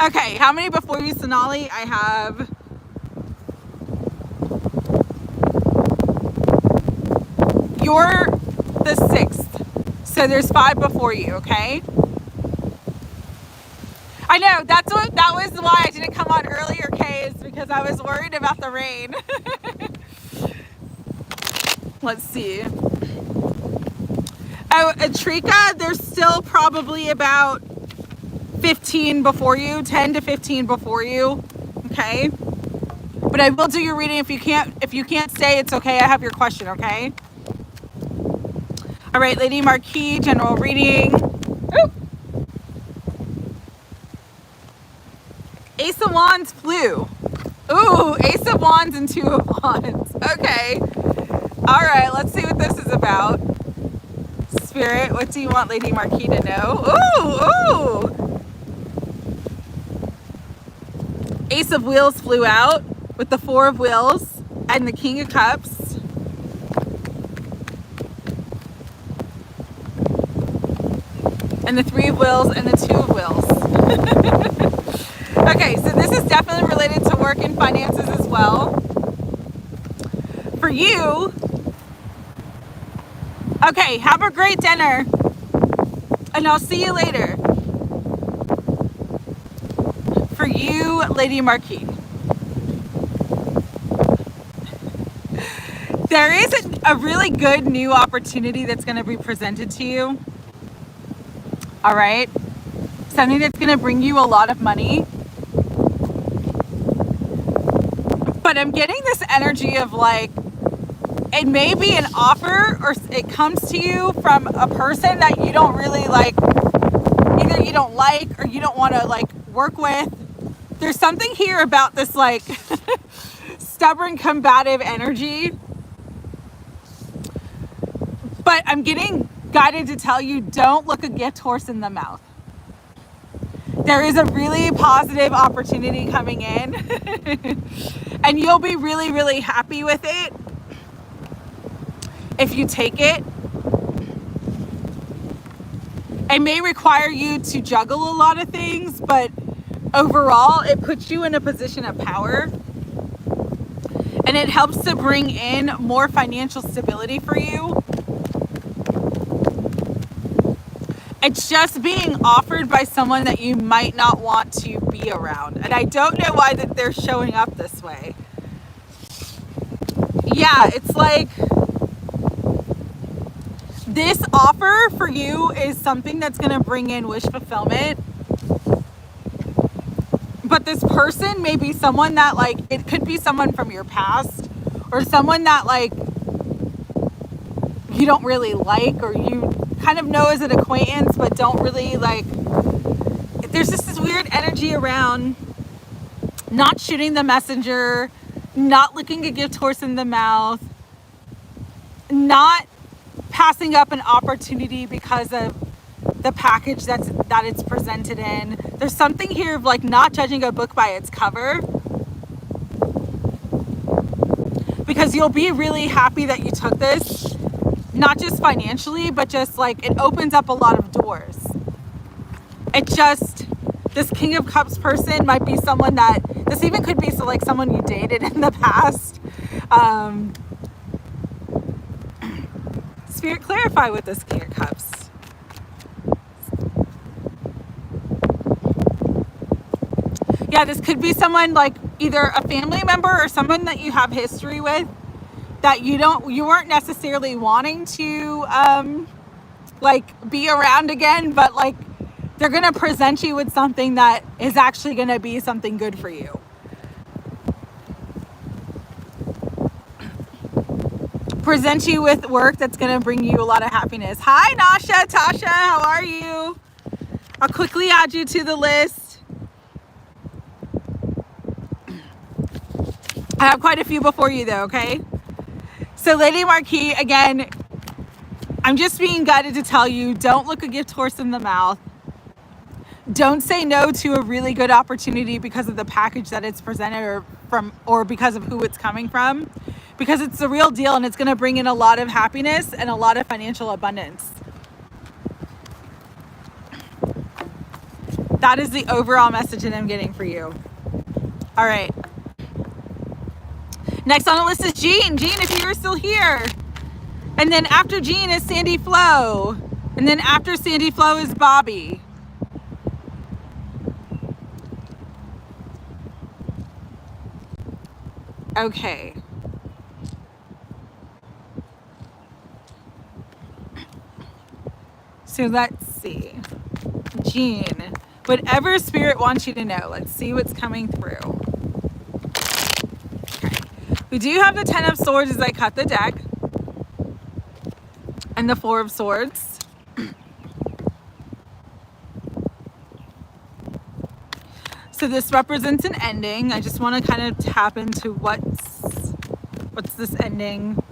Okay, how many before you, Sonali? I have... You're the 6th. So there's 5 before you, okay? I know, that was why I didn't come on earlier, Kay, is because I was worried about the rain. Let's see. Oh, Atrika, there's still probably about 15 before you, 10 to 15 before you, okay? But I will do your reading. If you can't stay, it's okay. I have your question, okay? All right, Lady Marquis, general reading. Ooh. Ace of Wands flew. Ooh, Ace of Wands and 2 of Wands. Okay. All right, let's see what this is about. Spirit, what do you want Lady Marquis to know? Ooh, ooh. Ace of Wheels flew out with the 4 of Wheels and the King of Cups. And the 3 of Wheels and the 2 of Wheels. Okay, so this is definitely related to work and finances as well. For you, okay, have a great dinner. And I'll see you later. For you, Lady Marquis. There is a really good new opportunity that's going to be presented to you. All right, something that's going to bring you a lot of money. But I'm getting this energy of like, it may be an offer or it comes to you from a person that you don't really like, either you don't like or you don't want to like work with. There's something here about this like stubborn, combative energy. But I'm getting guided to tell you, don't look a gift horse in the mouth. There is a really positive opportunity coming in and you'll be really, really happy with it if you take it. It may require you to juggle a lot of things, but overall, it puts you in a position of power. And it helps to bring in more financial stability for you. It's just being offered by someone that you might not want to be around. And I don't know why that they're showing up this way. Yeah, it's like this offer for you is something that's going to bring in wish fulfillment. But this person may be someone that, like, it could be someone from your past or someone that, like, you don't really like, or you kind of know as an acquaintance but don't really like. There's just this weird energy around not shooting the messenger, not looking a gift horse in the mouth, not passing up an opportunity because of the package that it's presented in. There's something here of like not judging a book by its cover, because you'll be really happy that you took this, not just financially, but just like it opens up a lot of doors. It just, this King of Cups person might be someone that, this even could be so like someone you dated in the past. Spirit, clarify with this King of Cups. Yeah, this could be someone like either a family member or someone that you have history with that you weren't necessarily wanting to like be around again, but like they're gonna present you with something that is actually gonna be something good for you. Present you with work that's gonna bring you a lot of happiness. Hi Nasha, Tasha, how are you? I'll quickly add you to the list. I have quite a few before you though, okay? So Lady Marquis, again, I'm just being guided to tell you, don't look a gift horse in the mouth. Don't say no to a really good opportunity because of the package that it's presented or because of who it's coming from, because it's the real deal and it's going to bring in a lot of happiness and a lot of financial abundance. That is the overall message that I'm getting for you. All right. Next on the list is Jean. Jean, if you're still here. And then after Jean is Sandy Flo. And then after Sandy Flo is Bobby. Okay. So let's see. Jean, whatever Spirit wants you to know, let's see what's coming through. We do have the 10 of Swords as I cut the deck. And the 4 of Swords. So this represents an ending. I just want to kind of tap into what's this ending.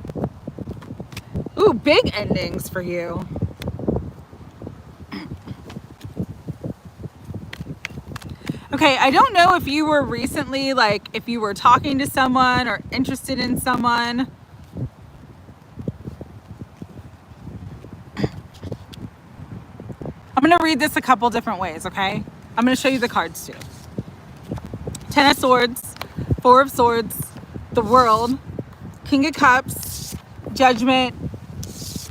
Ooh, big endings for you. Okay, I don't know if you were recently, like, if you were talking to someone or interested in someone. I'm going to read this a couple different ways, okay? I'm going to show you the cards too. 10 of Swords, 4 of Swords, the World, King of Cups, Judgment,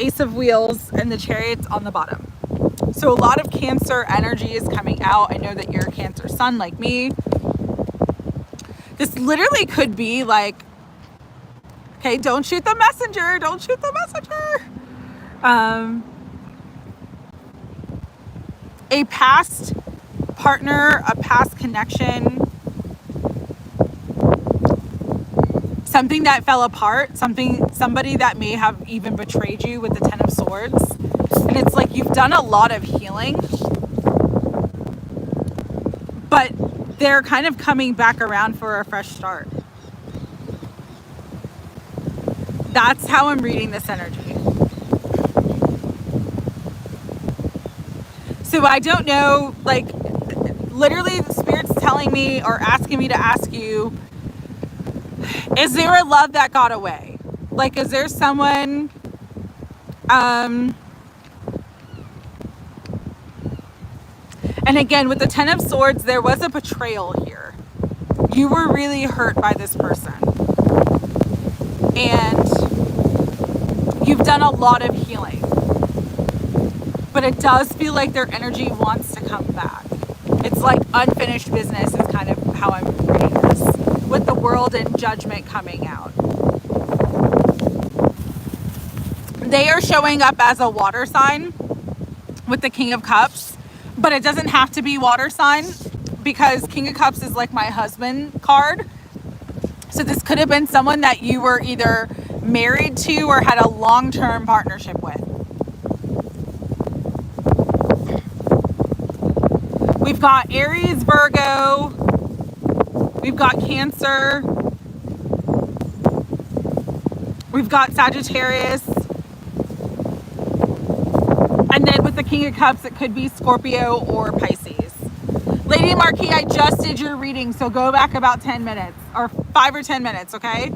Ace of Wheels, and the Chariots on the bottom. So a lot of Cancer energy is coming out. I know that you're a Cancer sun like me. This literally could be like, okay, don't shoot the messenger. Don't shoot the messenger. A past partner, a past connection, something that fell apart, somebody that may have even betrayed you with the 10 of Swords. And it's like you've done a lot of healing, but they're kind of coming back around for a fresh start. That's how I'm reading this energy. So I don't know, like literally the Spirit's telling me or asking me to ask you, is there a love that got away? Like, is there someone, and again, with the Ten of Swords, there was a betrayal here. You were really hurt by this person. And you've done a lot of healing. But it does feel like their energy wants to come back. It's like unfinished business is kind of how I'm reading this, with the World and Judgment coming out. They are showing up as a water sign with the King of Cups, but it doesn't have to be water sign, because King of Cups is like my husband card. So this could have been someone that you were either married to or had a long-term partnership with. We've got Aries, Virgo. We've got Cancer. We've got Sagittarius. And then with the King of Cups, it could be Scorpio or Pisces. Lady Marquis, I just did your reading, so go back about 10 minutes, or 5 or 10 minutes, okay?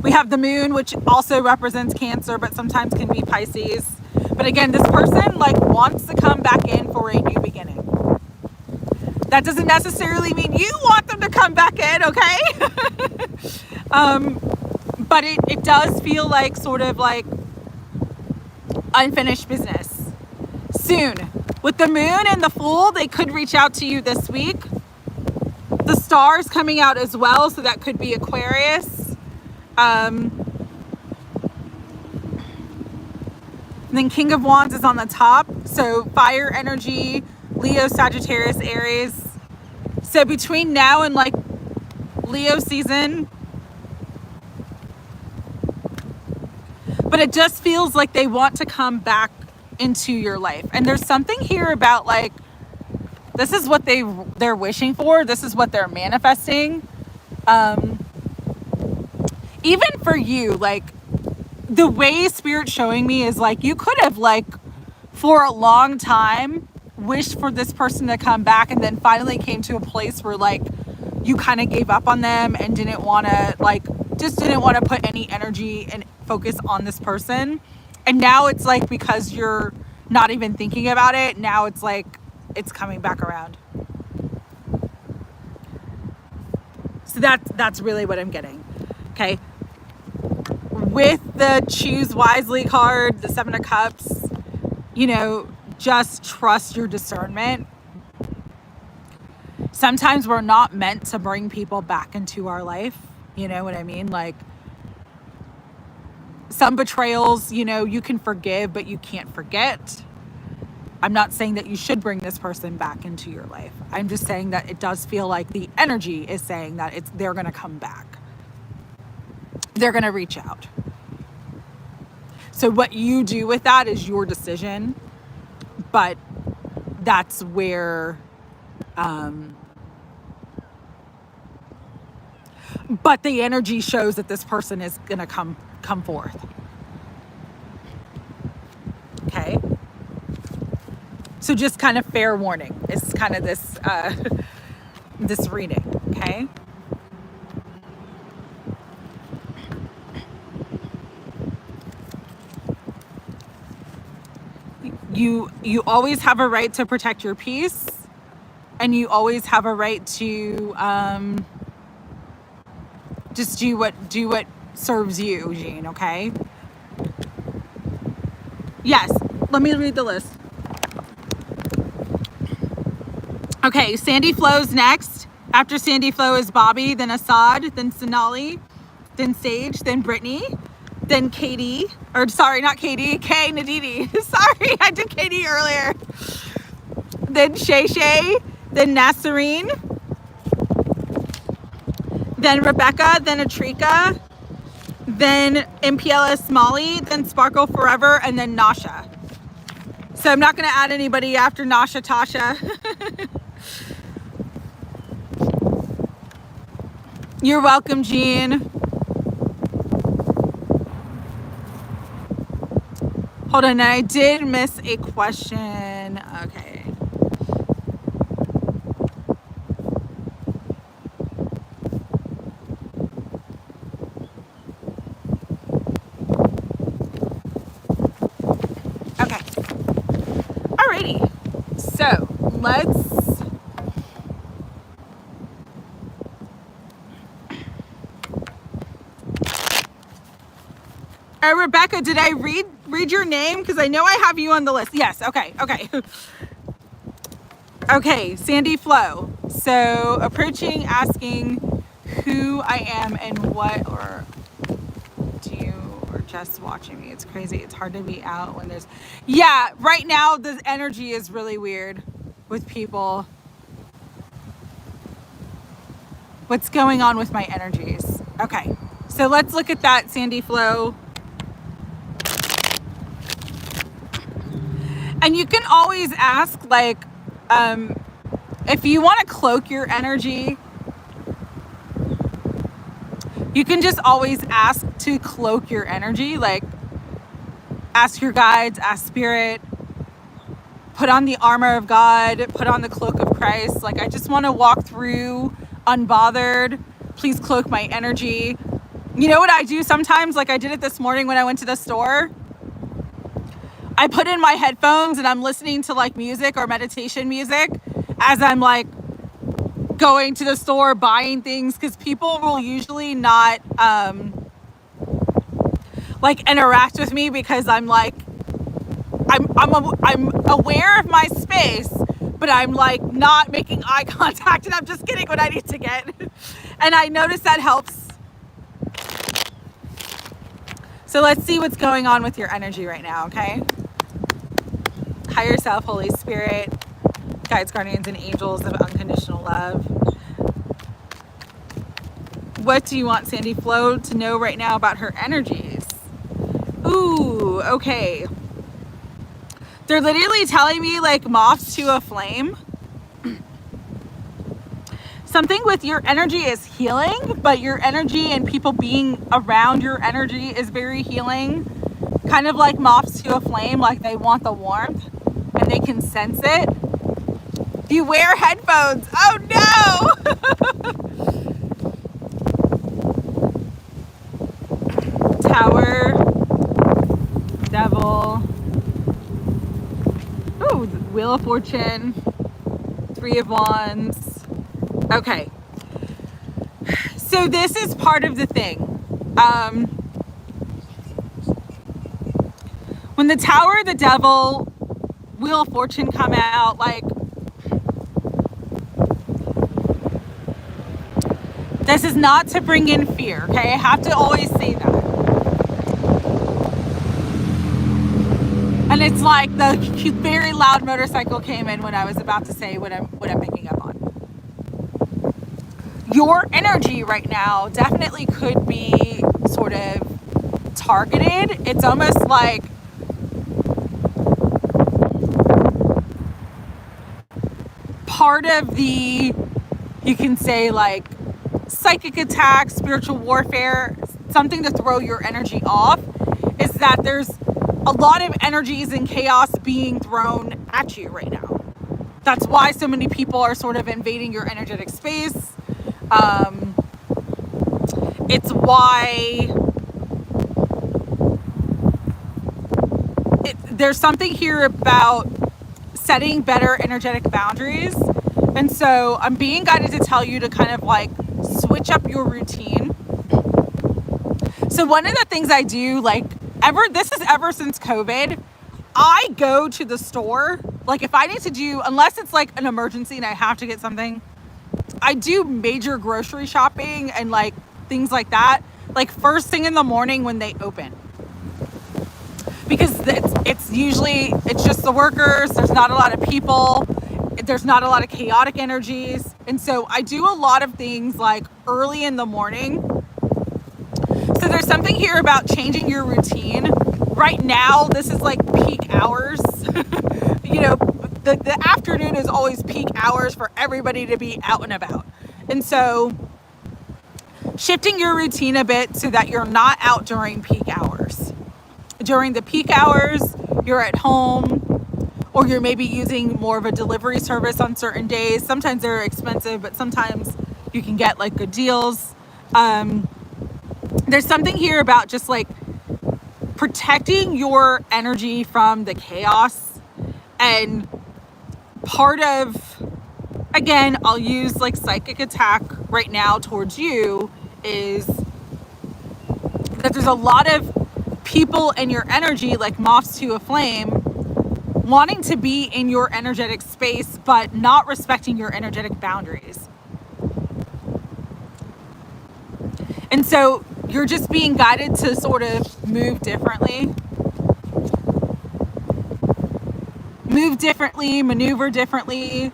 We have the moon, which also represents Cancer, but sometimes can be Pisces. But again, this person like wants to come back in for a new beginning. That doesn't necessarily mean you want them to come back in, okay? But it does feel like sort of like unfinished business. Soon. With the moon and the Fool, they could reach out to you this week. The Star's coming out as well, so that could be Aquarius. Then King of Wands is on the top. So fire energy, Leo, Sagittarius, Aries. So between now and like Leo season, but it just feels like they want to come back into your life. And there's something here about like, this is what they're wishing for. This is what they're manifesting. Even for you, like the way Spirit's showing me is like, you could have like for a long time wished for this person to come back, and then finally came to a place where like you kind of gave up on them and didn't want to like, just didn't want to put any energy and focus on this person. And now it's like, because you're not even thinking about it, now it's like it's coming back around. So that's really what I'm getting. Okay, with the Choose Wisely card, the Seven of Cups, you know, just trust your discernment. Sometimes we're not meant to bring people back into our life, you know what I mean? Like some betrayals, you know, you can forgive, but you can't forget. I'm not saying that you should bring this person back into your life. I'm just saying that it does feel like the energy is saying that they're going to come back. They're going to reach out. So what you do with that is your decision, but that's where, but the energy shows that this person is going to come forth. Okay. So just kind of fair warning. It's kind of this, this reading. Okay. You always have a right to protect your peace, and you always have a right to just do what serves you, Jean, okay? Yes, let me read the list. Okay, Sandy Flo's next. After Sandy Flo is Bobby, then Assad, then Sonali, then Sage, then Brittany, then Katie, or sorry, not Katie, Kay Nadidi. Sorry, I did Katie earlier. Then Shay Shay, then Nasserine, then Rebecca, then Atrika, then MPLS Molly, then Sparkle Forever, and then Nasha. So I'm not going to add anybody after Nasha Tasha. You're welcome, Jean. Hold on, I did miss a question. Okay. Okay. Alrighty. So let's. Rebecca, did I read your name? Because I know I have you on the list. Yes. Okay. Okay. Okay. Sandy Flo. So approaching, asking who I am and what, or do you, or just watching me. It's crazy. It's hard to be out when there's. Yeah. Right now the energy is really weird with people. What's going on with my energies? Okay. So let's look at that, Sandy Flo. And you can always ask, like, if you want to cloak your energy, you can just always ask to cloak your energy. Like, ask your guides, ask spirit, put on the armor of God, put on the cloak of Christ. Like, I just want to walk through unbothered. Please cloak my energy. You know what I do sometimes? Like I did it this morning when I went to the store. I put in my headphones and I'm listening to like music or meditation music as I'm like going to the store buying things, because people will usually not like interact with me because I'm like I'm aware of my space, but I'm like not making eye contact and I'm just getting what I need to get. And I notice that helps. So let's see what's going on with your energy right now, okay? Higher self, Holy Spirit, guides, guardians, and angels of unconditional love. What do you want Sandy Flo to know right now about her energies? Ooh, okay. They're literally telling me like moths to a flame. Something with your energy is healing, but your energy and people being around your energy is very healing. Kind of like moths to a flame, like they want the warmth and they can sense it. You wear headphones. Oh no! Tower, Devil. Ooh, Wheel of Fortune, Three of Wands. Okay. So this is part of the thing. When the Tower, the Devil, Wheel of Fortune come out, like, this is not to bring in fear, okay? I have to always say that. And it's like the very loud motorcycle came in when I was about to say what I'm picking up on. Your energy right now definitely could be sort of targeted. It's almost like part of the, you can say like psychic attack, spiritual warfare, something to throw your energy off, is that there's a lot of energies and chaos being thrown at you right now. That's why so many people are sort of invading your energetic space. It's why there's something here about setting better energetic boundaries. And so I'm being guided to tell you to kind of like switch up your routine. So one of the things I do, like this is ever since COVID, I go to the store. Like if I need to do, unless it's like an emergency and I have to get something, I do major grocery shopping and like things like that, like first thing in the morning when they open. Because it's usually, it's just the workers, there's not a lot of people, there's not a lot of chaotic energies. And so I do a lot of things like early in the morning. So there's something here about changing your routine. Right now, this is like peak hours. You know, the afternoon is always peak hours for everybody to be out and about. And so shifting your routine a bit so that you're not out during peak hours. During the peak hours, you're at home, or you're maybe using more of a delivery service on certain days. Sometimes they're expensive, but sometimes you can get like good deals. There's something here about just like protecting your energy from the chaos. And part of, again, I'll use like psychic attack right now towards you, is that there's a lot of people in your energy, like moths to a flame, wanting to be in your energetic space, but not respecting your energetic boundaries. And so you're just being guided to sort of move differently, maneuver differently.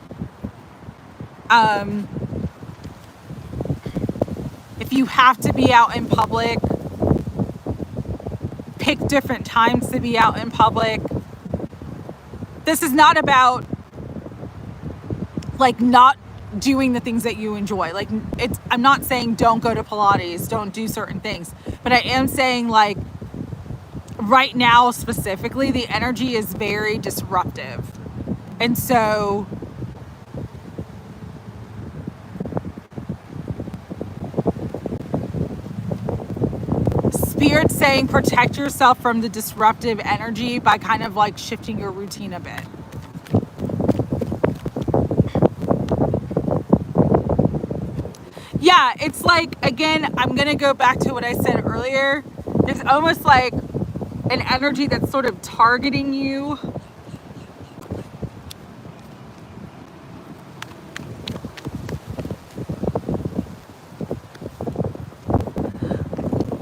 If you have to be out in public, pick different times to be out in public. This is not about like not doing the things that you enjoy. Like I'm not saying don't go to Pilates, don't do certain things, but I am saying like right now specifically, the energy is very disruptive. And so Spirit's saying protect yourself from the disruptive energy by kind of like shifting your routine a bit. Yeah, it's like, again, I'm going to go back to what I said earlier. There's almost like an energy that's sort of targeting you.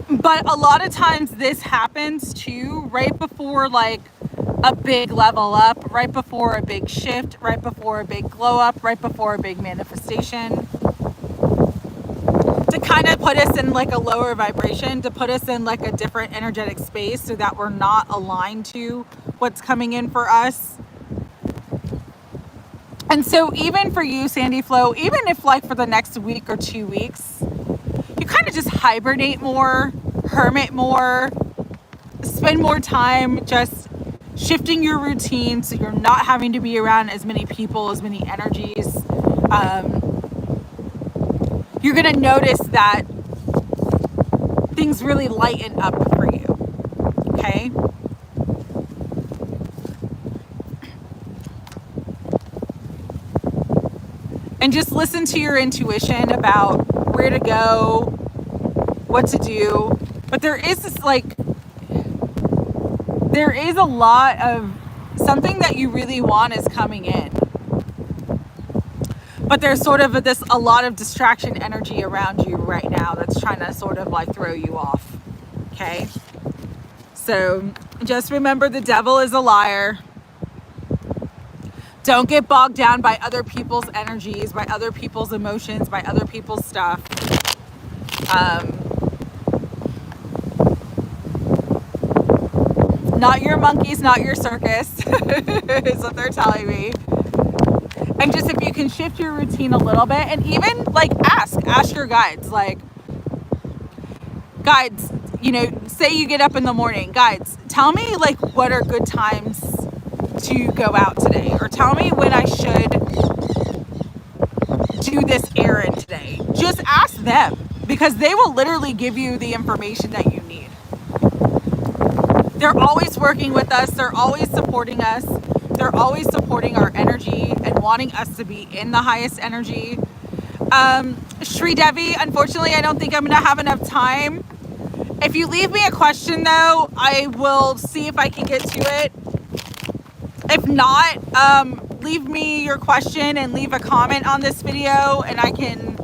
But a lot of times this happens too, right before like a big level up, right before a big shift, right before a big glow up, right before a big manifestation. To kind of put us in like a lower vibration, to put us in like a different energetic space so that we're not aligned to what's coming in for us. And so even for you, Sandy Flo, even if like for the next week or 2 weeks, you kind of just hibernate more, hermit more, spend more time just shifting your routine so you're not having to be around as many people, as many energies. You're going to notice that things really lighten up for you, okay? And just listen to your intuition about where to go, what to do. But there is this like, there is a lot of something that you really want is coming in. But there's sort of a lot of distraction energy around you right now that's trying to sort of like throw you off. Okay? So just remember, the devil is a liar. Don't get bogged down by other people's energies, by other people's emotions, by other people's stuff. Not your monkeys, not your circus, is what they're telling me. And just if you can shift your routine a little bit, and even like ask your guides, like, guides, you know, say you get up in the morning, guides, tell me like what are good times to go out today, or tell me when I should do this errand today. Just ask them, because they will literally give you the information that you need. They're always working with us. They're always supporting us. They're always supporting our energy and wanting us to be in the highest energy. Shri Devi, unfortunately, I don't think I'm going to have enough time. If you leave me a question, though, I will see if I can get to it. If not, leave me your question and leave a comment on this video, and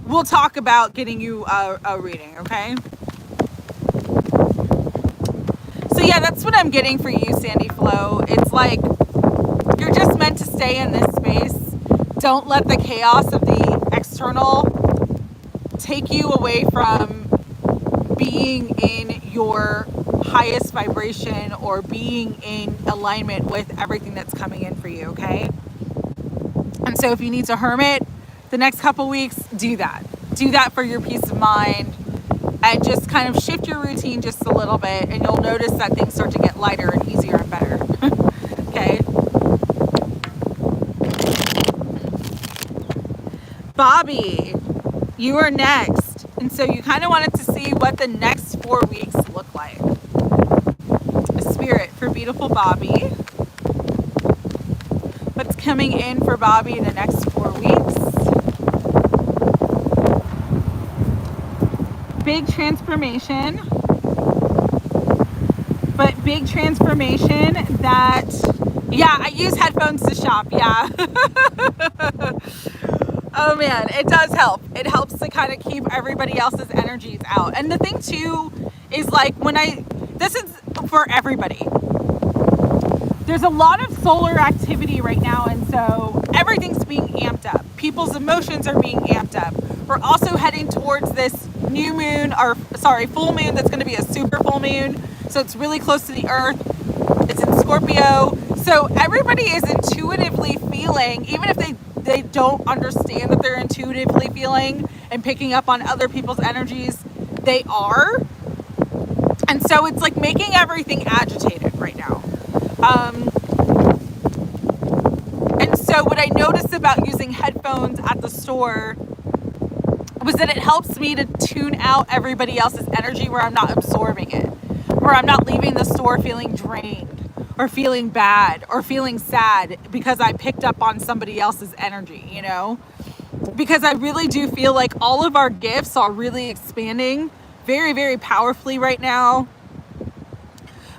we'll talk about getting you a reading, okay? So yeah, that's what I'm getting for you, Sandy Flo. It's like you're just meant to stay in this space. Don't let the chaos of the external take you away from being in your highest vibration or being in alignment with everything that's coming in for you, okay? And so if you need to hermit the next couple weeks, do that. Do that for your peace of mind. and just kind of shift your routine just a little bit, and you'll notice that things start to get lighter and easier and better. Okay. Bobby, you are next. And so you kind of wanted to see what the next 4 weeks look like. A spirit for beautiful Bobby. What's coming in for Bobby in the next 4 weeks? Big transformation. But big transformation that, yeah, I use headphones to shop, yeah. Oh man, it does help. It helps to kind of keep everybody else's energies out. And the thing too is like this is for everybody. There's a lot of solar activity right now, and so everything's being amped up. People's emotions are being amped up. We're also heading towards this full moon that's going to be a super full moon. So it's really close to the earth. It's in Scorpio. So everybody is intuitively feeling, even if they don't understand that they're intuitively feeling and picking up on other people's energies, they are. And so it's like making everything agitated right now. And so what I noticed about using headphones at the store was that it helps me to tune out everybody else's energy where I'm not absorbing it, where I'm not leaving the store feeling drained or feeling bad or feeling sad because I picked up on somebody else's energy, you know? Because I really do feel like all of our gifts are really expanding very, very powerfully right now.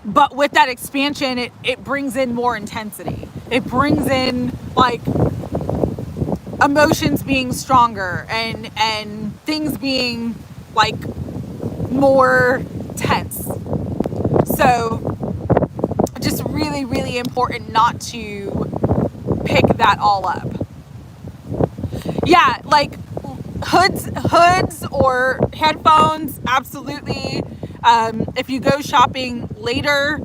But with that expansion, it brings in more intensity. It brings in like emotions being stronger and things being like more tense. So just really, really important not to pick that all up. Yeah, like hoods or headphones, absolutely. If you go shopping later,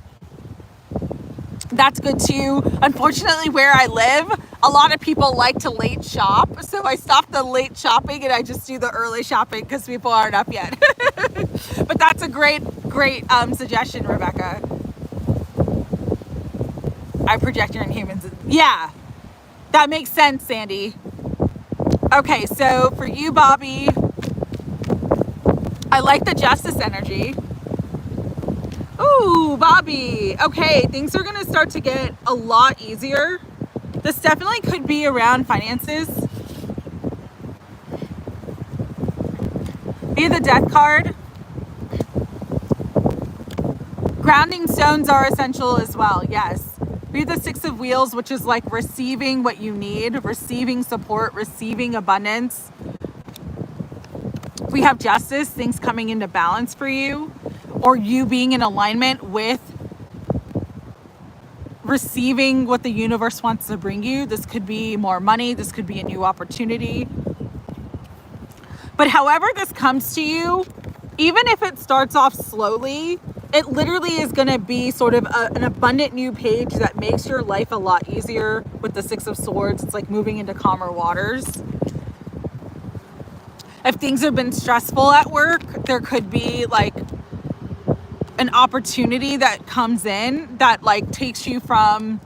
that's good too. Unfortunately, where I live, a lot of people like to late shop. So I stopped the late shopping and I just do the early shopping because people aren't up yet. But that's a great suggestion, Rebecca. I project your inhumans. Yeah, that makes sense, Sandy. Okay, so for you, Bobby, I like the justice energy. Ooh, Bobby. Okay, things are gonna start to get a lot easier. This definitely could be around finances. Be the death card. Grounding stones are essential as well, yes. Be the 6 of wheels, which is like receiving what you need, receiving support, receiving abundance. We have justice, things coming into balance for you, or you being in alignment with receiving what the universe wants to bring you. This could be more money. This could be a new opportunity. But however this comes to you, even if it starts off slowly, it literally is going to be sort of an abundant new page that makes your life a lot easier with the 6 of Swords. It's like moving into calmer waters. If things have been stressful at work, there could be like an opportunity that comes in that like takes you from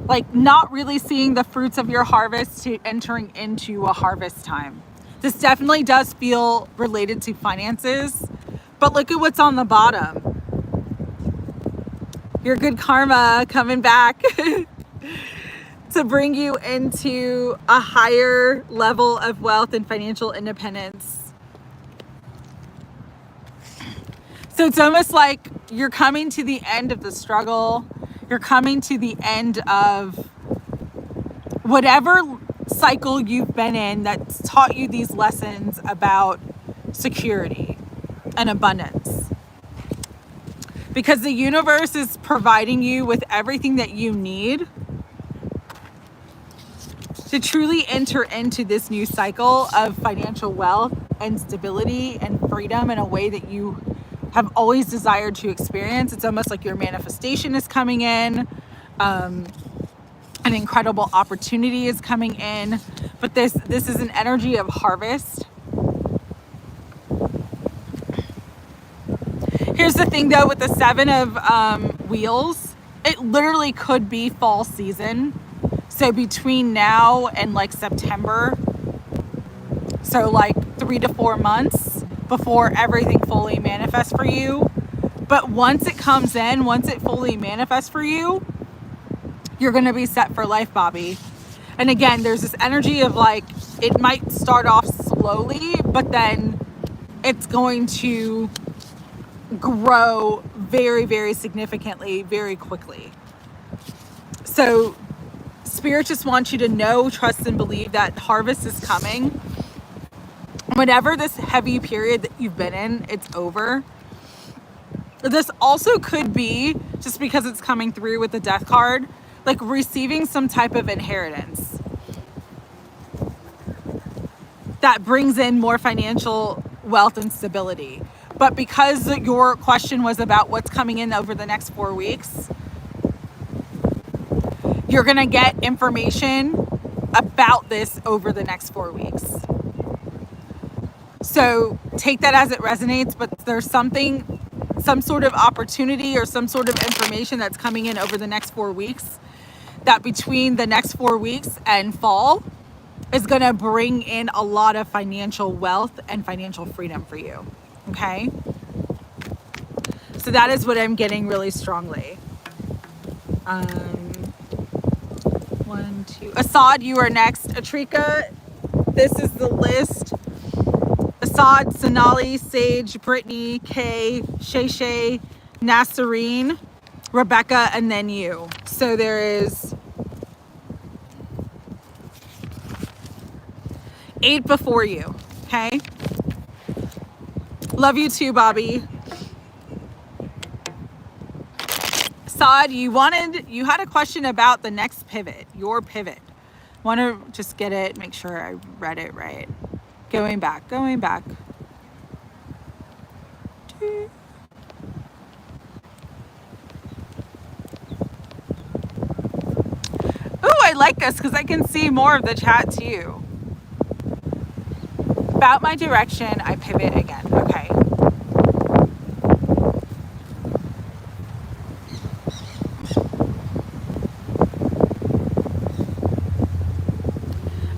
like not really seeing the fruits of your harvest to entering into a harvest time. This definitely does feel related to finances, but look at what's on the bottom. Your good karma coming back to bring you into a higher level of wealth and financial independence. So it's almost like you're coming to the end of the struggle. You're coming to the end of whatever cycle you've been in that's taught you these lessons about security and abundance. Because the universe is providing you with everything that you need to truly enter into this new cycle of financial wealth and stability and freedom in a way that you have always desired to experience. It's almost like your manifestation is coming in. An incredible opportunity is coming in. But this is an energy of harvest. Here's the thing though, with the 7 of Wheels, it literally could be fall season. So between now and like September, so like 3 to 4 months before everything fully manifests for you. But once it comes in, once it fully manifests for you, you're going to be set for life, Bobby. And again, there's this energy of like, it might start off slowly, but then it's going to grow very, very significantly, very quickly. So Spirit just wants you to know, trust, and believe that harvest is coming. Whatever this heavy period that you've been in, it's over. This also could be, just because it's coming through with the Death card, like receiving some type of inheritance that brings in more financial wealth and stability. But because your question was about what's coming in over the next 4 weeks, you're going to get information about this over the next 4 weeks. So take that as it resonates, but there's something, some sort of opportunity or some sort of information that's coming in over the next 4 weeks, that between the next 4 weeks and fall is going to bring in a lot of financial wealth and financial freedom for you. Okay? So that is what I'm getting really strongly. 1, 2. Assad, you are next. Atrika, this is the list. Assad, Sonali, Sage, Brittany, Kay, Shay, Nasserine, Rebecca, and then you. So there is 8 before you. Okay? Love you too, Bobby. Assad, you had a question about the next pivot, your pivot. Want to just get it, make sure I read it right. Going back. Ooh, I like this because I can see more of the chat too. About my direction, I pivot again. Okay.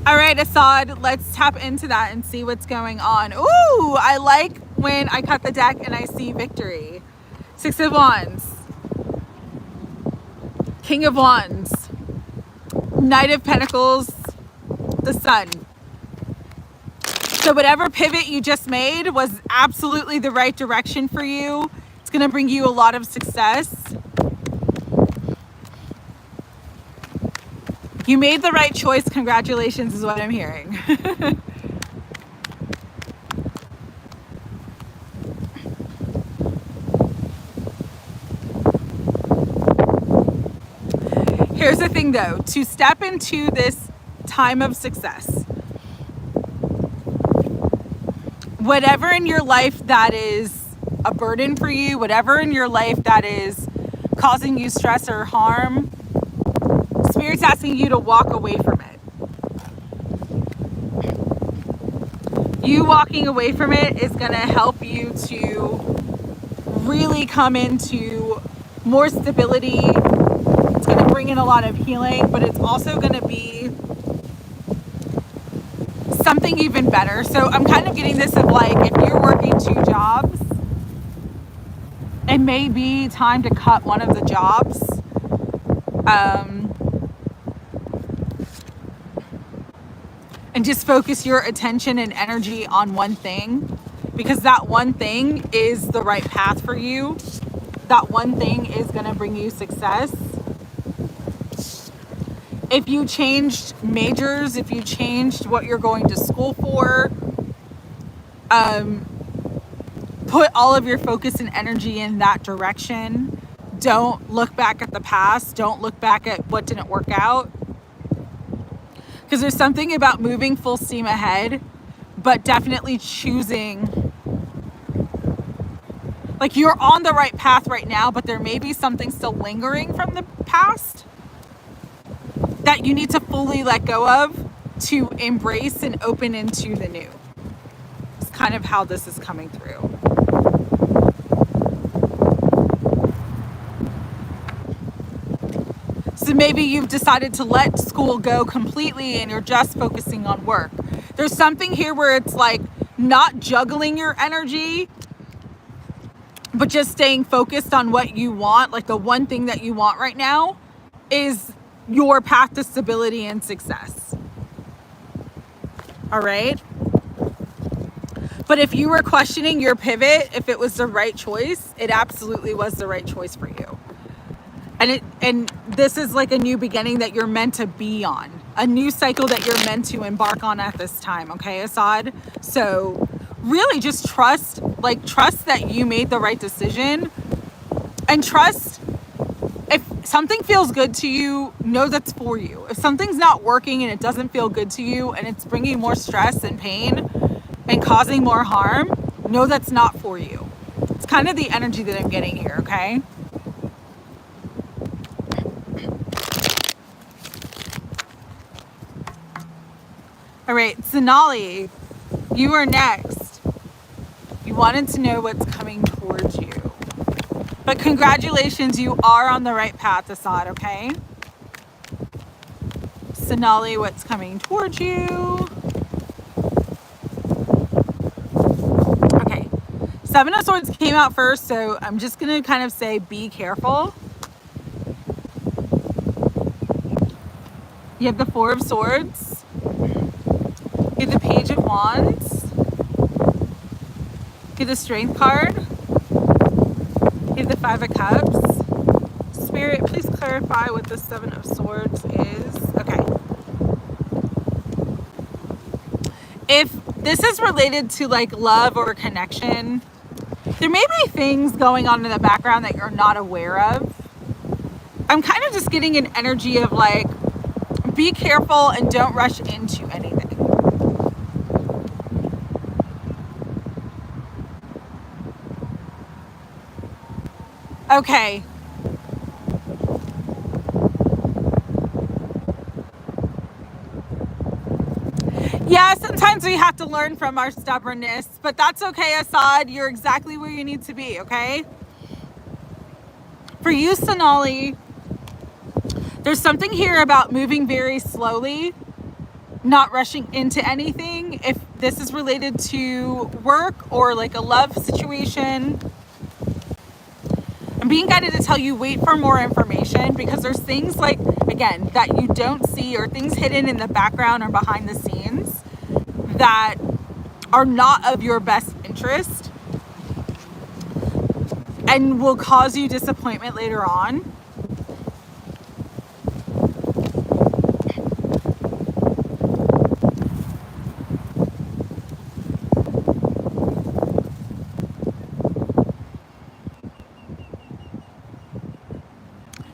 All right, Assad, let's tap into that and see what's going on. Ooh, I like when I cut the deck and I see victory. 6 of Wands. King of Wands. Knight of Pentacles. The Sun. So whatever pivot you just made was absolutely the right direction for you. It's going to bring you a lot of success. You made the right choice. Congratulations is what I'm hearing. Here's the thing though, to step into this time of success, whatever in your life that is a burden for you, whatever in your life that is causing you stress or harm, Spirit's asking you to walk away from it. You walking away from it is going to help you to really come into more stability. It's going to bring in a lot of healing, but it's also going to be something even better. So I'm kind of getting this of like, if you're working 2 jobs, it may be time to cut one of the jobs. And just focus your attention and energy on one thing, because that one thing is the right path for you. That one thing is going to bring you success. If you changed majors, if you changed what you're going to school for, put all of your focus and energy in that direction. Don't look back at the past. Don't look back at what didn't work out. Because there's something about moving full steam ahead, but definitely choosing, like you're on the right path right now, but there may be something still lingering from the past that you need to fully let go of to embrace and open into the new. It's kind of how this is coming through. So maybe you've decided to let school go completely and you're just focusing on work. There's something here where it's like not juggling your energy, but just staying focused on what you want. Like the one thing that you want right now is your path to stability and success. All right. But if you were questioning your pivot, if it was the right choice, it absolutely was the right choice for you. And this is like a new beginning that you're meant to be on, a new cycle that you're meant to embark on at this time. Okay, Assad? So really just trust that you made the right decision, and trust if something feels good to you, know that's for you. If something's not working and it doesn't feel good to you and it's bringing more stress and pain and causing more harm, know that's not for you. It's kind of the energy that I'm getting here, okay? All right, Sonali, you are next. You wanted to know what's coming towards you. But congratulations, you are on the right path, Assad, okay? Sonali, what's coming towards you? Okay, Seven of Swords came out first, so I'm just gonna kind of say be careful. You have the Four of Swords. You have the Page of Wands. You have the Strength card. You have the Five of Cups. Spirit, please clarify what the Seven of Swords is. Okay. If this is related to like love or connection, there may be things going on in the background that you're not aware of. I'm kind of just getting an energy of like, be careful and don't rush into anything. Okay. Yeah, sometimes we have to learn from our stubbornness, but that's okay, Assad. You're exactly where you need to be, okay? For you, Sonali, there's something here about moving very slowly, not rushing into anything. If this is related to work or like a love situation, I'm being guided to tell you wait for more information, because there's things like, again, that you don't see, or things hidden in the background or behind the scenes that are not of your best interest and will cause you disappointment later on.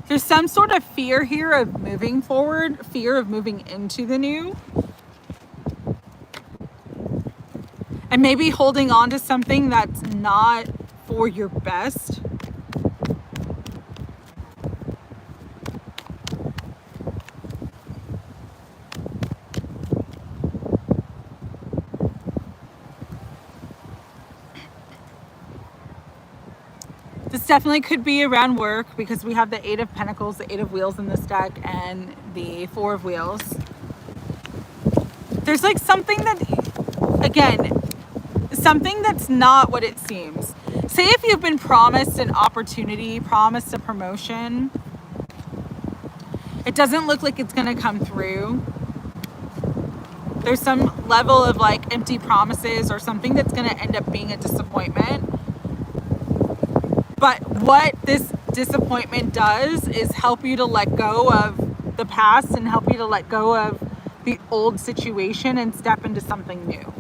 There's some sort of fear here of moving forward, fear of moving into the new. And maybe holding on to something that's not for your best. This definitely could be around work, because we have the Eight of Pentacles, the Eight of Wheels in this deck, and the Four of Wheels. There's like something that, again, something that's not what it seems. Say if you've been promised an opportunity, promised a promotion, it doesn't look like it's going to come through. There's some level of like empty promises or something that's going to end up being a disappointment. But what this disappointment does is help you to let go of the past and help you to let go of the old situation and step into something new.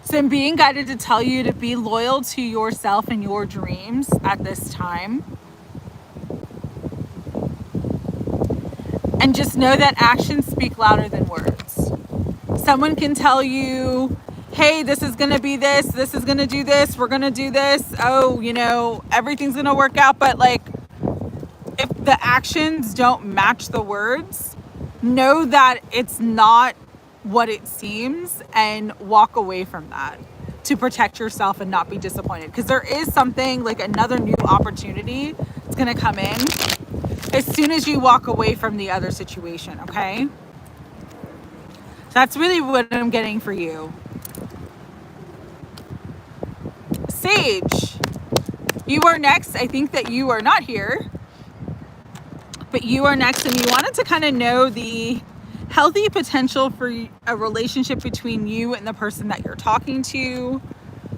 So I'm being guided to tell you to be loyal to yourself and your dreams at this time. And just know that actions speak louder than words. Someone can tell you, hey, this is going to be this is going to do this, we're going to do this. Oh, you know, everything's going to work out. But like, if the actions don't match the words, know that it's not what it seems and walk away from that to protect yourself and not be disappointed. Because there is something like another new opportunity that's going to come in as soon as you walk away from the other situation, okay? That's really what I'm getting for you. Sage, you are next. I think that you are not here, but you are next, and you wanted to kind of know the healthy potential for a relationship between you and the person that you're talking to.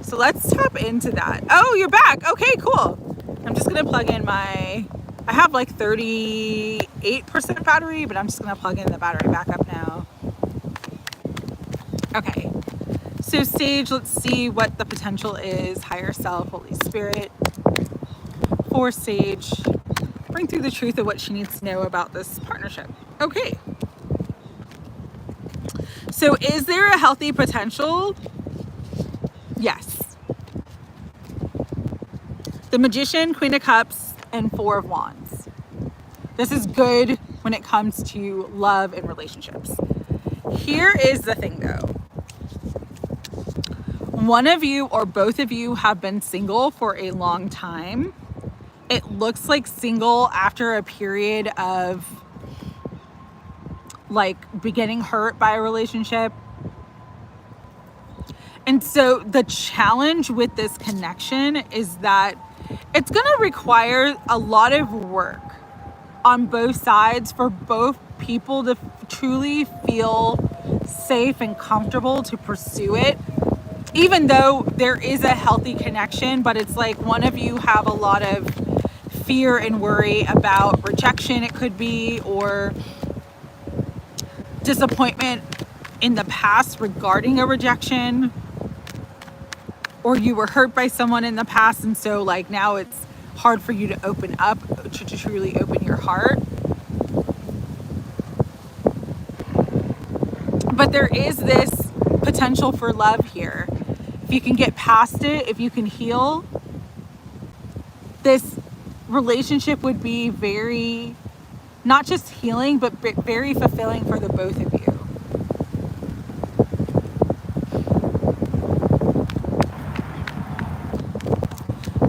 So let's tap into that. Oh, you're back. Okay, cool. I'm just going to plug in I have like 38% battery, but I'm just going to plug in the battery back up now. Okay. So Sage, let's see what the potential is. Higher self, Holy Spirit. For Sage, bring through the truth of what she needs to know about this partnership. Okay. So is there a healthy potential? Yes. The Magician, Queen of Cups, and Four of Wands. This is good when it comes to love and relationships. Here is the thing though. One of you or both of you have been single for a long time. It looks like single after a period of like getting hurt by a relationship. And so the challenge with this connection is that it's going to require a lot of work on both sides for both people to truly feel safe and comfortable to pursue it. Even though there is a healthy connection, but it's like one of you have a lot of fear and worry about rejection, it could be, or disappointment in the past regarding a rejection, or you were hurt by someone in the past, and so like now it's hard for you to open up, to truly open your heart. But there is this potential for love here. If you can get past it, if you can heal, this relationship would be very, not just healing, but very fulfilling for the both of you.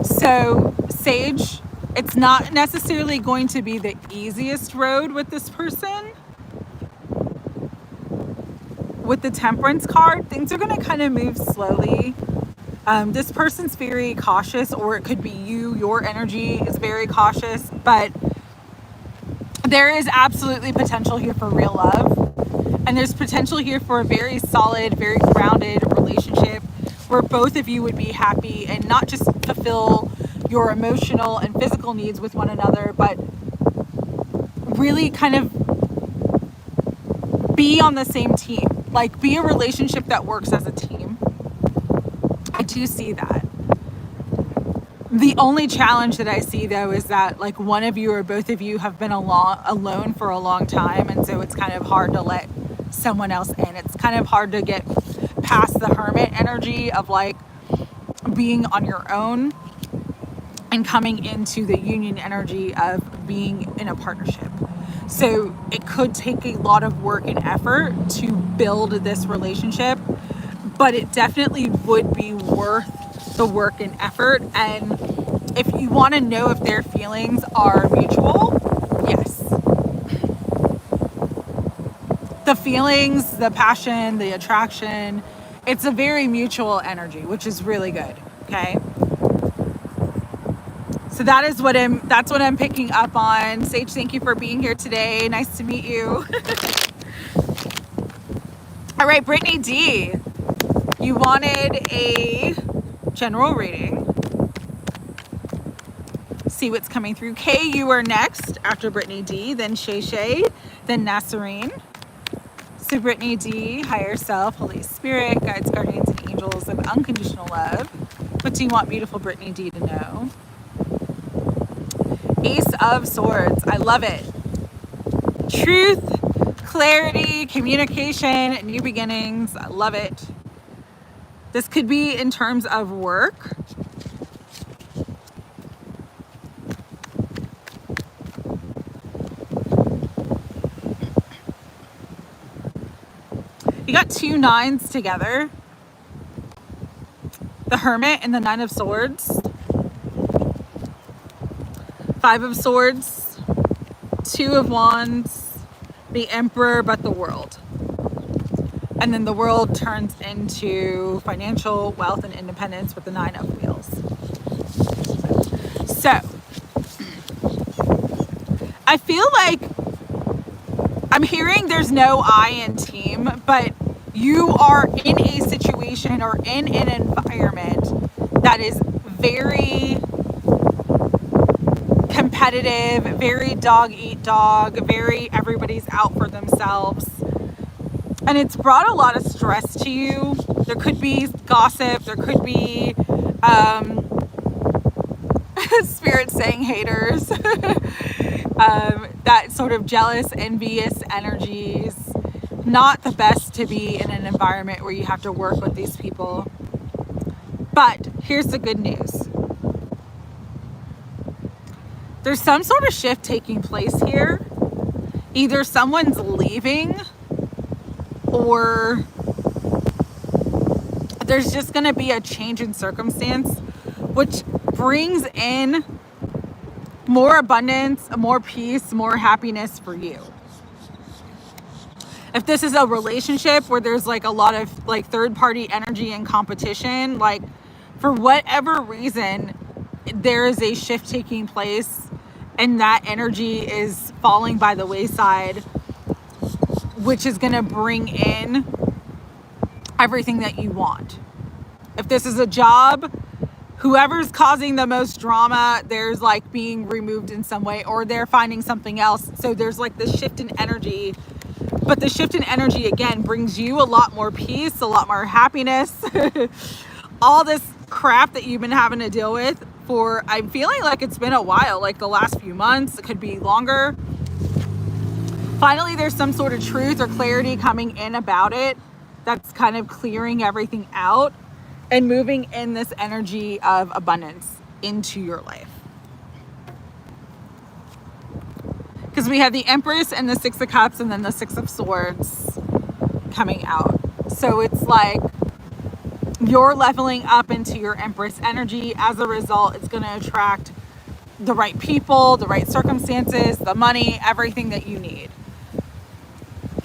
So, Sage, it's not necessarily going to be the easiest road with this person. With the Temperance card, things are going to kind of move slowly. This person's very cautious, or it could be you, your energy is very cautious, but there is absolutely potential here for real love. And there's potential here for a very solid, very grounded relationship where both of you would be happy and not just fulfill your emotional and physical needs with one another, but really kind of be on the same team. Like, be a relationship that works as a team. I do see that. The only challenge that I see though is that like one of you or both of you have been alone for a long time, and so it's kind of hard to let someone else in. It's kind of hard to get past the hermit energy of like being on your own and coming into the union energy of being in a partnership. So it could take a lot of work and effort to build this relationship, but it definitely would be worth the work and effort. And if you want to know if their feelings are mutual, yes. The feelings, the passion, the attraction, it's a very mutual energy, which is really good, okay? So that's what I'm picking up on. Sage, thank you for being here today. Nice to meet you. All right, Brittany D, you wanted a general reading. See what's coming through. Kay, you are next after Brittany D, then Shay Shay, then Nasserine. So Brittany D, higher self, Holy Spirit, guides, guardians, and angels of unconditional love. What do you want beautiful Brittany D to know? Ace of Swords. I love it. Truth, clarity, communication, new beginnings. I love it. This could be in terms of work. You got two nines together. The Hermit and the Nine of Swords. Five of Swords. Two of Wands. The Emperor, but the World. And then the World turns into financial wealth and independence with the Nine of Wheels. So, I feel like I'm hearing there's no I in team, but you are in a situation or in an environment that is very competitive, very dog eat dog, very everybody's out for themselves. And it's brought a lot of stress to you. There could be gossip, there could be spirit saying haters, that sort of jealous, envious energies. Not the best to be in an environment where you have to work with these people. But here's the good news. There's some sort of shift taking place here. Either someone's leaving, or there's just going to be a change in circumstance, which brings in more abundance, more peace, more happiness for you. If this is a relationship where there's like a lot of like third party energy and competition, like for whatever reason, there is a shift taking place and that energy is falling by the wayside, which is going to bring in everything that you want. If this is a job, whoever's causing the most drama, there's like being removed in some way, or they're finding something else. So there's like this shift in energy. But the shift in energy, again, brings you a lot more peace, a lot more happiness. All this crap that you've been having to deal with for, I'm feeling like it's been a while, like the last few months, it could be longer. Finally, there's some sort of truth or clarity coming in about it that's kind of clearing everything out and moving in this energy of abundance into your life. Because we have the Empress and the Six of Cups and then the Six of Swords coming out. So it's like you're leveling up into your Empress energy. As a result, it's going to attract the right people, the right circumstances, the money, everything that you need.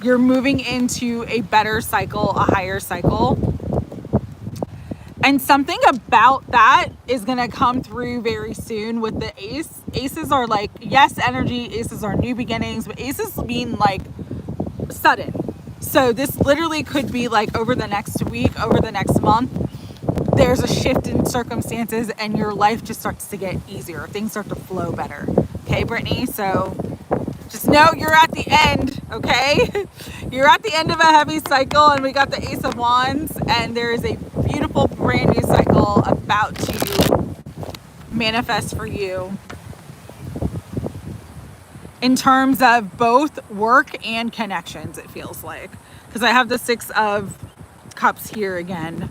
You're moving into a better cycle, a higher cycle. And something about that is going to come through very soon with the Ace. Aces are like, yes, energy. Aces are new beginnings, but aces mean like sudden. So this literally could be like over the next week, over the next month, there's a shift in circumstances and your life just starts to get easier. Things start to flow better. Okay, Brittany? So just know you're at the end, okay? You're at the end of a heavy cycle, and we got the Ace of Wands, and there is a beautiful brand new cycle about to manifest for you in terms of both work and connections, it feels like. Because I have the Six of Cups here again.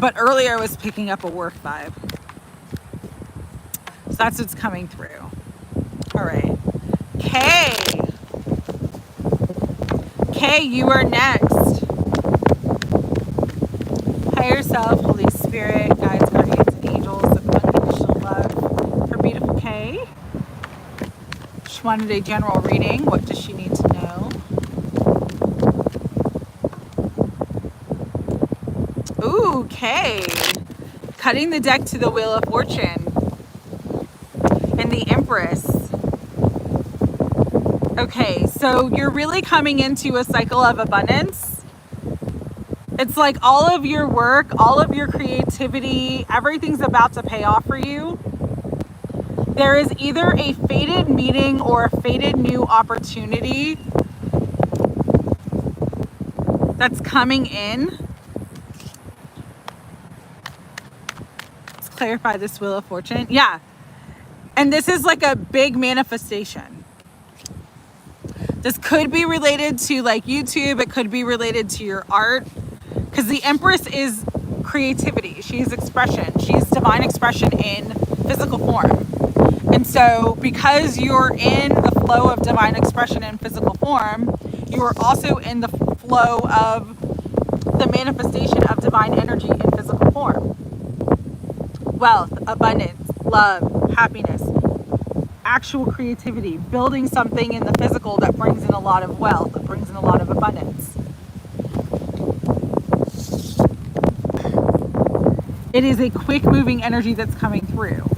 But earlier I was picking up a work vibe. So that's what's coming through. All right. Kay, you are next. Higher self, Holy Spirit, guides, guardians, and angels of unconditional love for beautiful Kay. She wanted a general reading. What does she need to know? Ooh, Kay. Cutting the deck to the Wheel of Fortune. And the Empress. Okay, so you're really coming into a cycle of abundance. It's like all of your work, all of your creativity, everything's about to pay off for you. There is either a fated meeting or a fated new opportunity that's coming in. Let's clarify this Wheel of Fortune. Yeah. And this is like a big manifestation. This could be related to like YouTube. It could be related to your art. Because the Empress is creativity. She's expression. She's divine expression in physical form. And so because you're in the flow of divine expression in physical form, you are also in the flow of the manifestation of divine energy in physical form. Wealth, abundance, love, happiness, actual creativity, building something in the physical that brings in a lot of wealth, that brings in a lot of abundance. It is a quick moving energy that's coming through.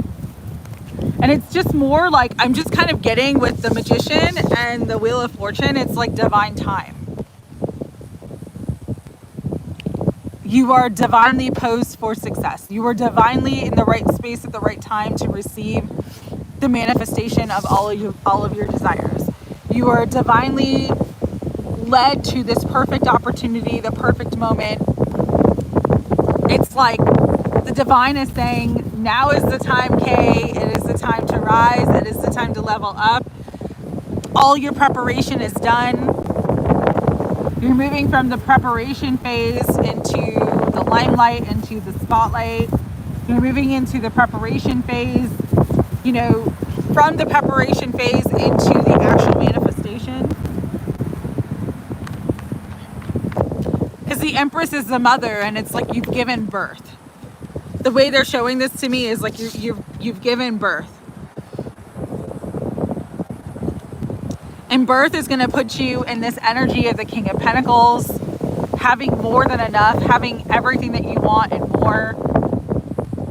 And it's just more like, I'm just kind of getting with the Magician and the Wheel of Fortune, it's like divine time. You are divinely posed for success. You are divinely in the right space at the right time to receive the manifestation of all of your desires. You are divinely led to this perfect opportunity, the perfect moment. It's like the divine is saying, now is the time, Kay. It is the time to rise. It is the time to level up. All your preparation is done. You're moving from the preparation phase into the limelight, into the spotlight. You're moving into the preparation phase, you know, from the preparation phase into the actual manifestation. Because the Empress is the mother, and it's like you've given birth. The way they're showing this to me is like you've given birth. And birth is going to put you in this energy of the King of Pentacles, having more than enough, having everything that you want and more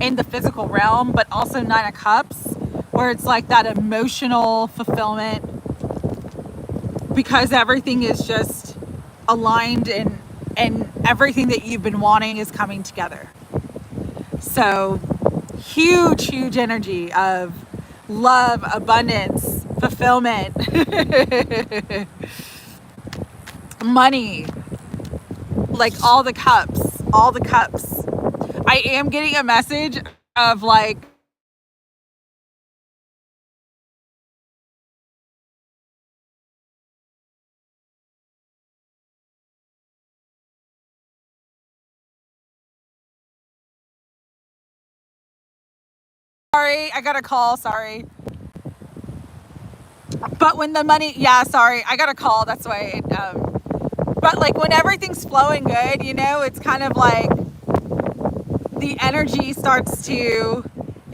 in the physical realm, but also Nine of Cups, where it's like that emotional fulfillment because everything is just aligned and everything that you've been wanting is coming together. So huge energy of love, abundance, fulfillment, money, like all the cups. I am getting a message of like, sorry, I got a call, sorry. But when the money, yeah, sorry, I got a call, that's why. But like when everything's flowing good, you know, it's kind of like the energy starts to,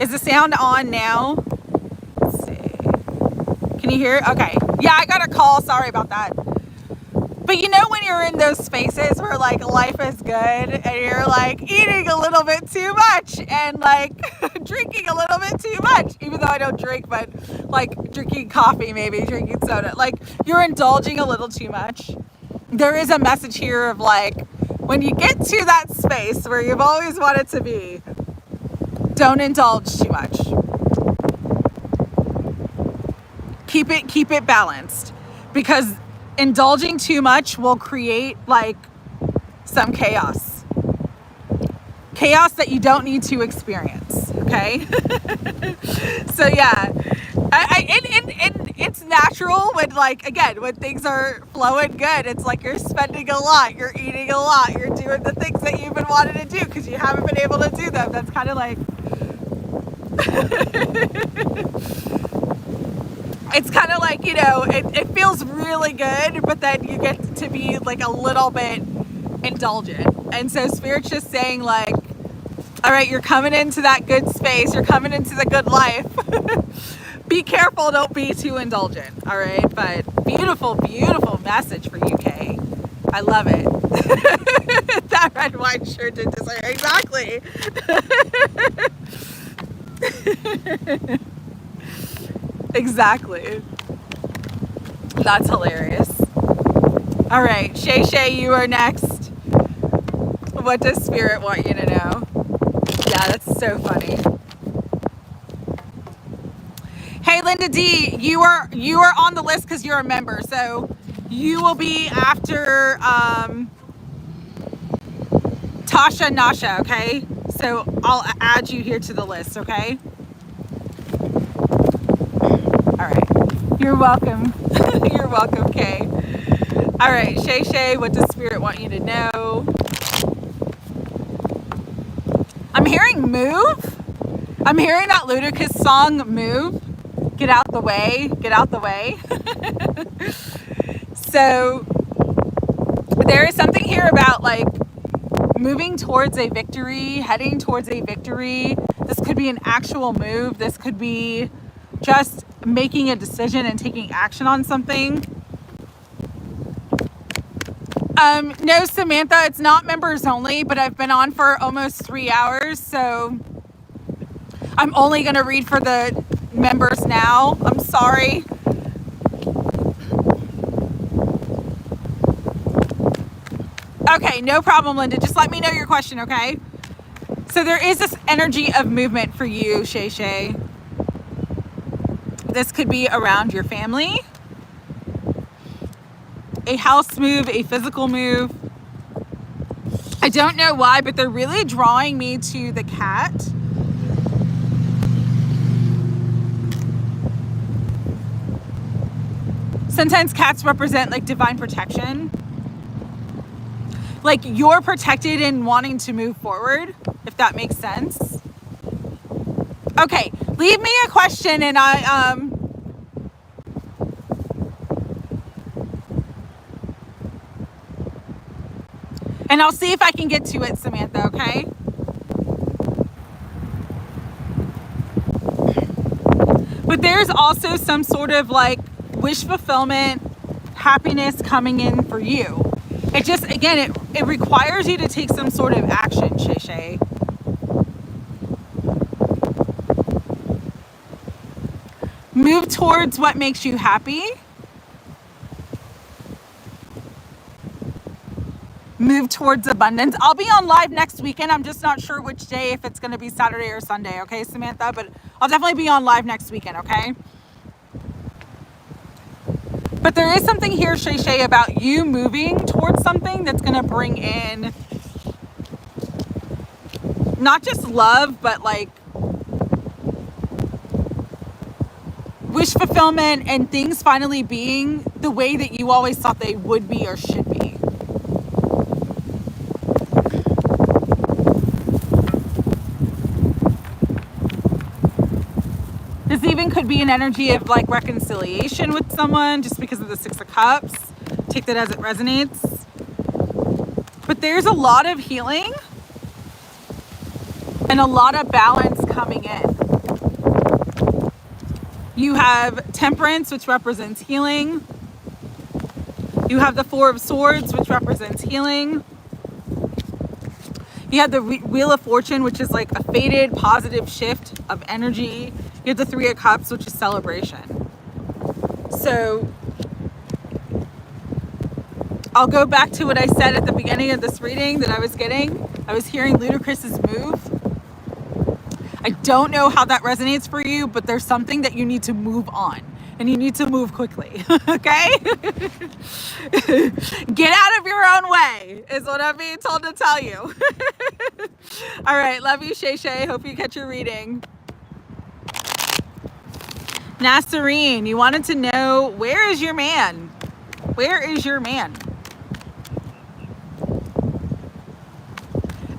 is the sound on now? Let's see. Can you hear it? Okay. Yeah, I got a call, sorry about that. But you know when you're in those spaces where like life is good and you're like eating a little bit too much and like drinking a little bit too much, even though I don't drink, but like drinking coffee, maybe drinking soda, like you're indulging a little too much. There is a message here of like, when you get to that space where you've always wanted to be, don't indulge too much. Keep it balanced, because indulging too much will create like some chaos that you don't need to experience. Okay. So yeah, it's natural when like, again, when things are flowing good, it's like you're spending a lot, you're eating a lot, you're doing the things that you've been wanting to do because you haven't been able to do them. That's kind of like it's kind of like, you know, it feels really good, but then you get to be like a little bit indulgent. And so Spirit's just saying like, all right, you're coming into that good space, you're coming into the good life. Be careful, don't be too indulgent, all right? But beautiful message for you, Kay. I love it. That red wine sure did deserve, exactly. Exactly. That's hilarious. All right, Shay, you are next. What does Spirit want you to know? Yeah, that's so funny. Hey, Linda D, you are on the list because you're a member, so you will be after Tasha Nasha, okay? So I'll add you here to the list, okay? All right. You're welcome. You're welcome, Kay. All right, Shay, what does Spirit want you to know? I'm hearing move. I'm hearing that Ludacris song, Move. Get out the way. Get out the way. So there is something here about like moving towards a victory, heading towards a victory. This could be an actual move. This could be just making a decision and taking action on something. No, Samantha, it's not members only, but I've been on for almost 3 hours, so I'm only going to read for the members now. I'm sorry. Okay, no problem, Linda. Just let me know your question, okay? So there is this energy of movement for you, Shay Shay. This could be around your family, a house move, a physical move. I don't know why, but they're really drawing me to the cat. Sometimes cats represent like divine protection. Like you're protected in wanting to move forward, if that makes sense. Okay, leave me a question and I'll see if I can get to it, Samantha, okay? But there's also some sort of like wish fulfillment, happiness coming in for you. It just, again, it requires you to take some sort of action, Shay Shay. Move towards what makes you happy. Move towards abundance. I'll be on live next weekend. I'm just not sure which day, if it's going to be Saturday or Sunday, okay, Samantha? But I'll definitely be on live next weekend, okay? But there is something here, Shay Shay, about you moving towards something that's going to bring in not just love, but like wish fulfillment and things finally being the way that you always thought they would be or should be. This even could be an energy of like reconciliation with someone just because of the Six of Cups. Take that as it resonates. But there's a lot of healing and a lot of balance coming in. You have Temperance, which represents healing. You have the Four of Swords, which represents healing. You have the Wheel of Fortune, which is like a faded, positive shift of energy. You have the Three of Cups, which is celebration. So I'll go back to what I said at the beginning of this reading that I was getting. I was hearing Ludacris's Move. I don't know how that resonates for you, but there's something that you need to move on. And you need to move quickly, okay? Get out of your own way is what I'm being told to tell you. All right, love you, Shay Shay. Hope you catch your reading. Nasserine, you wanted to know, where is your man? Where is your man?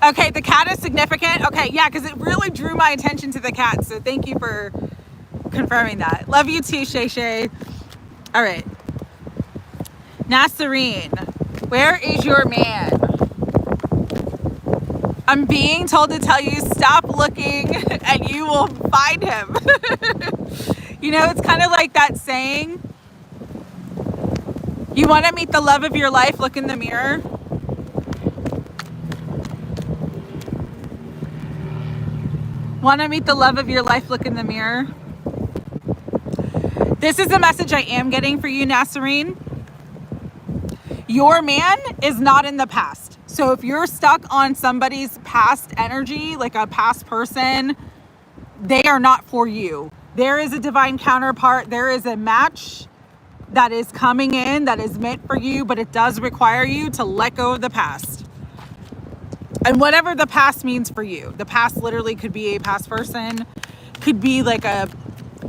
Okay, the cat is significant. Okay, yeah, because it really drew my attention to the cat. So thank you for confirming that. Love you too, Shay Shay. All right. Nasserine, where is your man? I'm being told to tell you, stop looking and you will find him. You know, it's kind of like that saying, you want to meet the love of your life, look in the mirror. Want to meet the love of your life, look in the mirror. This is a message I am getting for you, Nasserine. Your man is not in the past. So if you're stuck on somebody's past energy, like a past person, they are not for you. There is a divine counterpart. There is a match that is coming in that is meant for you, but it does require you to let go of the past. And whatever the past means for you, the past literally could be a past person, could be like a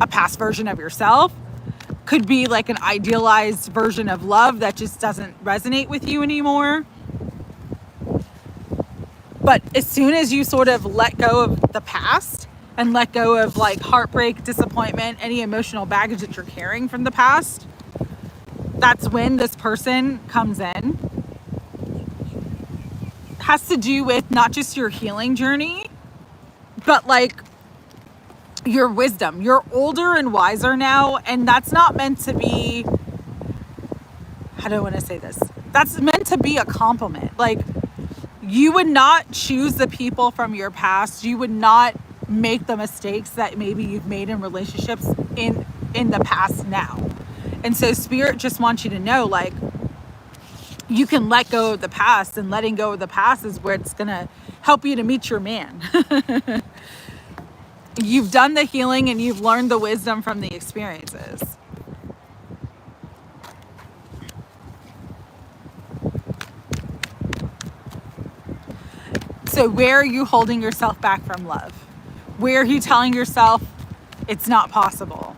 past version of yourself, could be like an idealized version of love that just doesn't resonate with you anymore. But as soon as you sort of let go of the past and let go of like heartbreak, disappointment, any emotional baggage that you're carrying from the past, that's when this person comes in. has to do with not just your healing journey, but like your wisdom. You're older and wiser now, and that's not meant to be, how do I want to say this? That's meant to be a compliment. Like, you would not choose the people from your past. You would not make the mistakes that maybe you've made in relationships in the past now. And so Spirit just wants you to know, like, you can let go of the past, and letting go of the past is where it's going to help you to meet your man. You've done the healing and you've learned the wisdom from the experiences. So where are you holding yourself back from love? Where are you telling yourself it's not possible?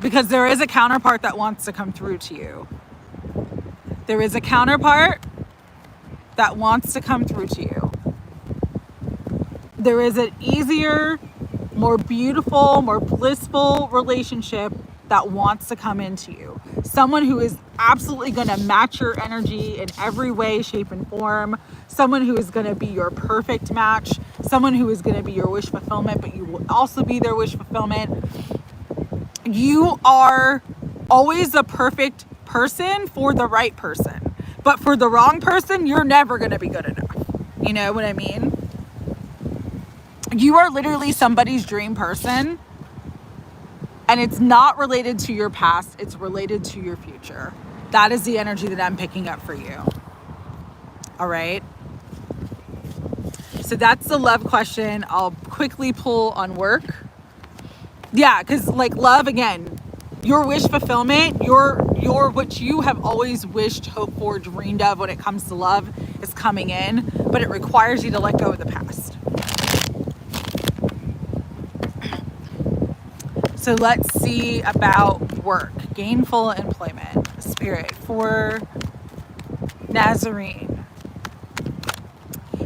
Because there is a counterpart that wants to come through to you. There is a counterpart that wants to come through to you. There is an easier, more beautiful, more blissful relationship that wants to come into you. Someone who is absolutely going to match your energy in every way, shape, and form. Someone who is going to be your perfect match. Someone who is going to be your wish fulfillment, but you will also be their wish fulfillment. You are always the perfect person for the right person. But for the wrong person, you're never going to be good enough. You know what I mean? You are literally somebody's dream person. And it's not related to your past. It's related to your future. That is the energy that I'm picking up for you. All right. So that's the love question. I'll quickly pull on work. Yeah, because like love, again, your wish fulfillment, your what you have always wished, hoped for, dreamed of when it comes to love is coming in, but it requires you to let go of the past. So let's see about work, gainful employment, Spirit for Nazarene.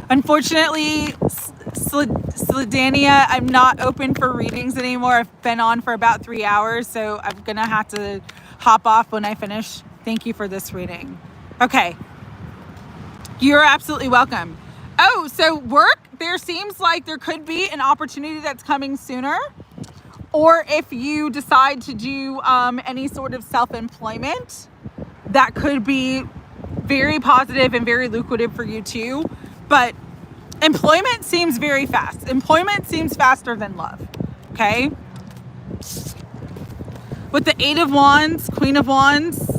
Unfortunately, Sledania, I'm not open for readings anymore. I've been on for about 3 hours, so I'm going to have to hop off when I finish. Thank you for this reading. Okay. You're absolutely welcome. Oh, so work, there seems like there could be an opportunity that's coming sooner. Or if you decide to do any sort of self-employment, that could be very positive and very lucrative for you too. But employment seems very fast. Employment seems faster than love, okay? With the 8 of Wands, Queen of Wands,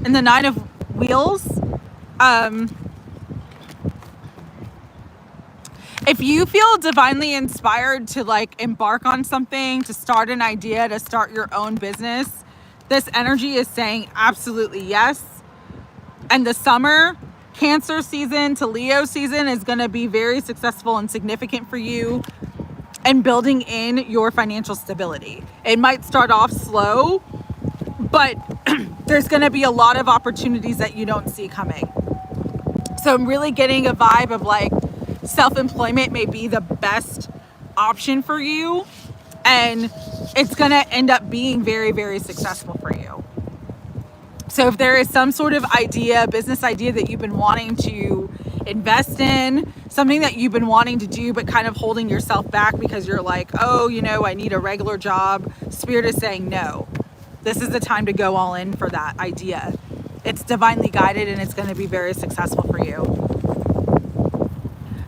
and the 9 of Wheels, if you feel divinely inspired to like embark on something, to start an idea, to start your own business, this energy is saying absolutely yes. And the summer, Cancer season to Leo season is going to be very successful and significant for you and building in your financial stability. It might start off slow, but there's going to be a lot of opportunities that you don't see coming. So I'm really getting a vibe of like self-employment may be the best option for you, and it's going to end up being very, very successful for you. So if there is some sort of idea, business idea that you've been wanting to invest in, something that you've been wanting to do but kind of holding yourself back because you're like, oh, you know, I need a regular job. Spirit is saying no. This is the time to go all in for that idea. It's divinely guided and it's going to be very successful for you.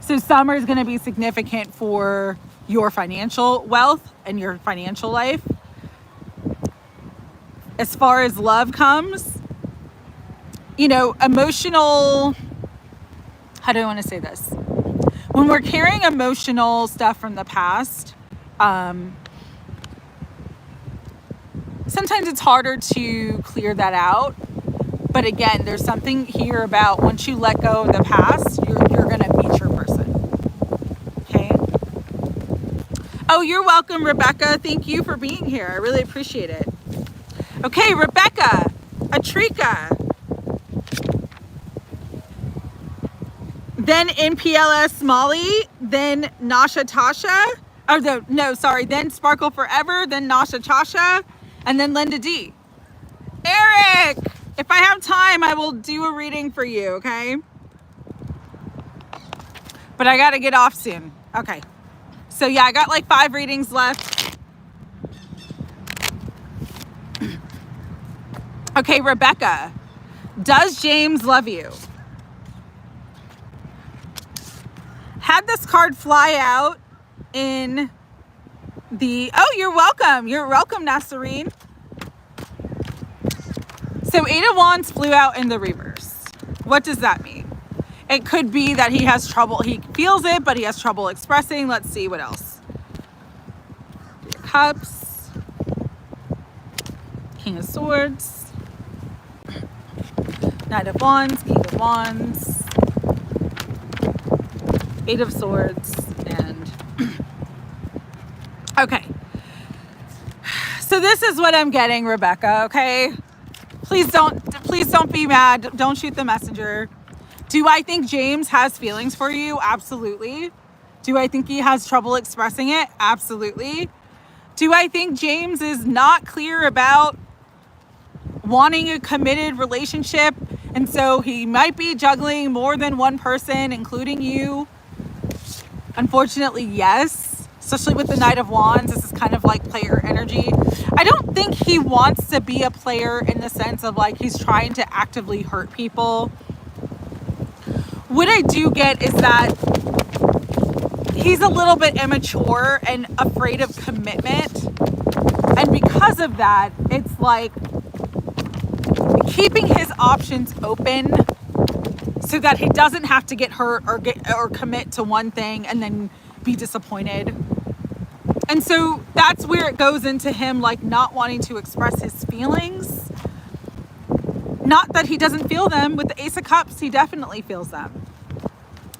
So summer is going to be significant for your financial wealth and your financial life. As far as love comes, you know, emotional, how do I want to say this? When we're carrying emotional stuff from the past, sometimes it's harder to clear that out. But again, there's something here about once you let go of the past, you're going to meet your person. Okay? Oh, you're welcome, Rebecca. Thank you for being here. I really appreciate it. Okay, Rebecca, Atrika. Then NPLS Molly, then Nasha Tasha. Oh, no, sorry. Then Sparkle Forever, then Nasha Tasha, and then Linda D. Eric, If I have time, I will do a reading for you, okay? But I gotta get off soon. Okay. So yeah, I got like 5 readings left. Okay, Rebecca. Does James love you? Had this card fly out in the... Oh, you're welcome. You're welcome, Nasserine. So 8 of Wands flew out in the reverse. What does that mean? It could be that he has trouble. He feels it, but he has trouble expressing. Let's see what else. 3 of Cups. King of Swords. Knight of Wands. King of Wands. 8 of Swords. And... Okay. So this is what I'm getting, Rebecca, okay? Please don't be mad. Don't shoot the messenger. Do I think James has feelings for you? Absolutely. Do I think he has trouble expressing it? Absolutely. Do I think James is not clear about wanting a committed relationship, and so he might be juggling more than one person, including you? Unfortunately, yes. Especially with the Knight of Wands, this is kind of like player energy. I don't think he wants to be a player in the sense of like he's trying to actively hurt people. What I do get is that he's a little bit immature and afraid of commitment. And because of that, it's like keeping his options open so that he doesn't have to get hurt or commit to one thing and then be disappointed. And so that's where it goes into him like not wanting to express his feelings. Not that he doesn't feel them. With the Ace of Cups, he definitely feels them.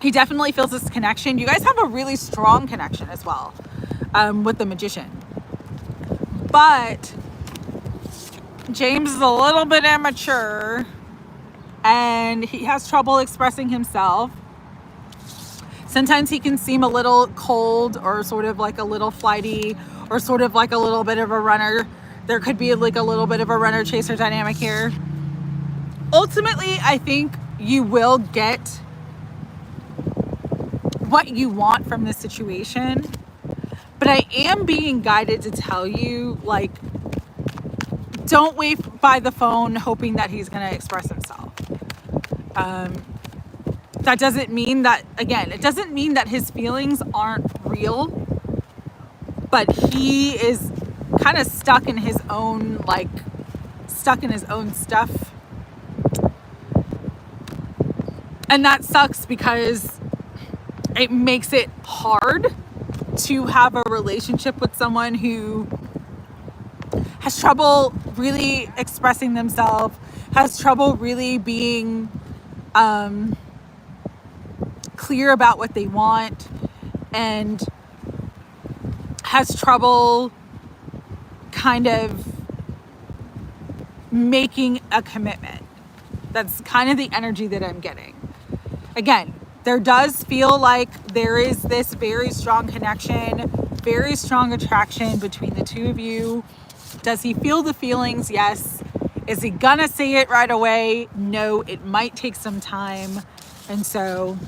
He definitely feels this connection. You guys have a really strong connection as well with the Magician. But James is a little bit immature and he has trouble expressing himself. Sometimes he can seem a little cold or sort of like a little flighty or sort of like a little bit of a runner. There could be like a little bit of a runner chaser dynamic here. Ultimately, I think you will get what you want from this situation. But I am being guided to tell you, like, don't wait by the phone hoping that he's going to express himself. That doesn't mean that, again, it doesn't mean that his feelings aren't real, but he is kind of stuck in his own stuff. And that sucks because it makes it hard to have a relationship with someone who has trouble really expressing themselves, has trouble really being clear about what they want, and has trouble kind of making a commitment. That's kind of the energy that I'm getting. Again, there does feel like there is this very strong connection, very strong attraction between the two of you. Does he feel the feelings? Yes. Is he gonna say it right away? No, it might take some time. And so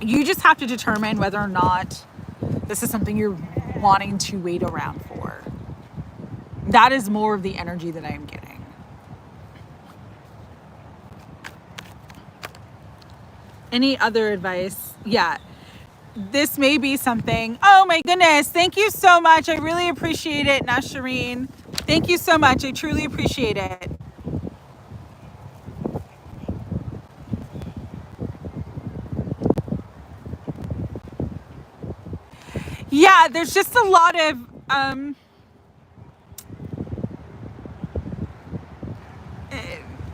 you just have to determine whether or not this is something you're wanting to wait around for. That is more of the energy that I am getting. Any other advice? Yeah. This may be something. Oh my goodness. Thank you so much. I really appreciate it, Shireen. Thank you so much. I truly appreciate it. Yeah, there's just a lot of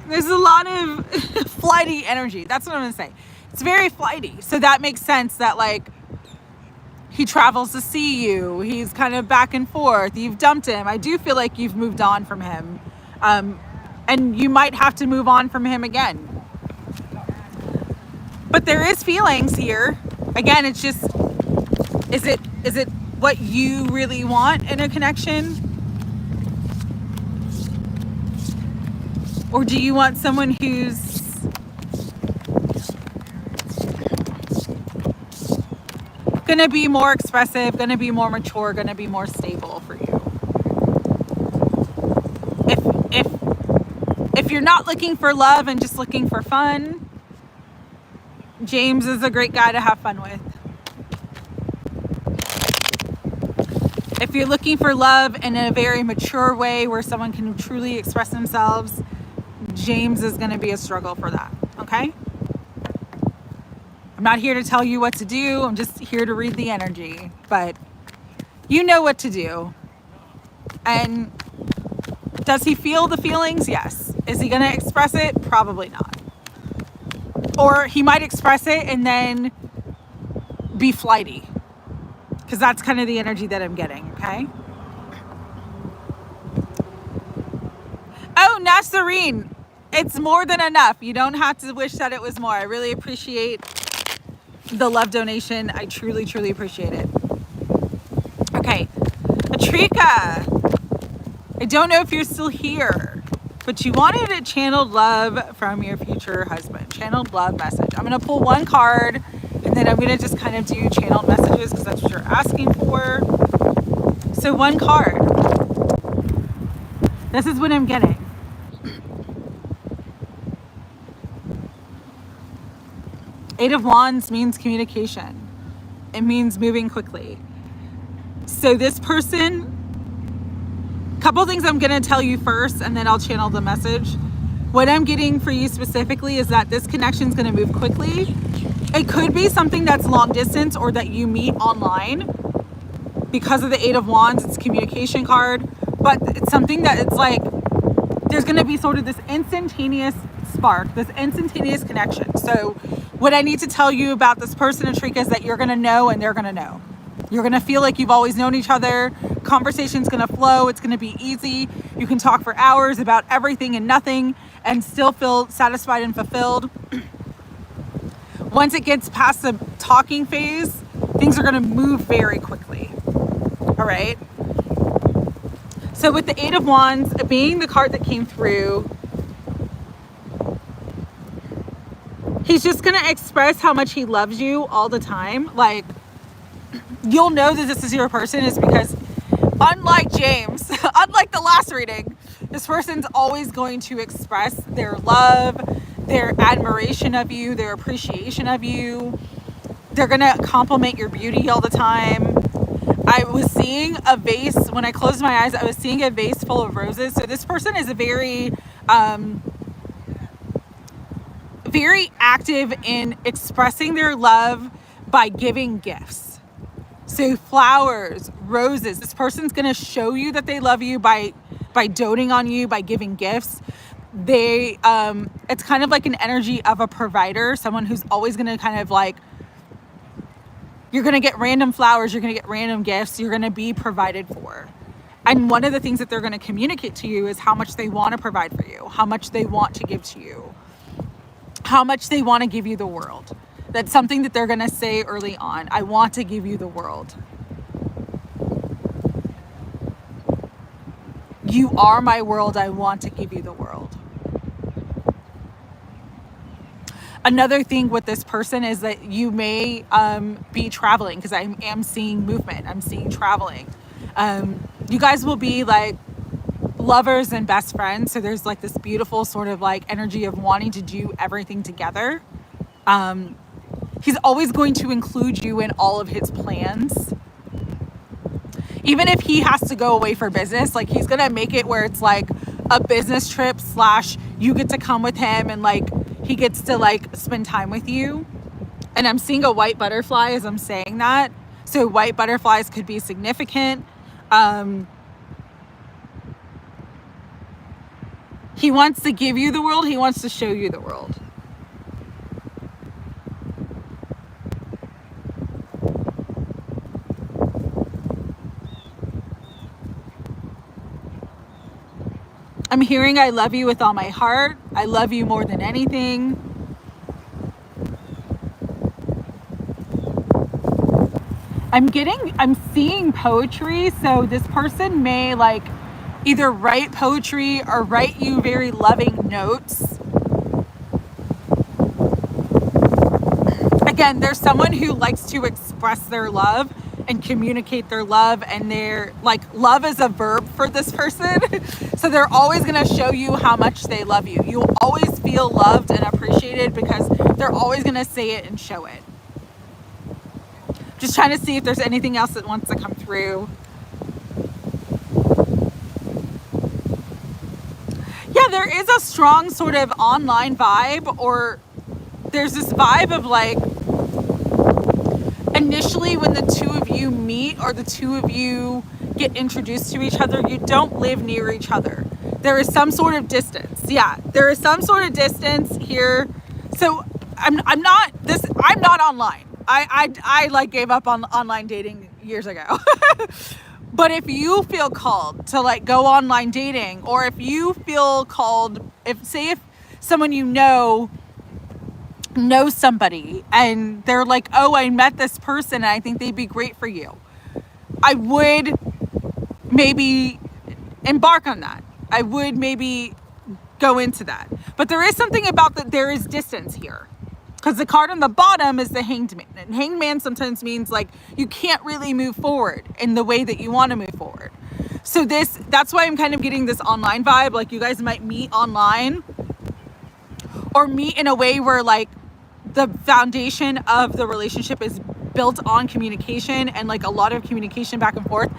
there's a lot of flighty energy. That's what I'm gonna say. It's very flighty. So that makes sense that like he travels to see you. He's kind of back and forth. You've dumped him. I do feel like you've moved on from him. And you might have to move on from him again. But there is feelings here. Again, it's just, is it what you really want in a connection? Or do you want someone who's going to be more expressive, going to be more mature, going to be more stable for you? If you're not looking for love and just looking for fun, James is a great guy to have fun with. If you're looking for love in a very mature way where someone can truly express themselves, James is going to be a struggle for that, okay? I'm not here to tell you what to do. I'm just here to read the energy, but you know what to do. And does he feel the feelings? Yes. Is he going to express it? Probably not. Or he might express it and then be flighty, because that's kind of the energy that I'm getting, okay? Oh, Nasserine, it's more than enough. You don't have to wish that it was more. I really appreciate the love donation. I truly, truly appreciate it. Okay, Atrika, I don't know if you're still here, but you wanted a channeled love from your future husband. Channeled love message. I'm going to pull one card, and then I'm going to just kind of do channeled messages because that's what you're asking for. So one card. This is what I'm getting. Eight of Wands means communication. It means moving quickly. So this person, couple things I'm going to tell you first, and then I'll channel the message. What I'm getting for you specifically is that this connection is going to move quickly. It could be something that's long distance or that you meet online. Because of the Eight of Wands, it's a communication card, but it's something that it's like there's going to be sort of this instantaneous spark, this instantaneous connection. So what I need to tell you about this person, Atrika, is that you're going to know and they're going to know. You're going to feel like you've always known each other. Conversation's going to flow. It's going to be easy. You can talk for hours about everything and nothing and still feel satisfied and fulfilled. Once it gets past the talking phase, things are going to move very quickly. All right. So with the Eight of Wands being the card that came through, he's just going to express how much he loves you all the time. Like, you'll know that this is your person is because unlike James, unlike the last reading, this person's always going to express their love, their admiration of you, their appreciation of you. They're going to compliment your beauty all the time. I was seeing a vase, when I closed my eyes, I was seeing a vase full of roses. So this person is a very active in expressing their love by giving gifts. So flowers, roses. This person's going to show you that they love you by doting on you, by giving gifts. They it's kind of like an energy of a provider, someone who's always going to kind of like, you're going to get random flowers, you're going to get random gifts, you're going to be provided for. And one of the things that they're going to communicate to you is how much they want to provide for you, how much they want to give to you, how much they want to give you the world. That's something that they're going to say early on. I want to give you the world. You are my world. I want to give you the world. Another thing with this person is that you may be traveling, because I am seeing movement. I'm seeing traveling. You guys will be like lovers and best friends. So there's like this beautiful sort of like energy of wanting to do everything together. He's always going to include you in all of his plans. Even if he has to go away for business, like he's going to make it where it's like a business trip / you get to come with him and like he gets to like spend time with you. And I'm seeing a white butterfly as I'm saying that. So white butterflies could be significant. He wants to give you the world. He wants to show you the world. I'm hearing I love you with all my heart. I love you more than anything. I'm seeing poetry. So this person may like either write poetry or write you very loving notes. Again, there's someone who likes to express their love and communicate their love, and they're like, love is a verb for this person. So they're always going to show you how much they love you. You'll always feel loved and appreciated because they're always going to say it and show it. Just trying to see if there's anything else that wants to come through. Yeah, there is a strong sort of online vibe, or there's this vibe of like, initially when the two of you meet or the two of you get introduced to each other, you don't live near each other. There is some sort of distance. Yeah, there is some sort of distance here. So I'm not online. I like gave up on online dating years ago. But if you feel called to like go online dating, or if you feel called, if someone you know somebody and they're like, oh, I met this person and I think they'd be great for you, I would maybe embark on that. I would maybe go into that. But there is something about that, there is distance here. Because the card on the bottom is the Hanged Man. And Hanged Man sometimes means like you can't really move forward in the way that you want to move forward. So that's why I'm kind of getting this online vibe. Like you guys might meet online or meet in a way where like the foundation of the relationship is built on communication and like a lot of communication back and forth.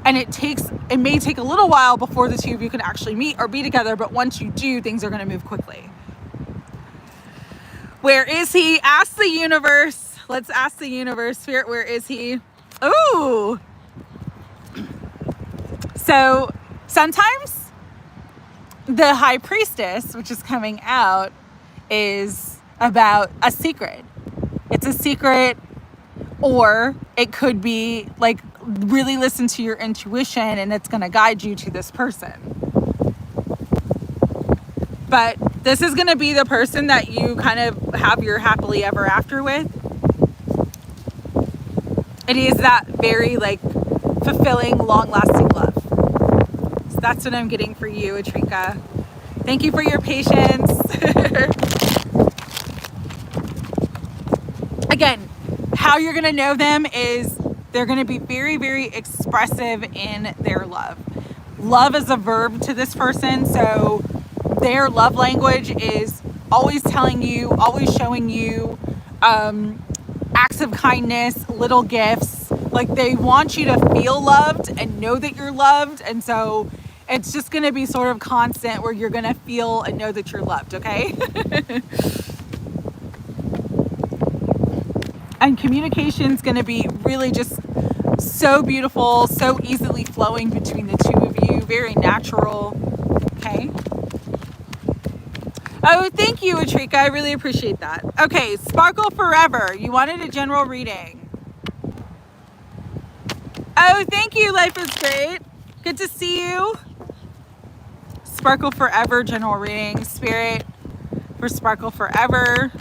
And it may take a little while before the two of you can actually meet or be together. But once you do, things are going to move quickly. Where is he? Ask the universe. Let's ask the universe. Spirit, where is he? Ooh. So sometimes the High Priestess, which is coming out, is about a secret. It's a secret, or it could be like really listen to your intuition and it's going to guide you to this person. But this is going to be the person that you kind of have your happily ever after with. It is that very like fulfilling, long-lasting love. So that's what I'm getting for you, Atrika. Thank you for your patience. Again, how you're going to know them is they're going to be very, very expressive in their love. Love is a verb to this person, so their love language is always telling you, always showing you acts of kindness, little gifts. Like they want you to feel loved and know that you're loved. And so it's just going to be sort of constant where you're going to feel and know that you're loved, okay? And communication's going to be really just so beautiful, so easily flowing between the two of you, very natural, okay? Oh, thank you, Atrika. I really appreciate that. Okay, Sparkle Forever. You wanted a general reading. Oh, thank you. Life is great. Good to see you. Sparkle Forever, general reading. Spirit for Sparkle Forever.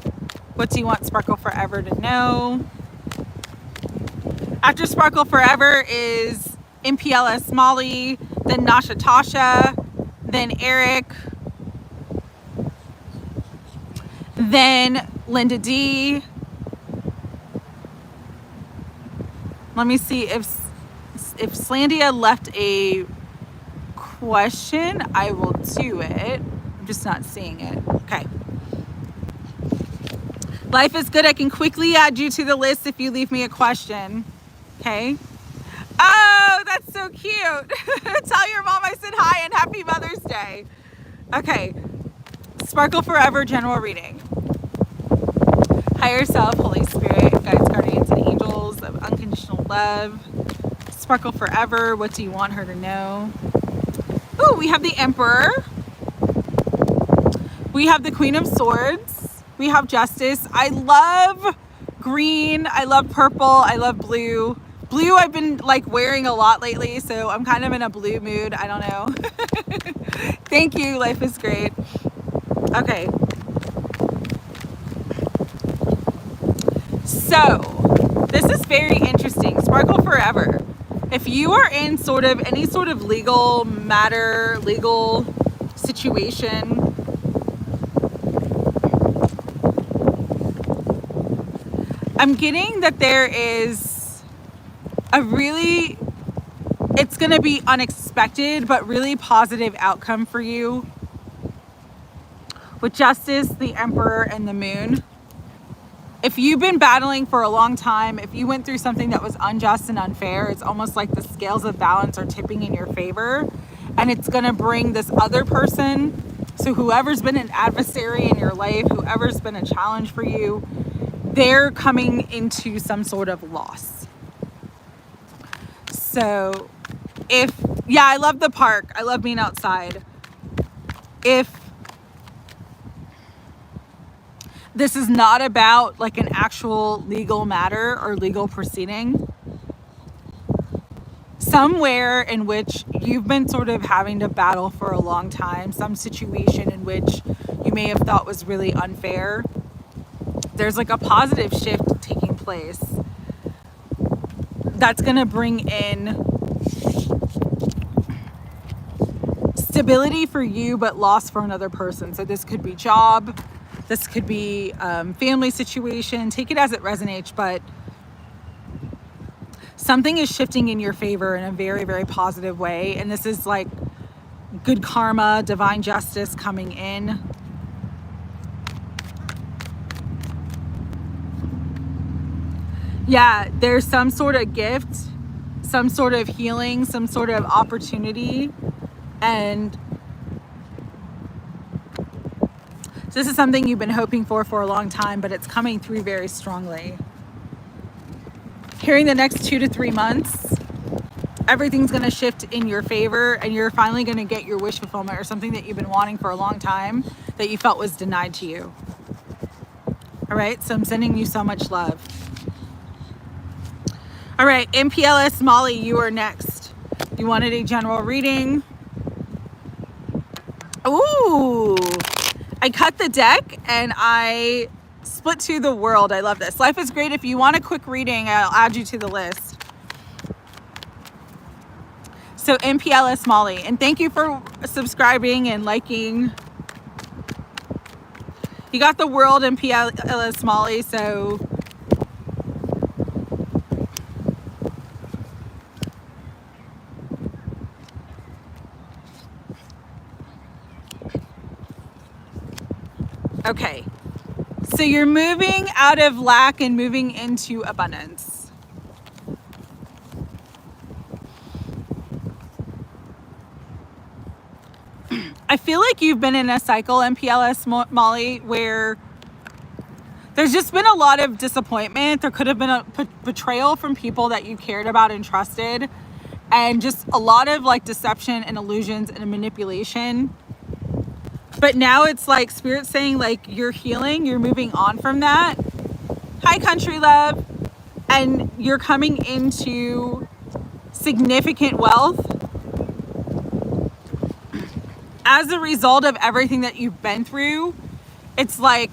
What do you want Sparkle Forever to know? After Sparkle Forever is MPLS Molly, then Nasha Tasha, then Eric, then Linda D. Let me see if Slandia left a question. I will do it. I'm just not seeing it. Okay. Life is good. I can quickly add you to the list if you leave me a question. Okay. Oh, that's so cute. Tell your mom I said hi and happy Mother's Day. Okay. Sparkle Forever general reading. Higher self, Holy Spirit, guides, guardians, and angels of unconditional love. Sparkle Forever. What do you want her to know? Oh, we have the Emperor. We have the Queen of Swords. We have Justice. I love green. I love purple. I love blue. Blue I've been like wearing a lot lately, so I'm kind of in a blue mood. I don't know. Thank you. Life is great. Okay. So, this is very interesting. Sparkle Forever. If you are in sort of any sort of legal matter, legal situation, I'm getting that there is it's going to be unexpected, but really positive outcome for you with Justice, the Emperor, and the Moon. If you've been battling for a long time, if you went through something that was unjust and unfair, it's almost like the scales of balance are tipping in your favor, and it's going to bring this other person. So whoever's been an adversary in your life, whoever's been a challenge for you, they're coming into some sort of loss. So I love the park. I love being outside. If this is not about like an actual legal matter or legal proceeding, somewhere in which you've been sort of having to battle for a long time, some situation in which you may have thought was really unfair, there's like a positive shift taking place that's going to bring in stability for you, but loss for another person. So this could be job, this could be family situation, take it as it resonates, but something is shifting in your favor in a very, very positive way. And this is like good karma, divine justice coming in. Yeah, there's some sort of gift, some sort of healing, some sort of opportunity. And this is something you've been hoping for a long time, but it's coming through very strongly. Hearing the next 2 to 3 months, everything's going to shift in your favor, and you're finally going to get your wish fulfillment or something that you've been wanting for a long time that you felt was denied to you. All right, so I'm sending you so much love. All right, MPLS Molly, you are next. You wanted a general reading. Ooh, I cut the deck and I split to the world. I love this. Life is great. If you want a quick reading, I'll add you to the list. So MPLS Molly, and thank you for subscribing and liking. You got the world, MPLS Molly, so okay. So you're moving out of lack and moving into abundance. I feel like you've been in a cycle, MPLS Molly, where there's just been a lot of disappointment. There could have been a betrayal from people that you cared about and trusted, and just a lot of like deception and illusions and manipulation. But now it's like Spirit saying like you're healing, you're moving on from that. Hi, country love. And you're coming into significant wealth as a result of everything that you've been through. It's like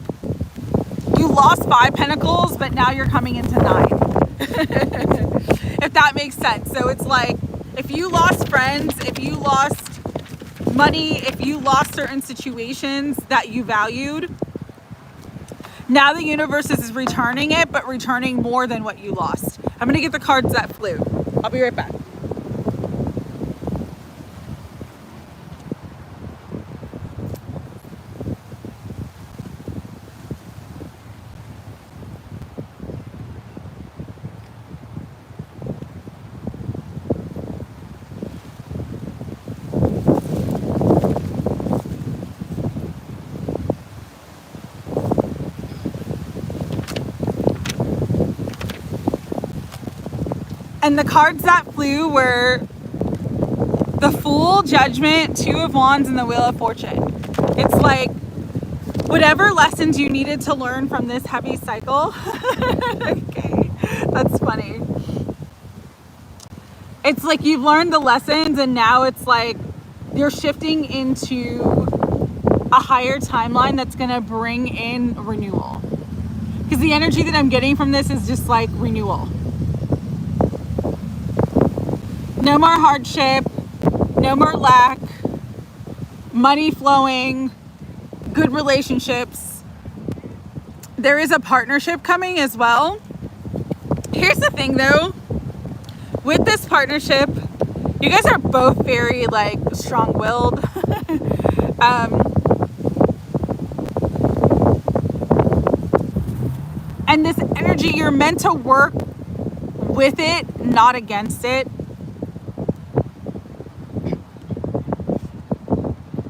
you lost 5 pentacles, but now you're coming into 9. If that makes sense. So it's like if you lost friends, if you lost money, if you lost certain situations that you valued, now the universe is returning it, but returning more than what you lost. I'm going to get the cards that flew. I'll be right back. And the cards that flew were the Fool, Judgment, 2 of Wands, and the Wheel of Fortune. It's like whatever lessons you needed to learn from this heavy cycle. Okay, that's funny. It's like you've learned the lessons, and now it's like you're shifting into a higher timeline that's going to bring in renewal. Because the energy that I'm getting from this is just like renewal. No more hardship, no more lack, money flowing, good relationships. There is a partnership coming as well. Here's the thing though, with this partnership, you guys are both very like strong-willed. And this energy, you're meant to work with it, not against it.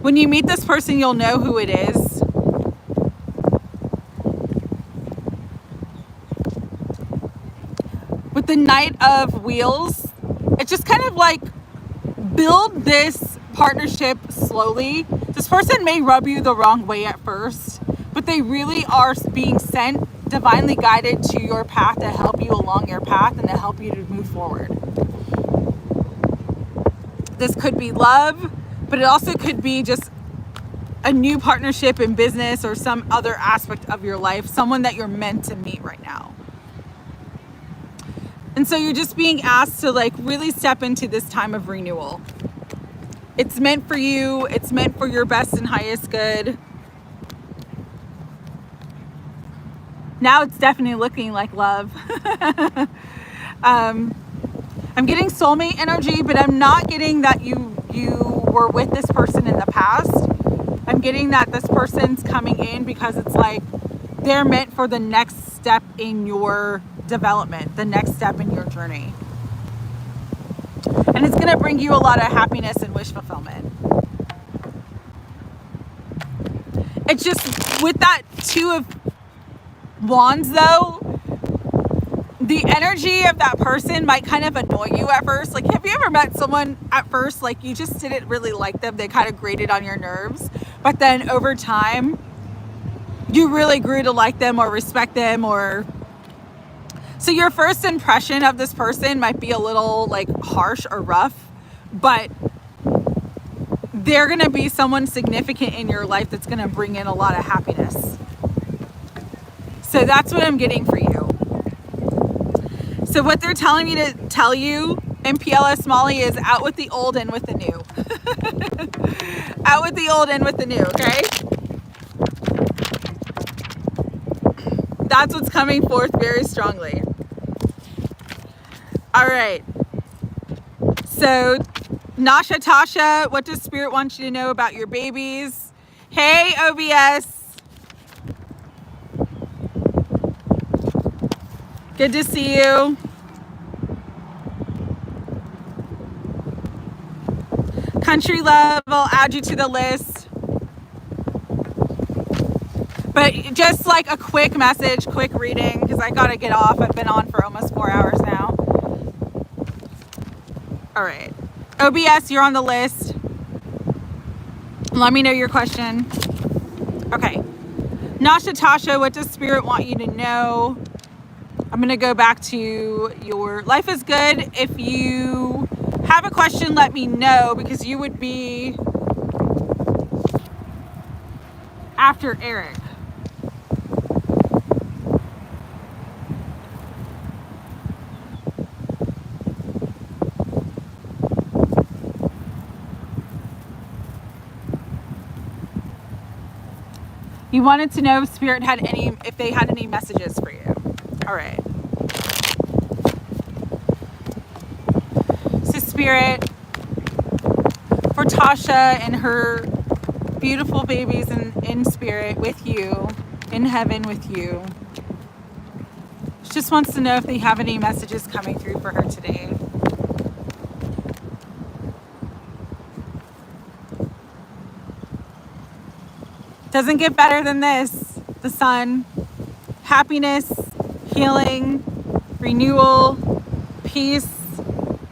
When you meet this person, you'll know who it is. With the Knight of Wheels, it's just kind of like build this partnership slowly. This person may rub you the wrong way at first, but they really are being sent, divinely guided to your path to help you along your path and to help you to move forward. This could be love, but it also could be just a new partnership in business or some other aspect of your life, someone that you're meant to meet right now. And so you're just being asked to like really step into this time of renewal. It's meant for you. It's meant for your best and highest good. Now it's definitely looking like love. I'm getting soulmate energy, but I'm not getting that you were with this person in the past. I'm getting that this person's coming in because it's like they're meant for the next step in your development, the next step in your journey. And it's going to bring you a lot of happiness and wish fulfillment. It's just with that Two of Wands though, the energy of that person might kind of annoy you at first. Like, have you ever met someone at first, like you just didn't really like them? They kind of grated on your nerves, but then over time you really grew to like them or respect them, or so your first impression of this person might be a little like harsh or rough, but they're going to be someone significant in your life that's going to bring in a lot of happiness. So that's what I'm getting for you. So what they're telling me to tell you in PLS Molly is out with the old and with the new. Out with the old and with the new, okay? That's what's coming forth very strongly. All right. So Nasha Tasha, what does Spirit want you to know about your babies? Hey, OBS. Good to see you. Country Love, I'll add you to the list. But just like a quick message, quick reading, because I gotta get off. I've been on for almost 4 hours now. All right. OBS, you're on the list. Let me know your question. Okay. Nasha Tasha, what does Spirit want you to know? I'm going to go back to your life is good. If you have a question, let me know, because you would be after Eric. You wanted to know if Spirit had if they had any messages for you. All right. So Spirit, for Tasha and her beautiful babies in spirit with you, in heaven with you, she just wants to know if they have any messages coming through for her today. Doesn't get better than this. The sun, happiness, healing, renewal, peace,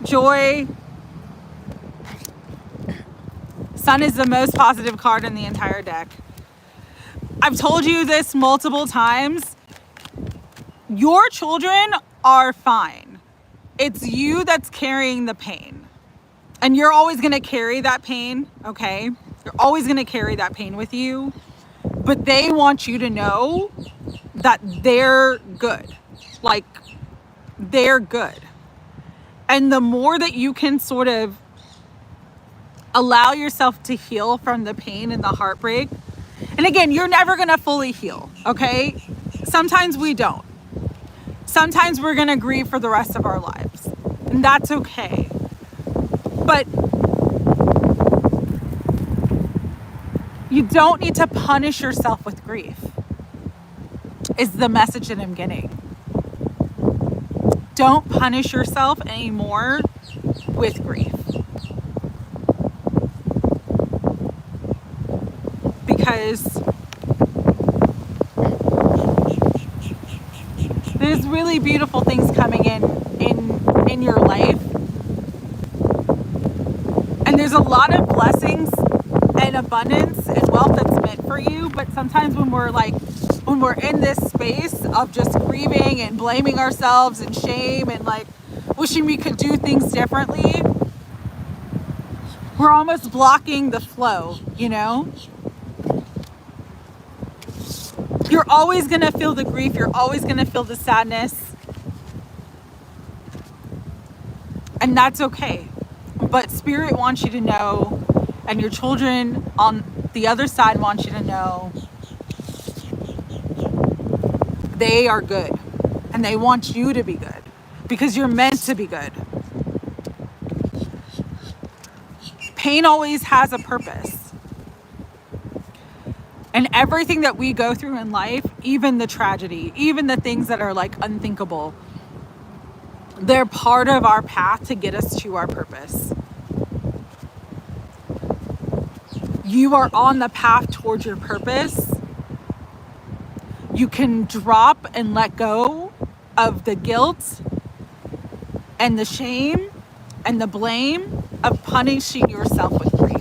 joy. Sun is the most positive card in the entire deck. I've told you this multiple times. Your children are fine. It's you that's carrying the pain. And you're always going to carry that pain, okay? You're always going to carry that pain with you. But they want you to know that they're good. Like, they're good. And the more that you can sort of allow yourself to heal from the pain and the heartbreak, and again, you're never going to fully heal, okay? Sometimes we don't. Sometimes we're going to grieve for the rest of our lives, and that's okay. But you don't need to punish yourself with grief, is the message that I'm getting. Don't punish yourself anymore with grief. Because there's really beautiful things coming in your life. And there's a lot of blessings and abundance and wealth that's meant for you. But sometimes when we're in this space of just grieving and blaming ourselves and shame and like wishing we could do things differently, we're almost blocking the flow, you know? You're always going to feel the grief. You're always going to feel the sadness. And that's okay. But Spirit wants you to know, and your children on the other side want you to know, they are good. And they want you to be good. Because you're meant to be good. Pain always has a purpose. And everything that we go through in life, even the tragedy, even the things that are like unthinkable, they're part of our path to get us to our purpose. You are on the path towards your purpose. You can drop and let go of the guilt and the shame and the blame of punishing yourself with grief.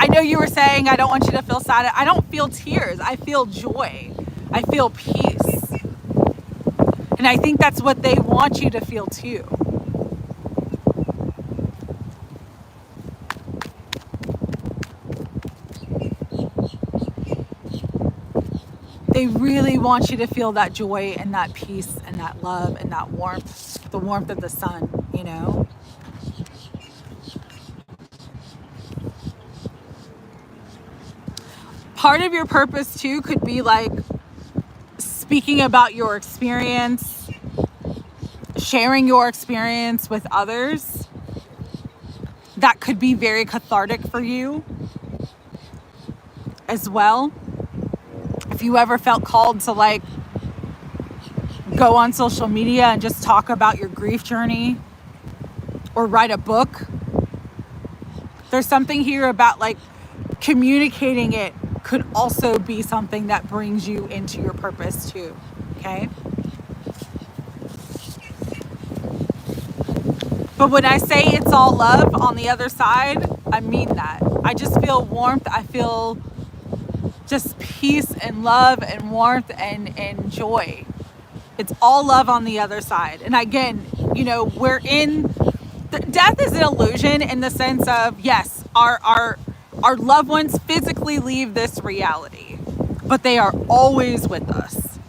I know you were saying, I don't want you to feel sad. I don't feel tears. I feel joy. I feel peace. And I think that's what they want you to feel too. They really want you to feel that joy and that peace and that love and that warmth, the warmth of the sun, you know? Part of your purpose too could be like speaking about your experience, sharing your experience with others. That could be very cathartic for you as well. If you ever felt called to like go on social media and just talk about your grief journey or write a book, there's something here about like communicating it could also be something that brings you into your purpose too, okay? But when I say it's all love on the other side, I mean that. I just feel warmth. I feel just peace and love and warmth and joy. It's all love on the other side. And again, you know, death is an illusion in the sense of, yes, our loved ones physically leave this reality, but they are always with us.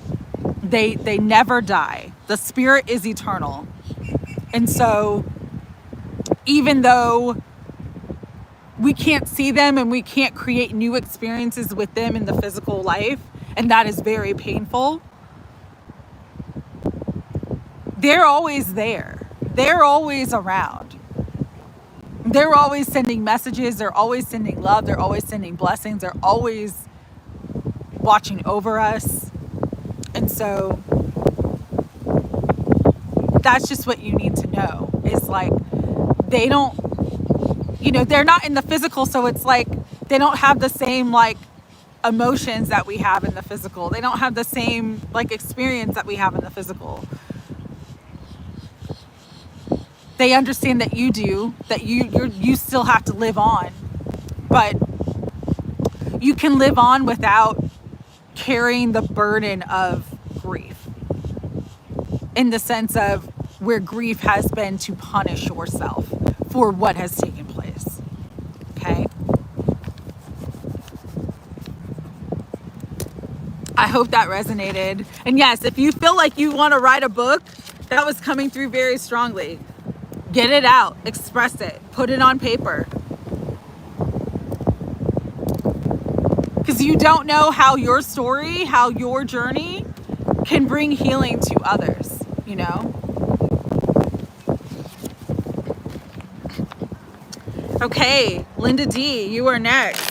They never die. The spirit is eternal. And so even though we can't see them and we can't create new experiences with them in the physical life, and that is very painful, they're always there. They're always around. They're always sending messages. They're always sending love. They're always sending blessings. They're always watching over us. And so that's just what you need to know is like, they don't, you know, they're not in the physical. So it's like, they don't have the same like emotions that we have in the physical. They don't have the same like experience that we have in the physical. They understand that you do, that you still have to live on, but you can live on without carrying the burden of grief, in the sense of where grief has been to punish yourself for what has taken place. Okay? I hope that resonated. And yes, if you feel like you want to write a book, that was coming through very strongly. Get it out, express it, put it on paper. Because you don't know how your story, how your journey can bring healing to others, you know? Okay, Linda D, you are next.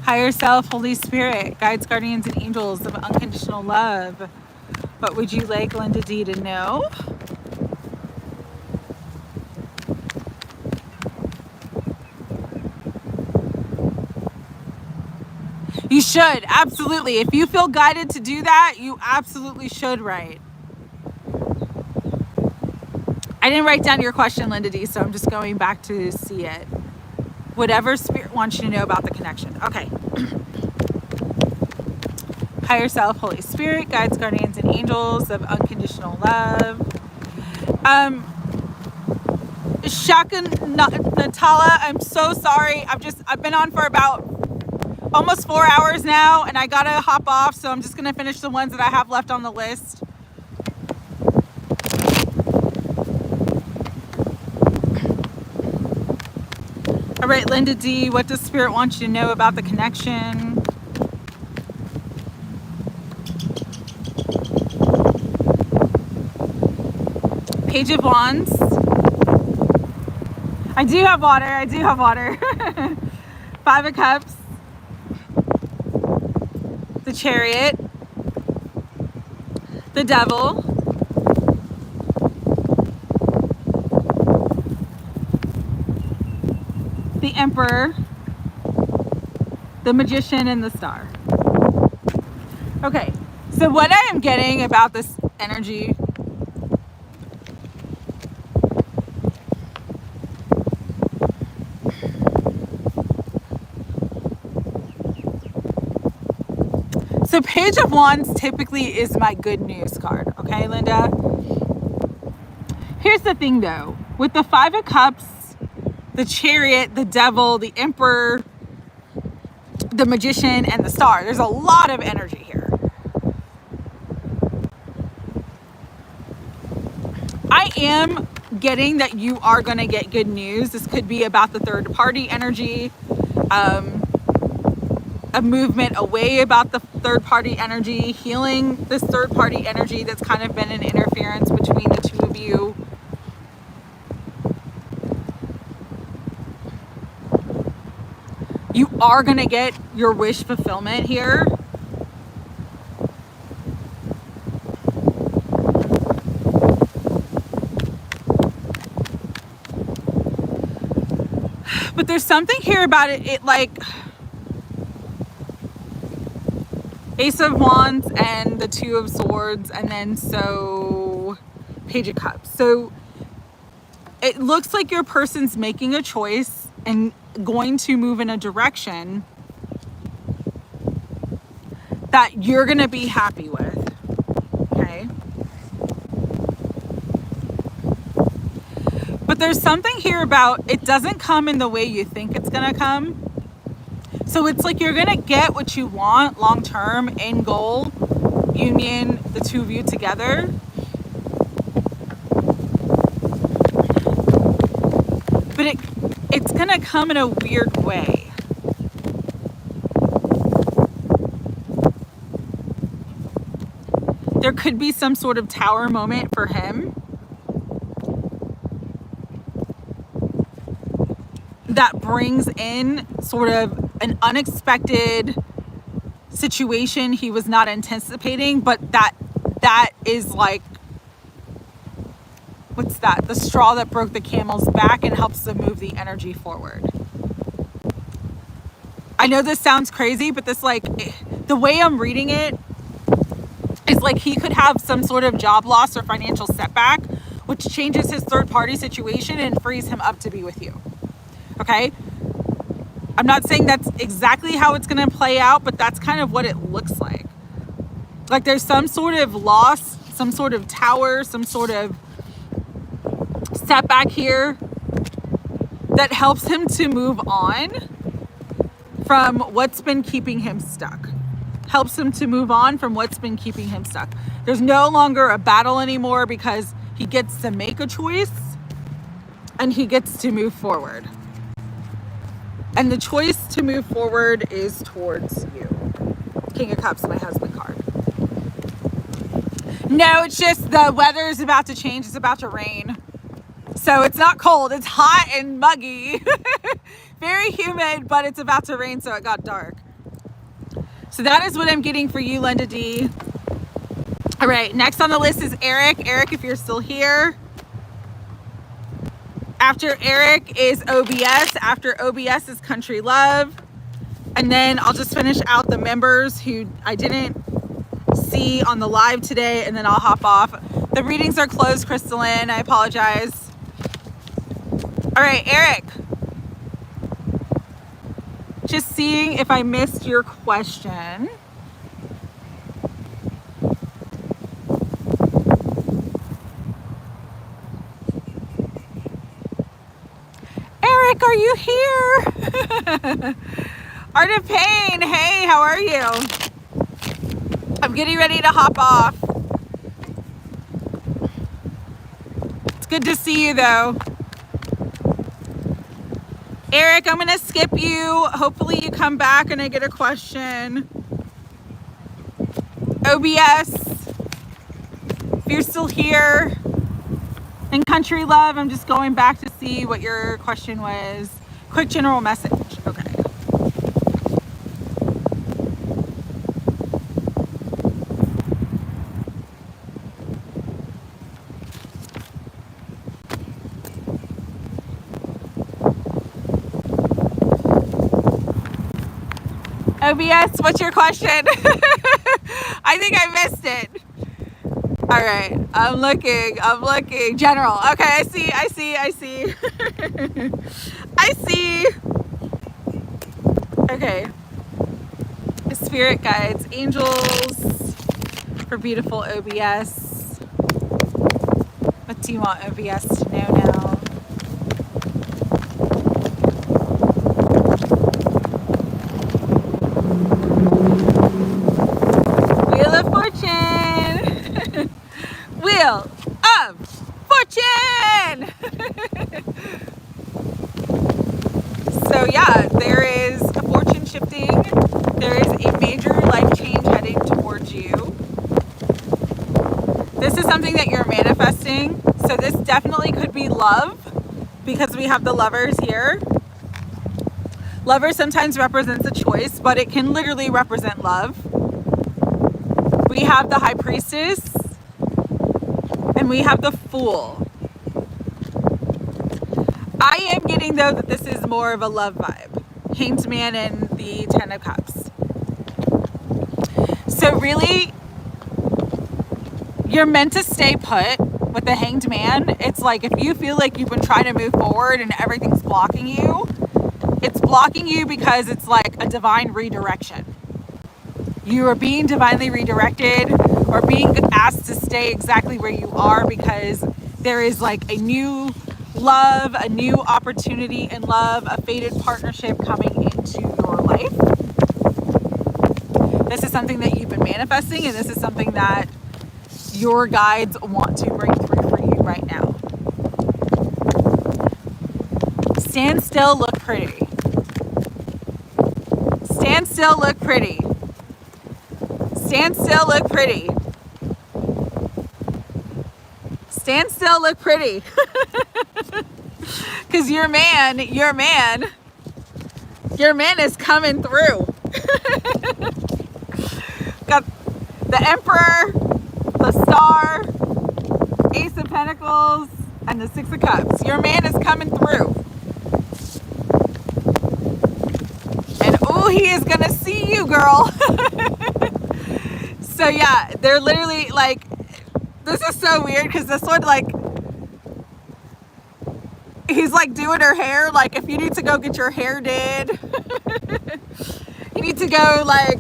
Higher self, Holy Spirit, guides, guardians, and angels of unconditional love. What would you like Linda D to know? You should, absolutely. If you feel guided to do that, you absolutely should write. I didn't write down your question, Linda D, so I'm just going back to see it. Whatever Spirit wants you to know about the connection. Okay. Higher self, Holy Spirit, guides, guardians, and angels of unconditional love. Shaka Natala, I'm so sorry. I've been on for about almost 4 hours now, and I gotta hop off, so I'm just gonna finish the ones that I have left on the list. All right, Linda D, what does Spirit want you to know about the connection? Page of Wands. I do have water. 5 of Cups. The Chariot. The Devil. The Emperor. The Magician, and the Star. Okay, so what I am getting about this energy, so Page of Wands typically is my good news card, okay, Linda? Here's the thing though, with the 5 of Cups, the Chariot, the Devil, the Emperor, the Magician, and the Star, there's a lot of energy here. I am getting that you are going to get good news. This could be about the third party energy, a movement away about the third party energy, healing this third party energy that's kind of been an interference between the two of you. You are going to get your wish fulfillment here. But there's something here about it like Ace of Wands and the 2 of Swords, and then so Page of Cups. So it looks like your person's making a choice and going to move in a direction that you're going to be happy with. Okay. But there's something here about it doesn't come in the way you think it's going to come. So it's like you're going to get what you want long term, end goal, union, the two of you together. But it's going to come in a weird way. There could be some sort of tower moment for him that brings in sort of an unexpected situation he was not anticipating, but that is like, what's that? The straw that broke the camel's back and helps to move the energy forward. I know this sounds crazy, but this, like, the way I'm reading it is like he could have some sort of job loss or financial setback, which changes his third party situation and frees him up to be with you. Okay? I'm not saying that's exactly how it's going to play out, but that's kind of what it looks like. Like there's some sort of loss, some sort of tower, some sort of setback here that helps him to move on. from what's been keeping him stuck. Helps him to move on from what's been keeping him stuck. There's no longer a battle anymore because he gets to make a choice and he gets to move forward. And the choice to move forward is towards you. King of Cups, my husband card. No, it's just the weather is about to change. It's about to rain. So it's not cold. It's hot and muggy. Very humid, but it's about to rain, so it got dark. So that is what I'm getting for you, Linda D. All right, next on the list is Eric. Eric, if you're still here. After Eric is OBS. After OBS is Country Love. And then I'll just finish out the members who I didn't see on the live today, and then I'll hop off. The readings are closed, Crystalline. I apologize. All right, Eric. Just seeing if I missed your question. Eric, are you here? Art of Pain, hey, how are you? I'm getting ready to hop off. It's good to see you though. Eric, I'm gonna skip you. Hopefully you come back and I get a question. OBS, if you're still here. And Country Love, I'm just going back to see what your question was. Quick general message. Okay. OBS, what's your question? I think I missed it. All right, I'm looking. General. Okay, I see. I see. Okay. Spirit guides, angels for beautiful OBS. What do you want OBS to know now? Wheel of Fortune. Wheel of Fortune. So yeah, there is a fortune shifting. There is a major life change heading towards you. This is something that you're manifesting. So this definitely could be love because we have the Lovers here. Lover sometimes represents a choice, but it can literally represent love. We have the High Priestess and we have the Fool. I am getting though that this is more of a love vibe. Hanged Man and the Ten of Cups. So really, you're meant to stay put with the Hanged Man. It's like if you feel like you've been trying to move forward and everything's blocking you, it's blocking you because it's like a divine redirection. You are being divinely redirected or being asked to stay exactly where you are because there is like a new love, a new opportunity in love, a fated partnership coming into your life. This is something that you've been manifesting, and this is something that your guides want to break through for you right now. Stand still, look pretty. Stand still, look pretty. Stand still, look pretty. Stand still, look pretty. Because your man is coming through. Got the Emperor, the Star, Ace of Pentacles, and the Six of Cups. Your man is coming through. And oh, he is gonna see you, girl. So yeah, they're literally like, this is so weird because this one, like, he's like doing her hair. Like if you need to go get your hair did, you need to go like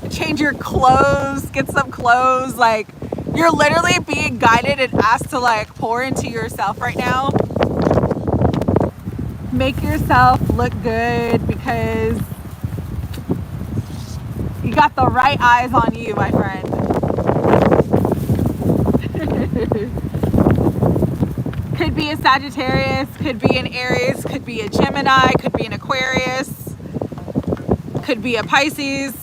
change your clothes, get some clothes. Like you're literally being guided and asked to like pour into yourself right now. Make yourself look good because got the right eyes on you, my friend. Could be a Sagittarius, could be an Aries, could be a Gemini, could be an Aquarius, could be a Pisces.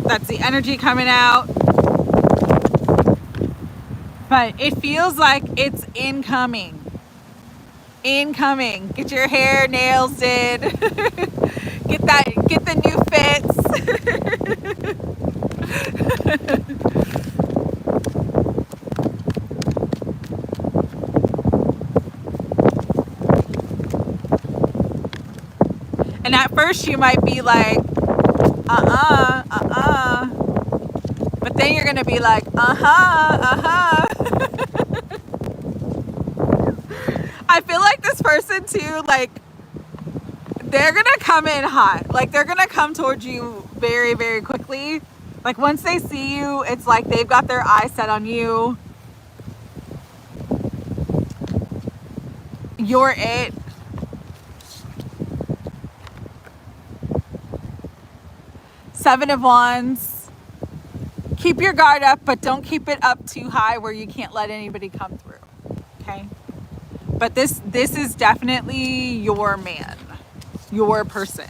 That's the energy coming out. But it feels like it's incoming. Incoming. Get your hair, nails did. Get the new fits. And at first you might be like, but then you're gonna be like, I feel like this person too, like, they're gonna come in hot. Like, they're gonna come towards you very, very quickly. Like, once they see you, it's like they've got their eyes set on you. You're it. Seven of Wands. Keep your guard up, but don't keep it up too high where you can't let anybody come through. Okay? But this is definitely your man, your person.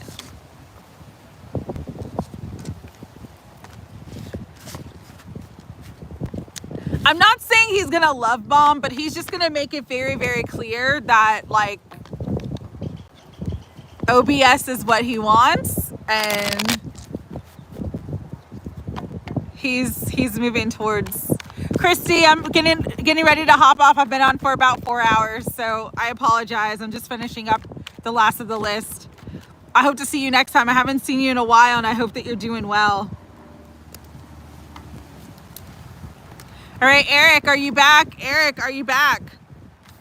I'm not saying he's gonna love bomb, but he's just gonna make it very, very clear that, like, OBS is what he wants, and he's moving towards. Christy, I'm getting ready to hop off. I've been on for about 4 hours, so I apologize. I'm just finishing up the last of the list. I hope to see you next time. I haven't seen you in a while, and I hope that you're doing well. All right, Eric, are you back? Eric, are you back?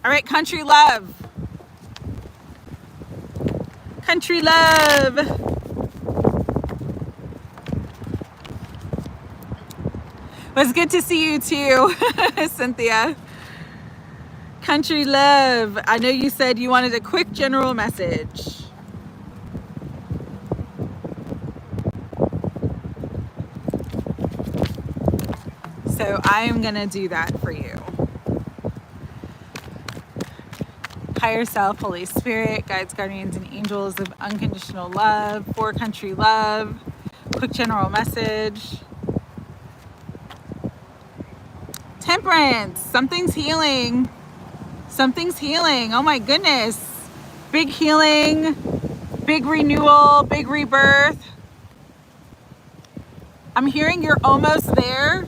All right, Country Love. Country Love. It was good to see you too, Cynthia. Country Love. I know you said you wanted a quick general message. So I am gonna do that for you. Higher self, Holy Spirit, guides, guardians, and angels of unconditional love, for Country Love. Quick general message. Temperance. Something's healing. Something's healing. Oh my goodness. Big healing, big renewal, big rebirth. I'm hearing you're almost there.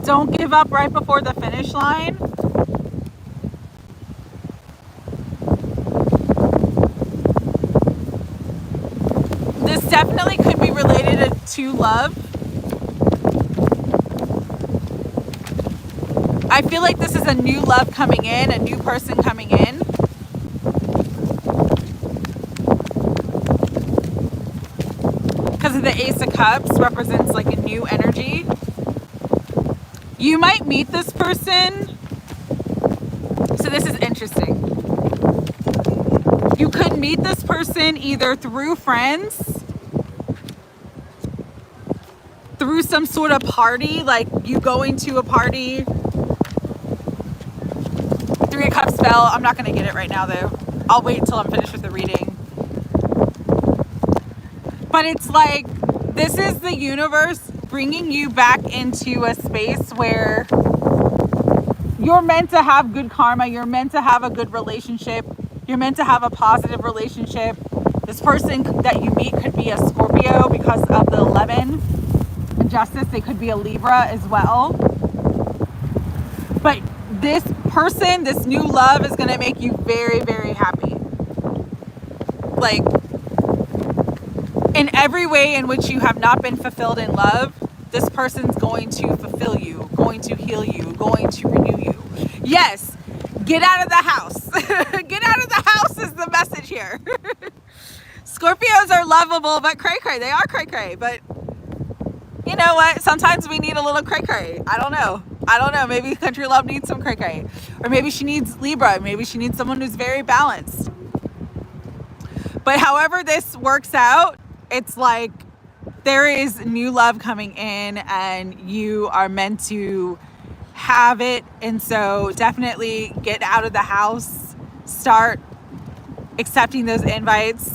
Don't give up right before the finish line. This definitely could be related to love. I feel like this is a new love coming in, a new person coming in. Because of the Ace of Cups represents like a new energy. You might meet this person. So this is interesting. You could meet this person either through friends, through some sort of party, like you going to a party. Three of Cups fell. I'm not going to get it right now though. I'll wait until I'm finished with the reading. But it's like, this is the universe bringing you back into a space where you're meant to have good karma. You're meant to have a good relationship. You're meant to have a positive relationship. This person that you meet could be a Scorpio because of the 11 and Justice. They could be a Libra as well. But this person, this new love is going to make you very, very happy. Like, in every way in which you have not been fulfilled in love, this person's going to fulfill you, going to heal you, going to renew you. Yes, get out of the house. Get out of the house is the message here. Scorpios are lovable, but cray-cray. They are cray-cray, but you know what? Sometimes we need a little cray-cray. I don't know. Maybe Country Love needs some cray-cray. Or maybe she needs Libra. Maybe she needs someone who's very balanced. But however this works out, it's like there is new love coming in and you are meant to have it. And so definitely get out of the house, start accepting those invites.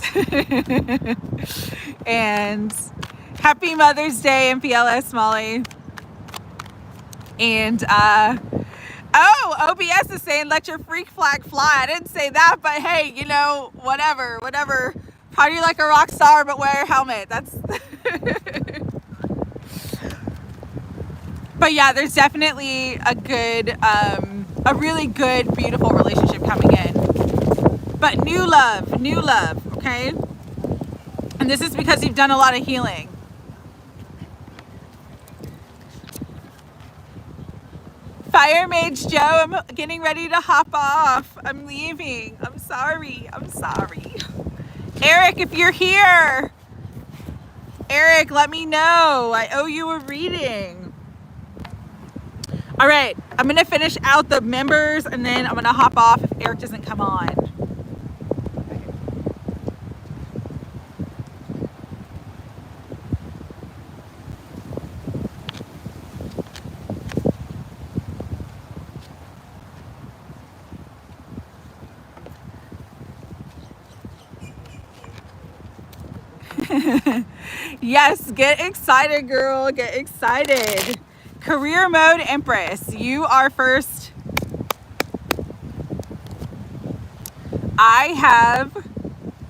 And happy Mother's Day, MPLS Molly. And OBS is saying let your freak flag fly. I didn't say that, but hey, you know, whatever. Party like a rock star, but wear a helmet. That's but yeah, there's definitely a good, a really good, beautiful relationship coming in. But new love, okay? And this is because you've done a lot of healing. Fire Mage Joe, I'm getting ready to hop off. I'm leaving. I'm sorry. Eric, if you're here, Eric, let me know. I owe you a reading. All right, I'm gonna finish out the members and then I'm gonna hop off if Eric doesn't come on. Yes, get excited, girl. Get excited. Career mode Empress, you are first. I have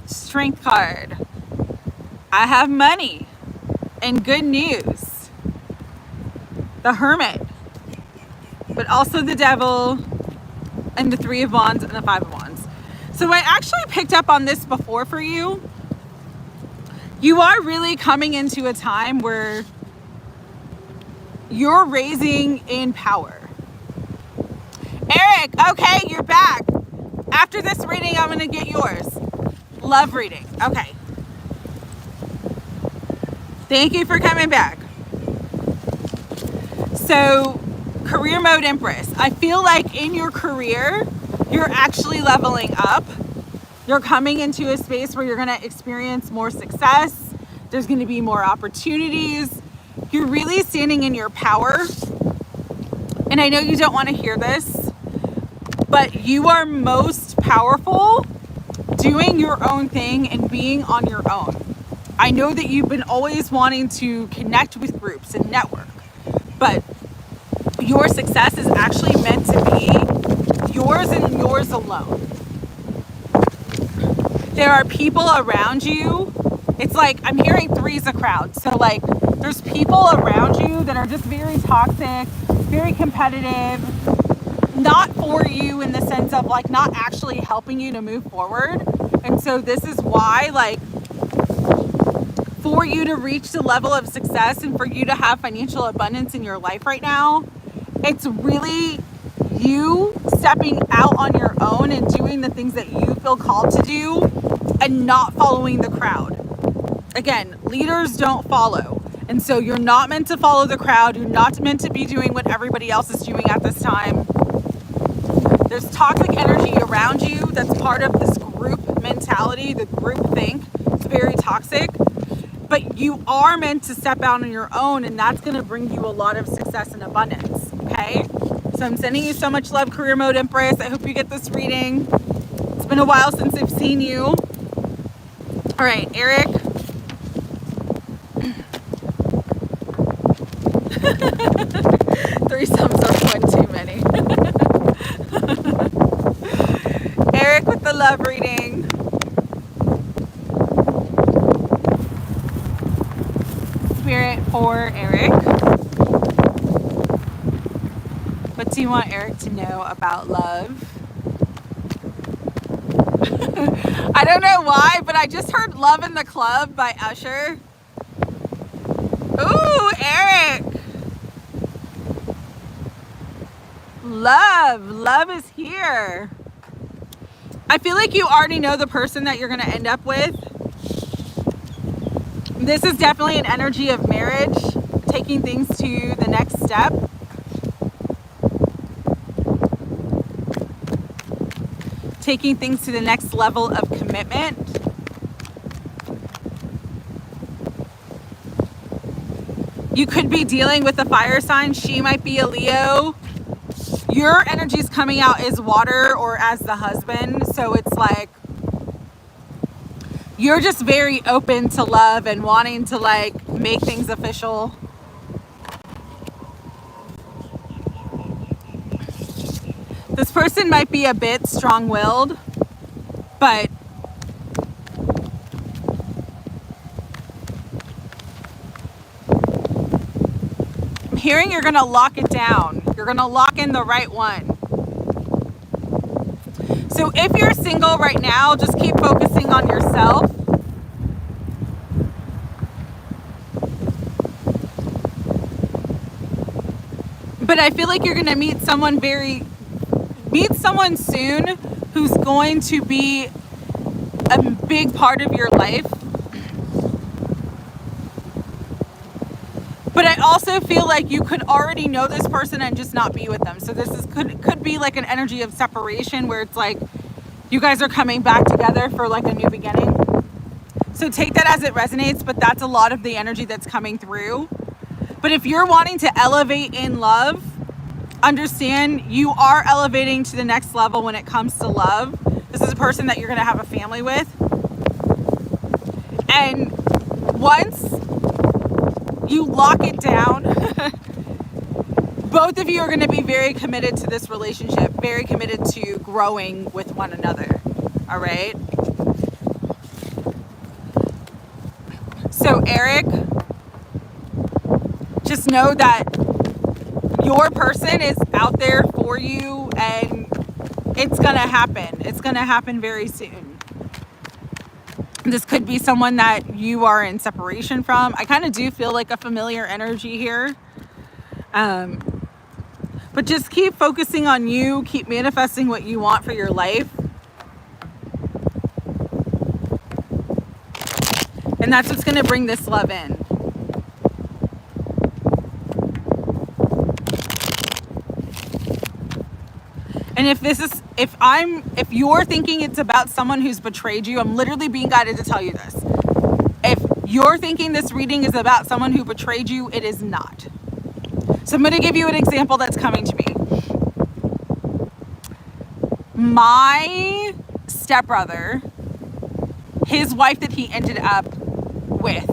strength card. I have money and good news. The Hermit, but also the Devil and the Three of Wands and the Five of Wands. So I actually picked up on this before for you. You are really coming into a time where you're raising in power. Eric, okay, you're back. After this reading, I'm gonna get yours. Love reading, okay. Thank you for coming back. So, career mode Empress. I feel like in your career, you're actually leveling up. You're coming into a space where you're gonna experience more success. There's gonna be more opportunities. You're really standing in your power. And I know you don't wanna hear this, but you are most powerful doing your own thing and being on your own. I know that you've been always wanting to connect with groups and network, but your success is actually meant to be yours and yours alone. There are people around you. It's like, I'm hearing three's a crowd. So like, there's people around you that are just very toxic, very competitive, not for you in the sense of like not actually helping you to move forward. And so this is why, like, for you to reach the level of success and for you to have financial abundance in your life right now, it's really you stepping out on your own and doing the things that you feel called to do and not following the crowd. Again, leaders don't follow. And so you're not meant to follow the crowd. You're not meant to be doing what everybody else is doing at this time. There's toxic energy around you that's part of this group mentality, the group think. It's very toxic. But you are meant to step out on your own, and that's going to bring you a lot of success and abundance, okay? So I'm sending you so much love, Career Mode Empress. I hope you get this reading. It's been a while since I've seen you. All right, Eric. Threesomes are one too many. Eric with the love reading. Spirit for Eric. What do you want Eric to know about love? I don't know why, but I just heard Love in the Club by Usher. Ooh, Eric. Love is here. I feel like you already know the person that you're going to end up with. This is definitely an energy of marriage, taking things to the next step. Taking things to the next level of commitment. You could be dealing with a fire sign. She might be a Leo. Your energy is coming out as water or as the husband. So it's like you're just very open to love and wanting to like make things official. This person might be a bit strong-willed, but I'm hearing you're gonna lock it down. You're gonna lock in the right one. So if you're single right now, just keep focusing on yourself. But I feel like you're gonna meet someone soon who's going to be a big part of your life. But I also feel like you could already know this person and just not be with them. So this could be like an energy of separation where it's like you guys are coming back together for like a new beginning. So take that as it resonates, but that's a lot of the energy that's coming through. But if you're wanting to elevate in love, understand you are elevating to the next level when it comes to love. This is a person that you're going to have a family with. And once you lock it down, both of you are going to be very committed to this relationship, very committed to growing with one another. All right. So Eric, just know that your person is out there for you and it's going to happen. It's going to happen very soon. This could be someone that you are in separation from. I kind of do feel like a familiar energy here. But just keep focusing on you. Keep manifesting what you want for your life. And that's what's going to bring this love in. And if you're thinking it's about someone who's betrayed you, I'm literally being guided to tell you this. If you're thinking this reading is about someone who betrayed you, it is not. So I'm going to give you an example that's coming to me. My stepbrother, his wife that he ended up with,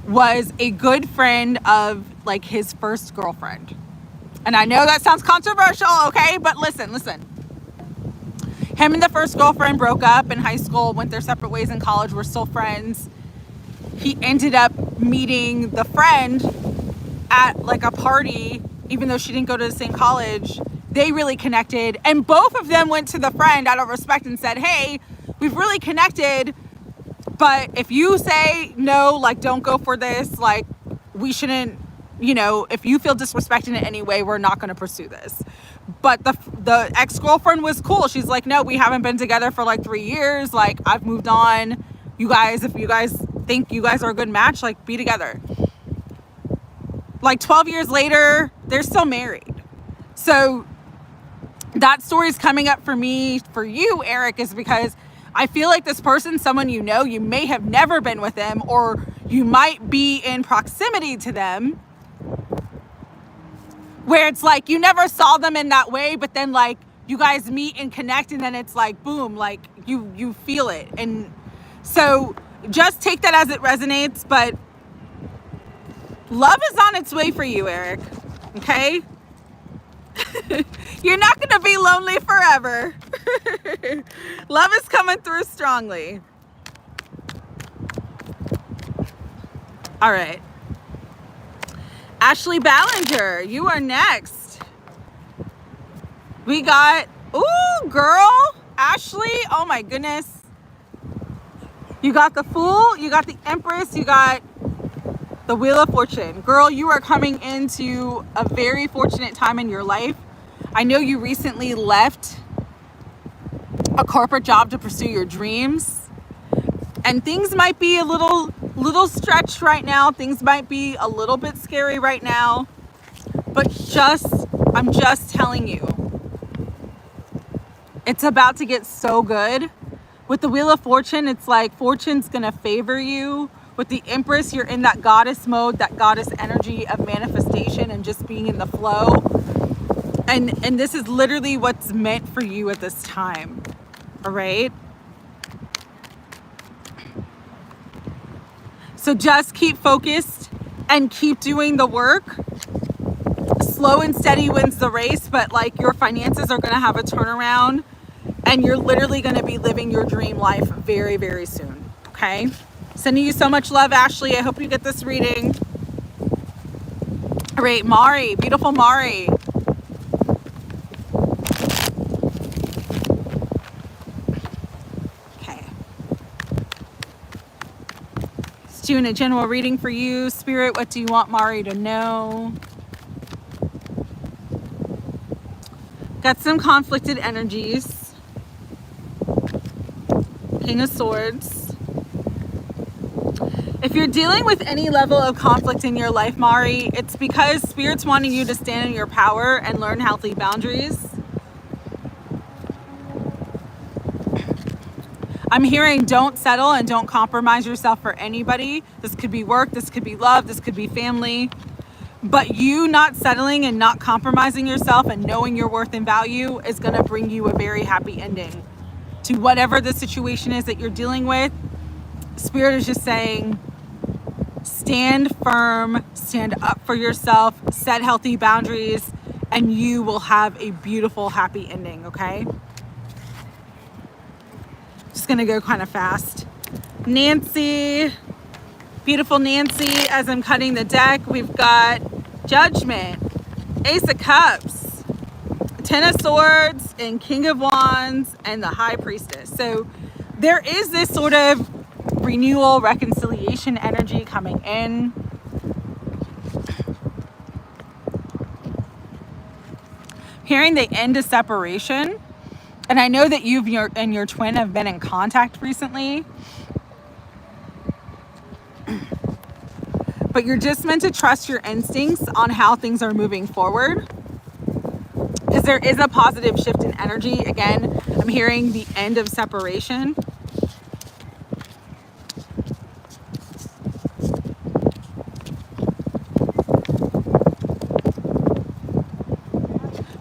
was a good friend of like his first girlfriend. And I know that sounds controversial, okay? But listen. Him and the first girlfriend broke up in high school, went their separate ways in college, were still friends. He ended up meeting the friend at like a party, even though she didn't go to the same college. They really connected. And both of them went to the friend out of respect and said, hey, we've really connected. But if you say no, like don't go for this, like we shouldn't, if you feel disrespected in any way, we're not going to pursue this. But the ex-girlfriend was cool. She's like, no, we haven't been together for like 3 years. Like I've moved on. You guys, if you guys think you guys are a good match, like be together. Like 12 years later, they're still married. So that story's coming up for me, for you, Eric, is because I feel like this person, someone you know, you may have never been with them, or you might be in proximity to them, where it's like you never saw them in that way, but then like you guys meet and connect, and then it's like boom, like you feel it. And so just take that as it resonates, but love is on its way for you, Eric. Okay? You're not going to be lonely forever. Love is coming through strongly. All right. Ashley Ballinger, you are next. We got, ooh, girl, Ashley, oh my goodness. You got the Fool, you got the Empress, you got the Wheel of Fortune. Girl, you are coming into a very fortunate time in your life. I know you recently left a corporate job to pursue your dreams. And things might be a little stretched right now. Things might be a little bit scary right now. But I'm just telling you, it's about to get so good. With the Wheel of Fortune, it's like fortune's gonna favor you. With the Empress, you're in that goddess mode, that goddess energy of manifestation and just being in the flow. And this is literally what's meant for you at this time. All right? So just keep focused and keep doing the work. Slow and steady wins the race, but like your finances are going to have a turnaround and you're literally going to be living your dream life very, very soon. Okay? Sending you so much love, Ashley. I hope you get this reading. All right, Mari, beautiful Mari. Okay. Just doing a general reading for you. Spirit, what do you want Mari to know? Got some conflicted energies. King of Swords. If you're dealing with any level of conflict in your life, Mari, it's because Spirit's wanting you to stand in your power and learn healthy boundaries. I'm hearing don't settle and don't compromise yourself for anybody. This could be work, this could be love, this could be family. But you not settling and not compromising yourself and knowing your worth and value is going to bring you a very happy ending to whatever the situation is that you're dealing with. Spirit is just saying, stand firm, stand up for yourself, set healthy boundaries, and you will have a beautiful, happy ending, okay? Just gonna go kind of fast. Nancy, beautiful Nancy, as I'm cutting the deck, we've got Judgment, Ace of Cups, Ten of Swords, and King of Wands, and the High Priestess. So there is this sort of renewal, reconciliation energy coming in. Hearing the end of separation. And I know that you and your twin have been in contact recently. But you're just meant to trust your instincts on how things are moving forward. Because there is a positive shift in energy. Again, I'm hearing the end of separation.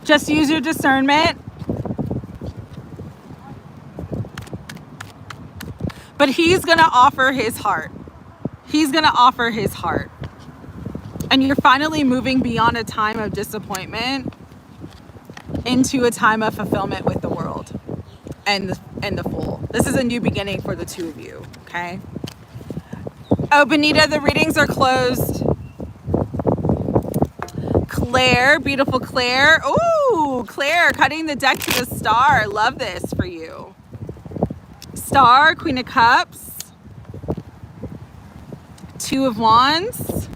Just use your discernment. But he's going to offer his heart. He's going to offer his heart. And you're finally moving beyond a time of disappointment into a time of fulfillment with the world and the Fool. This is a new beginning for the two of you, okay? Oh, Benita, the readings are closed. Claire, beautiful Claire. Ooh, Claire, cutting the deck to the Star. I love this for you. Star, Queen of Cups, Two of Wands,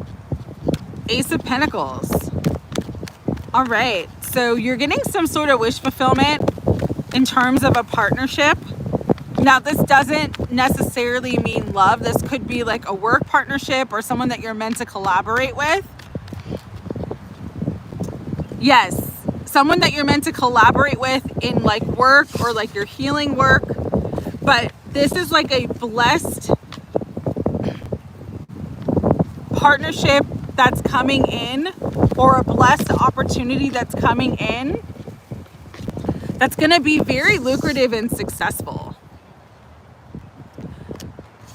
Ace of Pentacles. All right, so you're getting some sort of wish fulfillment in terms of a partnership. Now, this doesn't necessarily mean love. This could be like a work partnership or someone that you're meant to collaborate with. Yes, someone that you're meant to collaborate with in like work or like your healing work. But this is like a blessed partnership that's coming in, or a blessed opportunity that's coming in, that's going to be very lucrative and successful.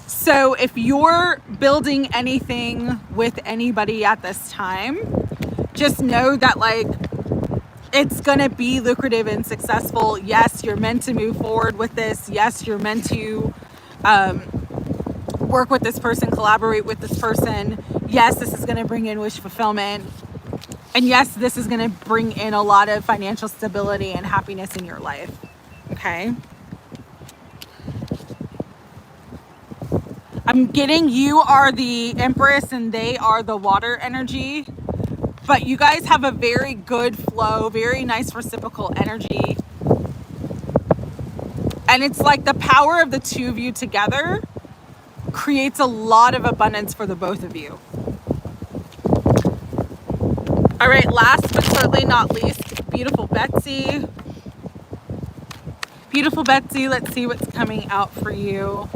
So if you're building anything with anybody at this time, just know that like it's going to be lucrative and successful. Yes, you're meant to move forward with this. Yes, you're meant to work with this person, collaborate with this person. Yes, this is going to bring in wish fulfillment. And yes, this is going to bring in a lot of financial stability and happiness in your life. Okay? I'm getting you are the Empress and they are the water energy. But you guys have a very good flow, very nice reciprocal energy. And it's like the power of the two of you together creates a lot of abundance for the both of you. All right, last but certainly not least, beautiful Betsy. Beautiful Betsy, let's see what's coming out for you.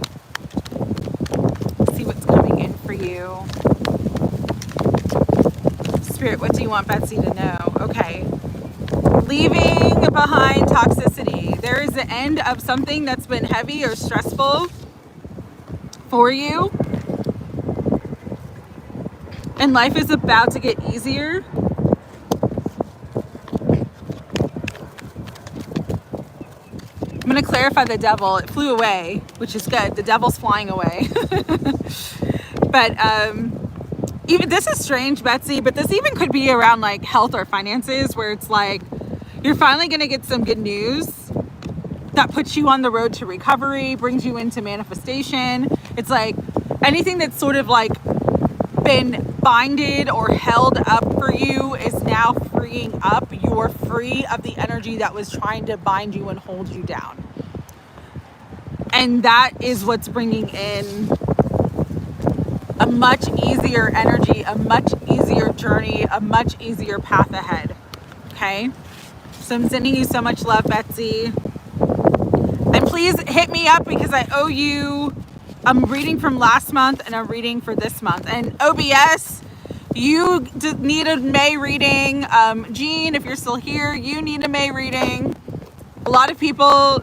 Let's see what's coming you? Spirit, what do you want Betsy to know? Okay. Leaving behind toxicity. There is the end of something that's been heavy or stressful for you. And life is about to get easier. I'm going to clarify the devil. It flew away, which is good. The devil's flying away. But even this is strange, Betsy, but this even could be around like health or finances, where it's like you're finally going to get some good news that puts you on the road to recovery, brings you into manifestation. It's like anything that's sort of like been binded or held up for you is now freeing up. You're free of the energy that was trying to bind you and hold you down. And that is what's bringing in a much easier energy, a much easier journey, a much easier path ahead. Okay? So I'm sending you so much love, Betsy. And please hit me up because I owe you. I'm reading from last month and I'm reading for this month. And OBS, you need a May reading. Jean, if you're still here, you need a May reading. A lot of people,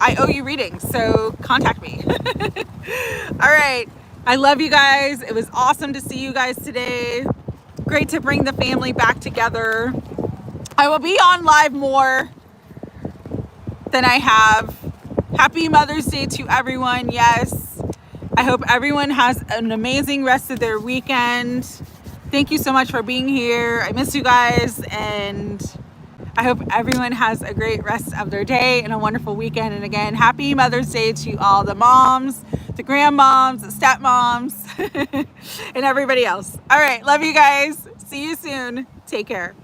I owe you readings, so contact me. All right. I love you guys. It was awesome to see you guys today. Great to bring the family back together. I will be on live more than I have. Happy Mother's Day to everyone. Yes. I hope everyone has an amazing rest of their weekend. Thank you so much for being here. I miss you guys, and I hope everyone has a great rest of their day and a wonderful weekend. And again, happy Mother's Day to all the moms, the grandmoms, the stepmoms, and everybody else. All right. Love you guys. See you soon. Take care.